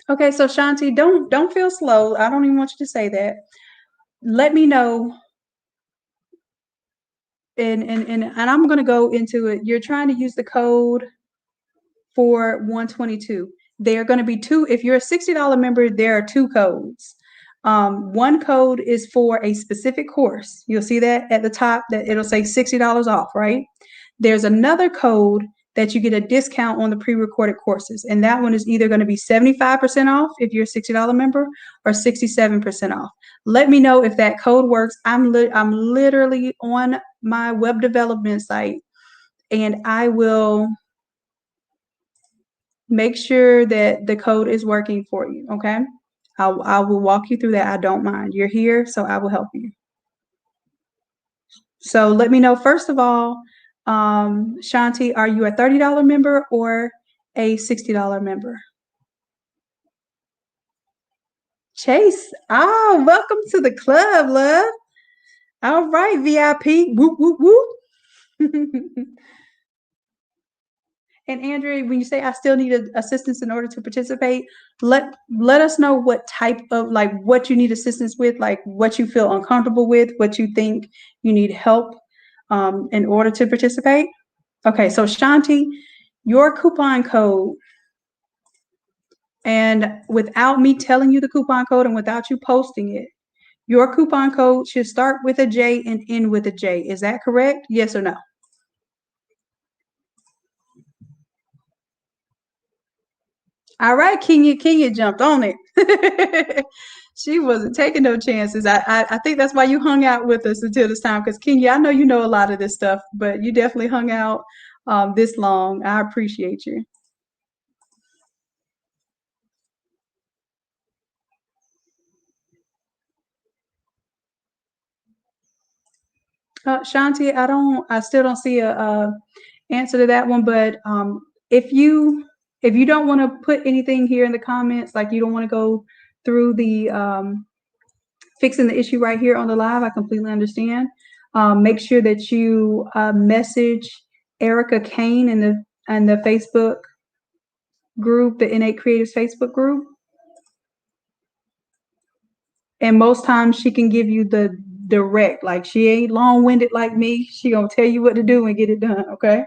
Speaker 1: Okay, so Shanti, don't feel slow. I don't even want you to say that. Let me know. And I'm gonna go into it. You're trying to use the code for 122. There are going to be two. If you're a $60 member, there are two codes. One code is for a specific course. You'll see that at the top that it'll say $60 off, right? There's another code that you get a discount on the pre-recorded courses. And that one is either going to be 75% off if you're a $60 member or 67% off. Let me know if that code works. I'm literally on my web development site, and I will make sure that the code is working for you, okay? I will walk you through that. I don't mind. You're here, so I will help you. So let me know, first of all, Shanti, are you a $30 member or a $60 member? Chase, welcome to the club, love. All right, VIP. Whoop, whoop, whoop. And Andrea, when you say I still need assistance in order to participate, let us know what type of, like, what you need assistance with, like what you feel uncomfortable with, what you think you need help in order to participate. Okay, so Shanti, your coupon code, and without me telling you the coupon code and without you posting it, your coupon code should start with a J and end with a J. Is that correct? Yes or no? All right, Kenya jumped on it. She wasn't taking no chances. I think that's why you hung out with us until this time. Because Kenya, I know you know a lot of this stuff, but you definitely hung out this long. I appreciate you. Shanti, I still don't see a answer to that one. But if you don't want to put anything here in the comments, like you don't want to go through the fixing the issue right here on the live, I completely understand. Make sure that you message Erica Kane in the Facebook group, the Innate Creatives Facebook group. And most times she can give you the direct, like she ain't long-winded like me. She gonna tell you what to do and get it done, okay?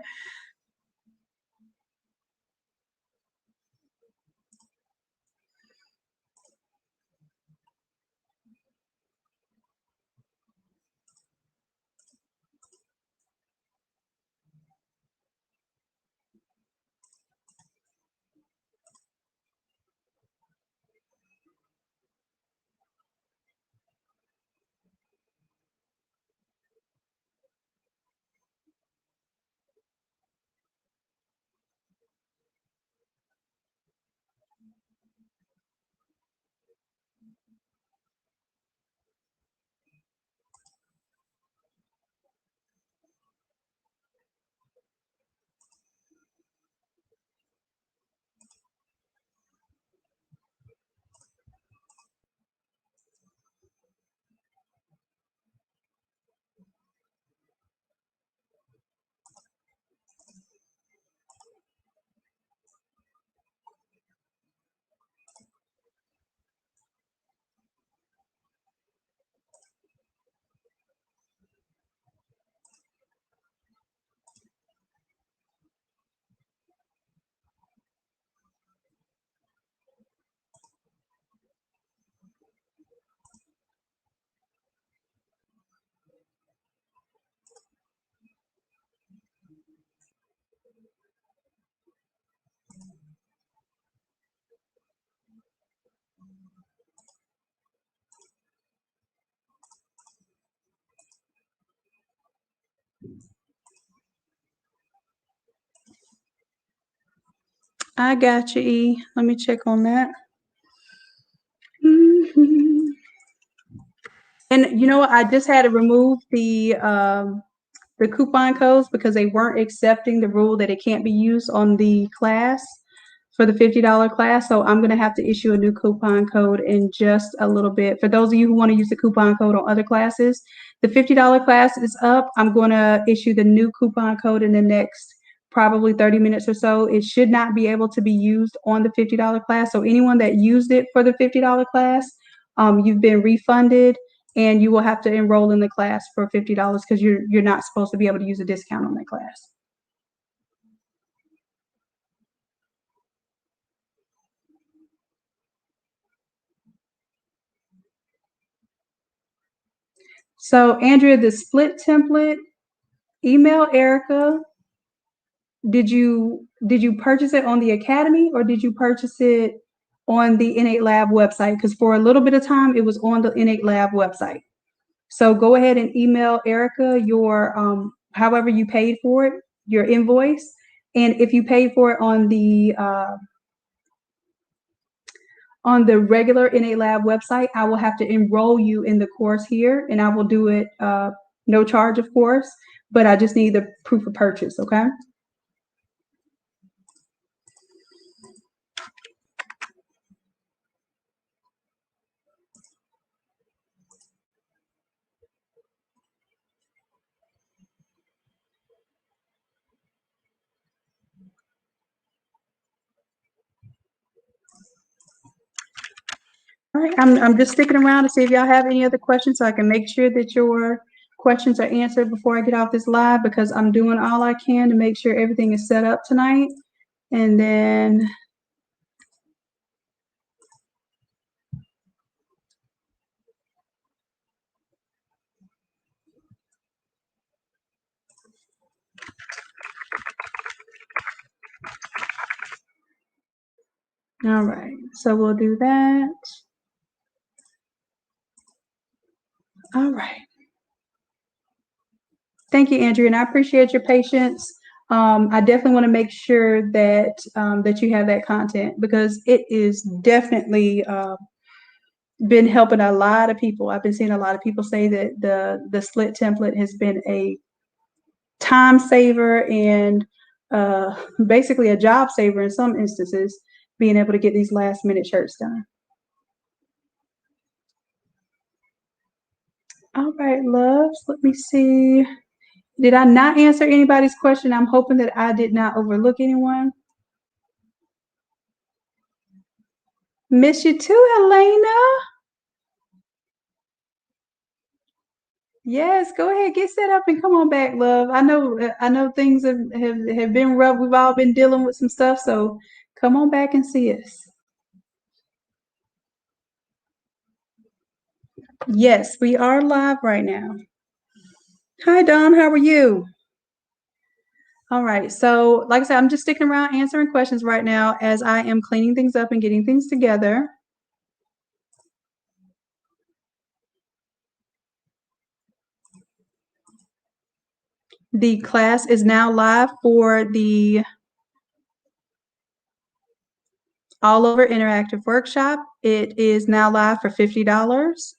Speaker 1: I got you, E. Let me check on that. And you know what? I just had to remove the coupon codes because they weren't accepting the rule that it can't be used on the class for the $50 class. So I'm going to have to issue a new coupon code in just a little bit. For those of you who want to use the coupon code on other classes, the $50 class is up. I'm going to issue the new coupon code in the next probably 30 minutes or so. It should not be able to be used on the $50 class. So anyone that used it for the $50 class, you've been refunded, and you will have to enroll in the class for $50 because you're not supposed to be able to use a discount on that class. So Andrea, the split template, email Erica did you purchase it on the Academy or did you purchase it on the Innate Lab website? Because for a little bit of time, it was on the Innate Lab website. So go ahead and email Erica your however you paid for it, your invoice, and if you paid for it on the regular Innate Lab website, I will have to enroll you in the course here, and I will do it no charge, of course, but I just need the proof of purchase, okay? All right, I'm just sticking around to see if y'all have any other questions so I can make sure that your questions are answered before I get off this live, because I'm doing all I can to make sure everything is set up tonight. And then all right, so we'll do that. All right. Thank you, Andrea, and I appreciate your patience. I definitely want to make sure that that you have that content, because it is definitely been helping a lot of people. I've been seeing a lot of people say that the split template has been a time saver and basically a job saver in some instances, being able to get these last minute shirts done. All right, loves, let me see. Did I not answer anybody's question? I'm hoping that I did not overlook anyone. Miss you too, Helena. Yes, go ahead, get set up and come on back, love. I know things have been rough. We've all been dealing with some stuff, so come on back and see us. Yes, we are live right now. Hi, Don, how are you? All right, so like I said, I'm just sticking around answering questions right now as I am cleaning things up and getting things together. The class is now live for the All Over Interactive Workshop. It is now live for $50.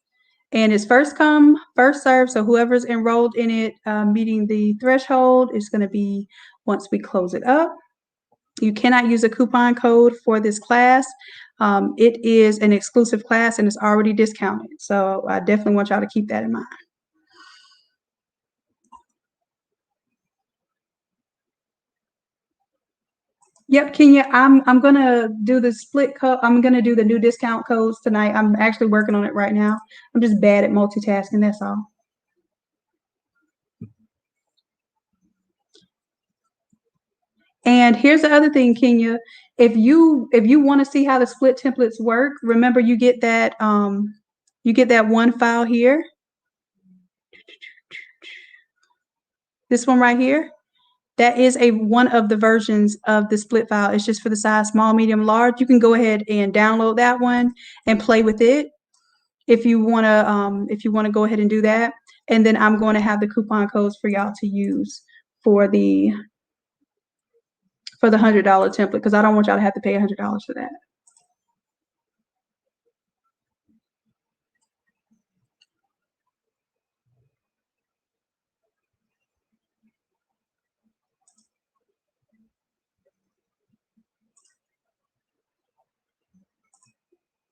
Speaker 1: And it's first come, first serve. So whoever's enrolled in it, meeting the threshold, is going to be once we close it up. You cannot use a coupon code for this class. It is an exclusive class and it's already discounted. So I definitely want y'all to keep that in mind. Yep, Kenya, I'm gonna do the split code. I'm gonna do the new discount codes tonight. I'm actually working on it right now. I'm just bad at multitasking, that's all. And here's the other thing, Kenya. If you want to see how the split templates work, remember you get that one file here. This one right here. That is one of the versions of the split file. It's just for the size small, medium, large. You can go ahead and download that one and play with it if you wanna go ahead and do that. And then I'm going to have the coupon codes for y'all to use for the $100 template, because I don't want y'all to have to pay $100 for that.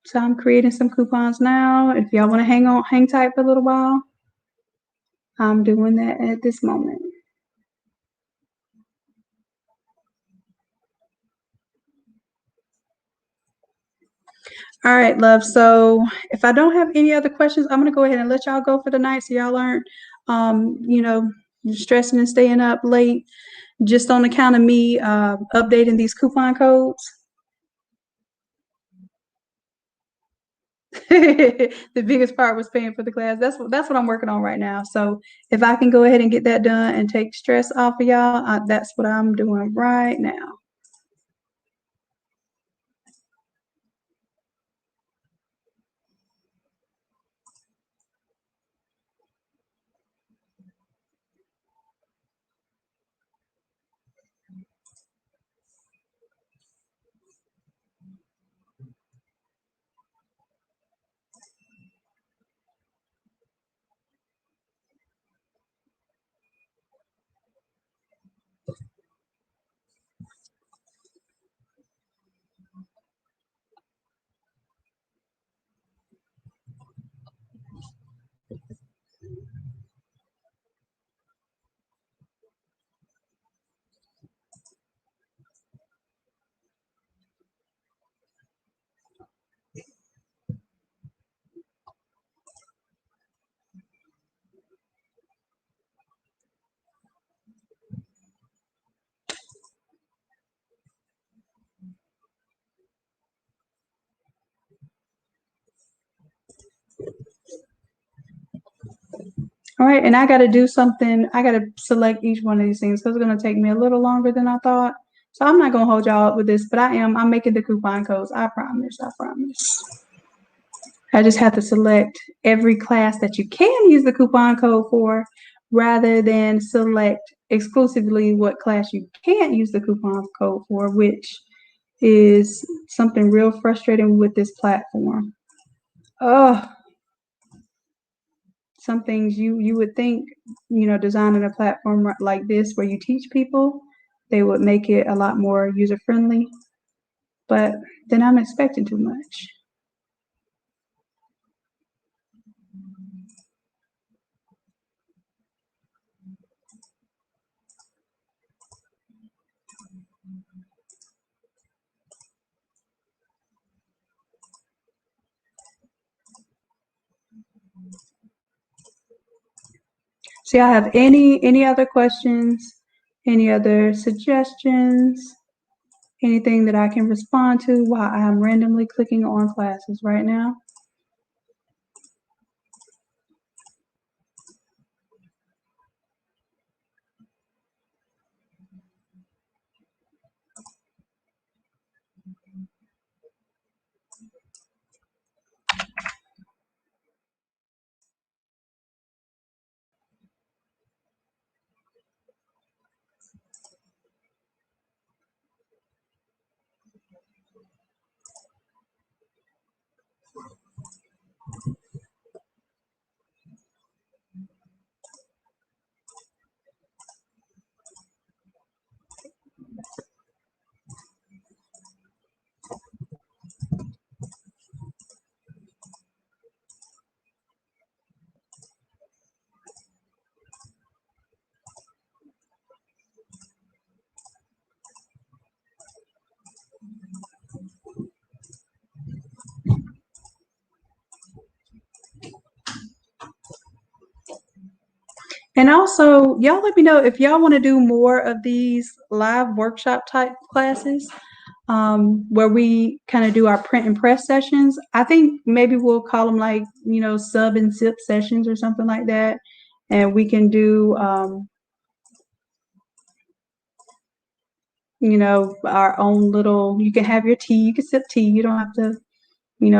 Speaker 1: So I'm creating some coupons now. If y'all want to hang tight for a little while, I'm doing that at this moment. All right, love. So if I don't have any other questions, I'm gonna go ahead and let y'all go for the night, so y'all aren't, stressing and staying up late just on account of me updating these coupon codes. The biggest part was paying for the class. That's what I'm working on right now. So if I can go ahead and get that done and take stress off of y'all, that's what I'm doing right now. All right, and I got to do something. I got to select each one of these things because it's going to take me a little longer than I thought. So I'm not going to hold y'all up with this, but I'm making the coupon codes. I promise. I promise. I just have to select every class that you can use the coupon code for rather than select exclusively what class you can't use the coupon code for, which is something real frustrating with this platform. Oh, some things you would think, designing a platform like this where you teach people, they would make it a lot more user friendly, but then I'm expecting too much. So y'all have any other questions, any other suggestions, anything that I can respond to while I'm randomly clicking on classes right now? And also, y'all let me know if y'all want to do more of these live workshop type classes, where we kind of do our print and press sessions. I think maybe we'll call them like, sub and sip sessions or something like that. And we can do, our own little, you can have your tea, you can sip tea. You don't have to,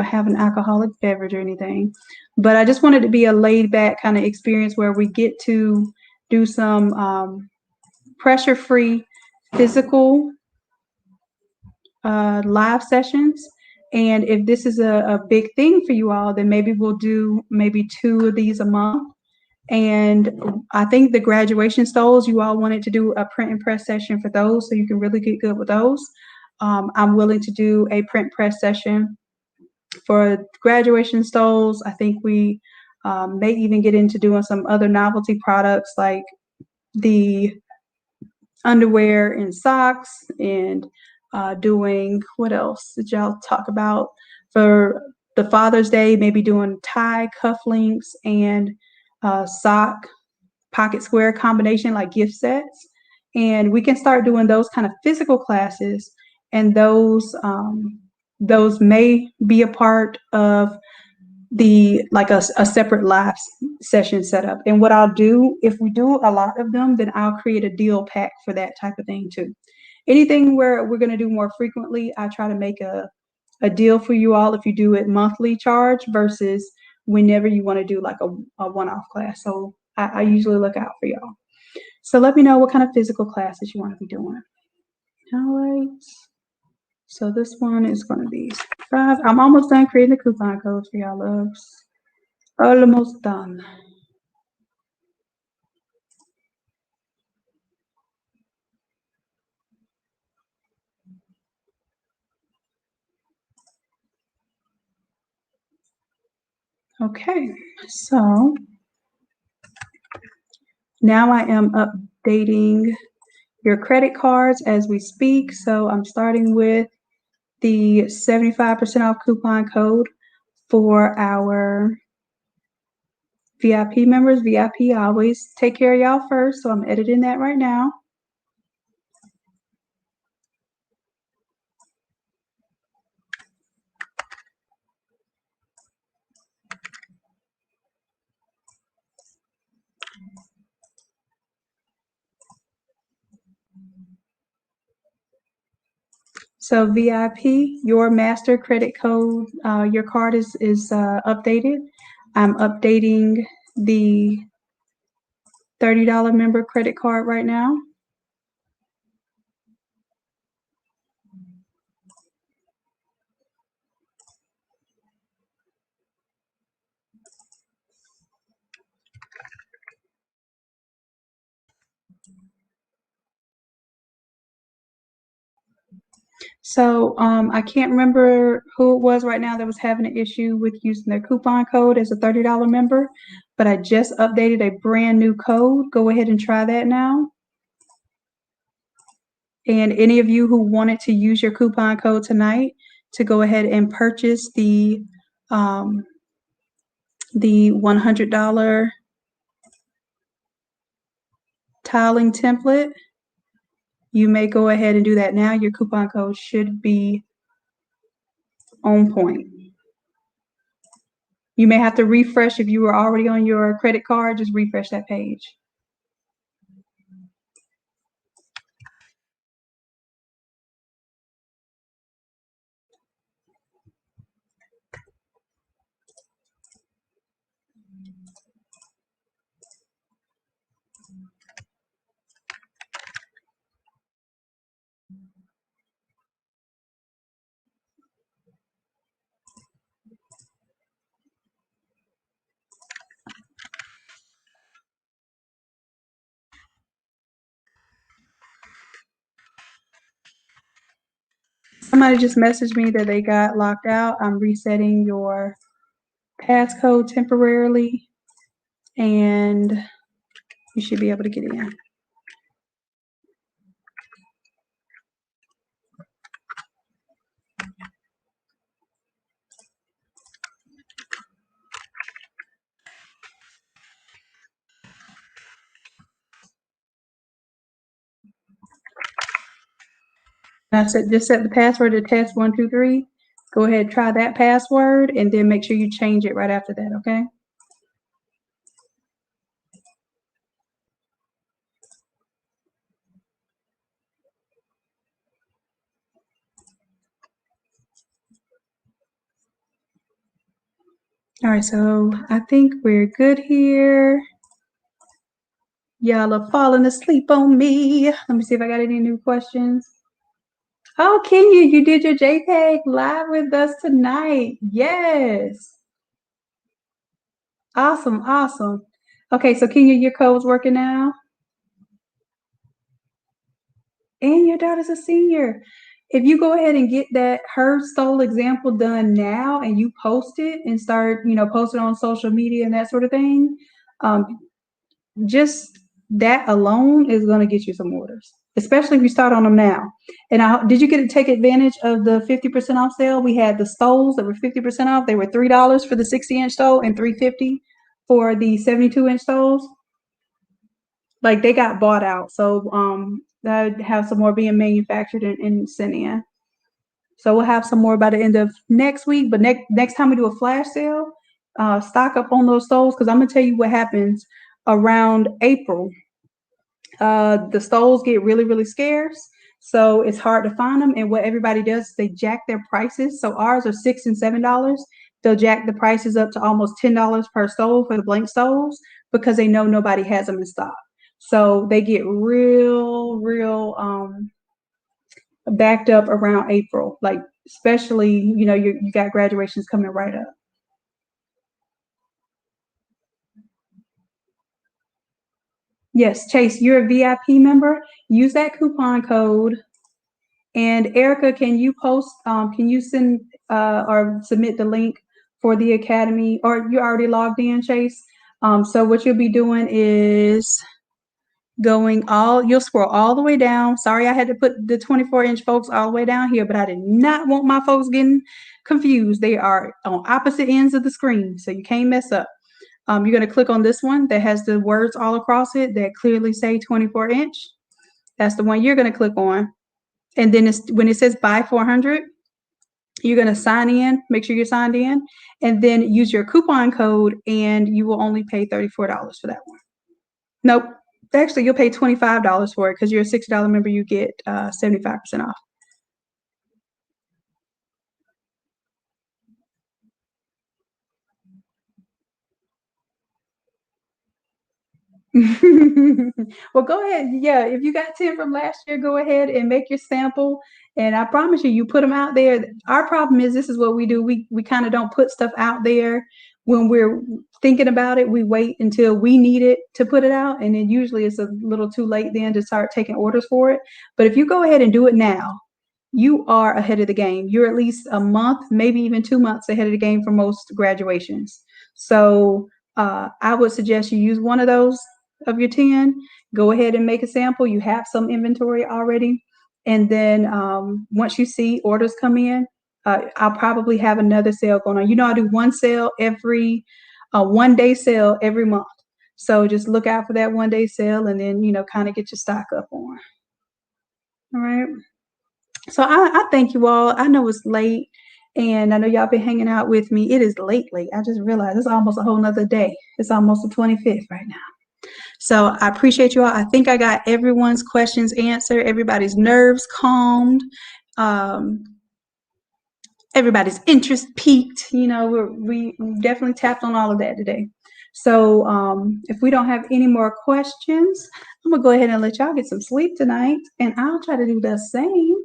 Speaker 1: have an alcoholic beverage or anything. But I just wanted to be a laid back kind of experience where we get to do some pressure-free physical live sessions. And if this is a big thing for you all, then maybe we'll do maybe 2 of these a month. And I think the graduation stoles, you all wanted to do a print and press session for those so you can really get good with those. I'm willing to do a print press session for graduation stoles. I think we may even get into doing some other novelty products like the underwear and socks, and doing, what else did y'all talk about for the Father's Day? Maybe doing tie cufflinks and sock pocket square combination like gift sets. And we can start doing those kind of physical classes, and those may be a part of a separate live session setup. And what I'll do, if we do a lot of them, then I'll create a deal pack for that type of thing too. Anything where we're going to do more frequently, I try to make a deal for you all if you do it monthly charge versus whenever you want to do like a one-off class. So I usually look out for y'all. So let me know what kind of physical classes you want to be doing. All right. So this one is going to be 5. I'm almost done creating the coupon codes for y'all loves. Almost done. Okay, so now I am updating your credit cards as we speak. So I'm starting with the 75% off coupon code for our VIP members. VIP, I always take care of y'all first, so I'm editing that right now. So VIP, your master credit code, your card is updated. I'm updating the $30 member credit card right now. So I can't remember who it was right now that was having an issue with using their coupon code as a $30 member, but I just updated a brand new code. Go ahead and try that now. And any of you who wanted to use your coupon code tonight to go ahead and purchase the $100 tiling template, you may go ahead and do that now. Your coupon code should be on point. You may have to refresh if you were already on your credit card, just refresh that page. Somebody just messaged me that they got locked out. I'm resetting your passcode temporarily, and you should be able to get in. And I said, just set the password to test123. Go ahead, try that password, and then make sure you change it right after that, okay? All right, so I think we're good here. Y'all are falling asleep on me. Let me see if I got any new questions. Oh, Kenya, you did your JPEG live with us tonight. Yes. Awesome, awesome. Okay, so Kenya, your code's working now? And your daughter's a senior. If you go ahead and get that her stole example done now and you post it and start, post it on social media and that sort of thing, just that alone is going to get you some orders, especially if you start on them now. And did you get to take advantage of the 50% off sale? We had the stoles that were 50% off. They were $3 for the 60-inch stole and $3.50 for the 72-inch stoles. Like they got bought out. So I have some more being manufactured and sent in. So we'll have some more by the end of next week. But next time we do a flash sale, stock up on those stoles, because I'm gonna tell you what happens around April. The stoles get really, really scarce, so it's hard to find them. And what everybody does is they jack their prices. So ours are $6 and $7. They'll jack the prices up to almost $10 per stole for the blank stoles because they know nobody has them in stock. So they get real, real backed up around April, like especially, you got graduations coming right up. Yes, Chase, you're a VIP member. Use that coupon code. And Erica, can you send or submit the link for the Academy, or you already logged in, Chase? So what you'll be doing is you'll scroll all the way down. Sorry, I had to put the 24-inch folks all the way down here, but I did not want my folks getting confused. They are on opposite ends of the screen, so you can't mess up. You're going to click on this one that has the words all across it that clearly say 24-inch. That's the one you're going to click on. And then when it says buy 400, you're going to sign in, make sure you're signed in, and then use your coupon code, and you will only pay $34 for that one. Nope. Actually, you'll pay $25 for it because you're a $60 member. You get 75% off. Well, go ahead. Yeah, if you got 10 from last year, go ahead and make your sample. And I promise you, you put them out there. Our problem is this is what we do. We kind of don't put stuff out there when we're thinking about it. We wait until we need it to put it out. And then usually it's a little too late then to start taking orders for it. But if you go ahead and do it now, you are ahead of the game. You're at least a month, maybe even 2 months ahead of the game for most graduations. So I would suggest you use one of those of your 10. Go ahead and make a sample. You have some inventory already. And then once you see orders come in, I'll probably have another sale going on. I do one day sale every month. So just look out for that 1 day sale, and then, kind of get your stock up on. All right. So I thank you all. I know it's late, and I know y'all been hanging out with me. It is late. I just realized it's almost a whole nother day. It's almost the 25th right now. So I appreciate you all. I think I got everyone's questions answered, everybody's nerves calmed, everybody's interest peaked. We definitely tapped on all of that today. So if we don't have any more questions, I'm gonna go ahead and let y'all get some sleep tonight, and I'll try to do the same.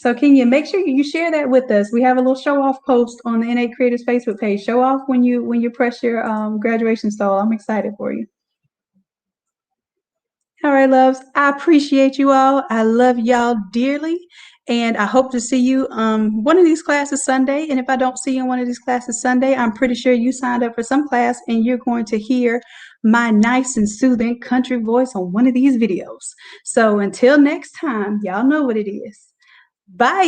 Speaker 1: So can you make sure you share that with us? We have a little show off post on the Innate Creators Facebook page. Show off when you press your graduation stole. I'm excited for you. All right, loves. I appreciate you all. I love y'all dearly. And I hope to see you one of these classes Sunday. And if I don't see you in one of these classes Sunday, I'm pretty sure you signed up for some class and you're going to hear my nice and soothing country voice on one of these videos. So until next time, y'all know what it is. Bye.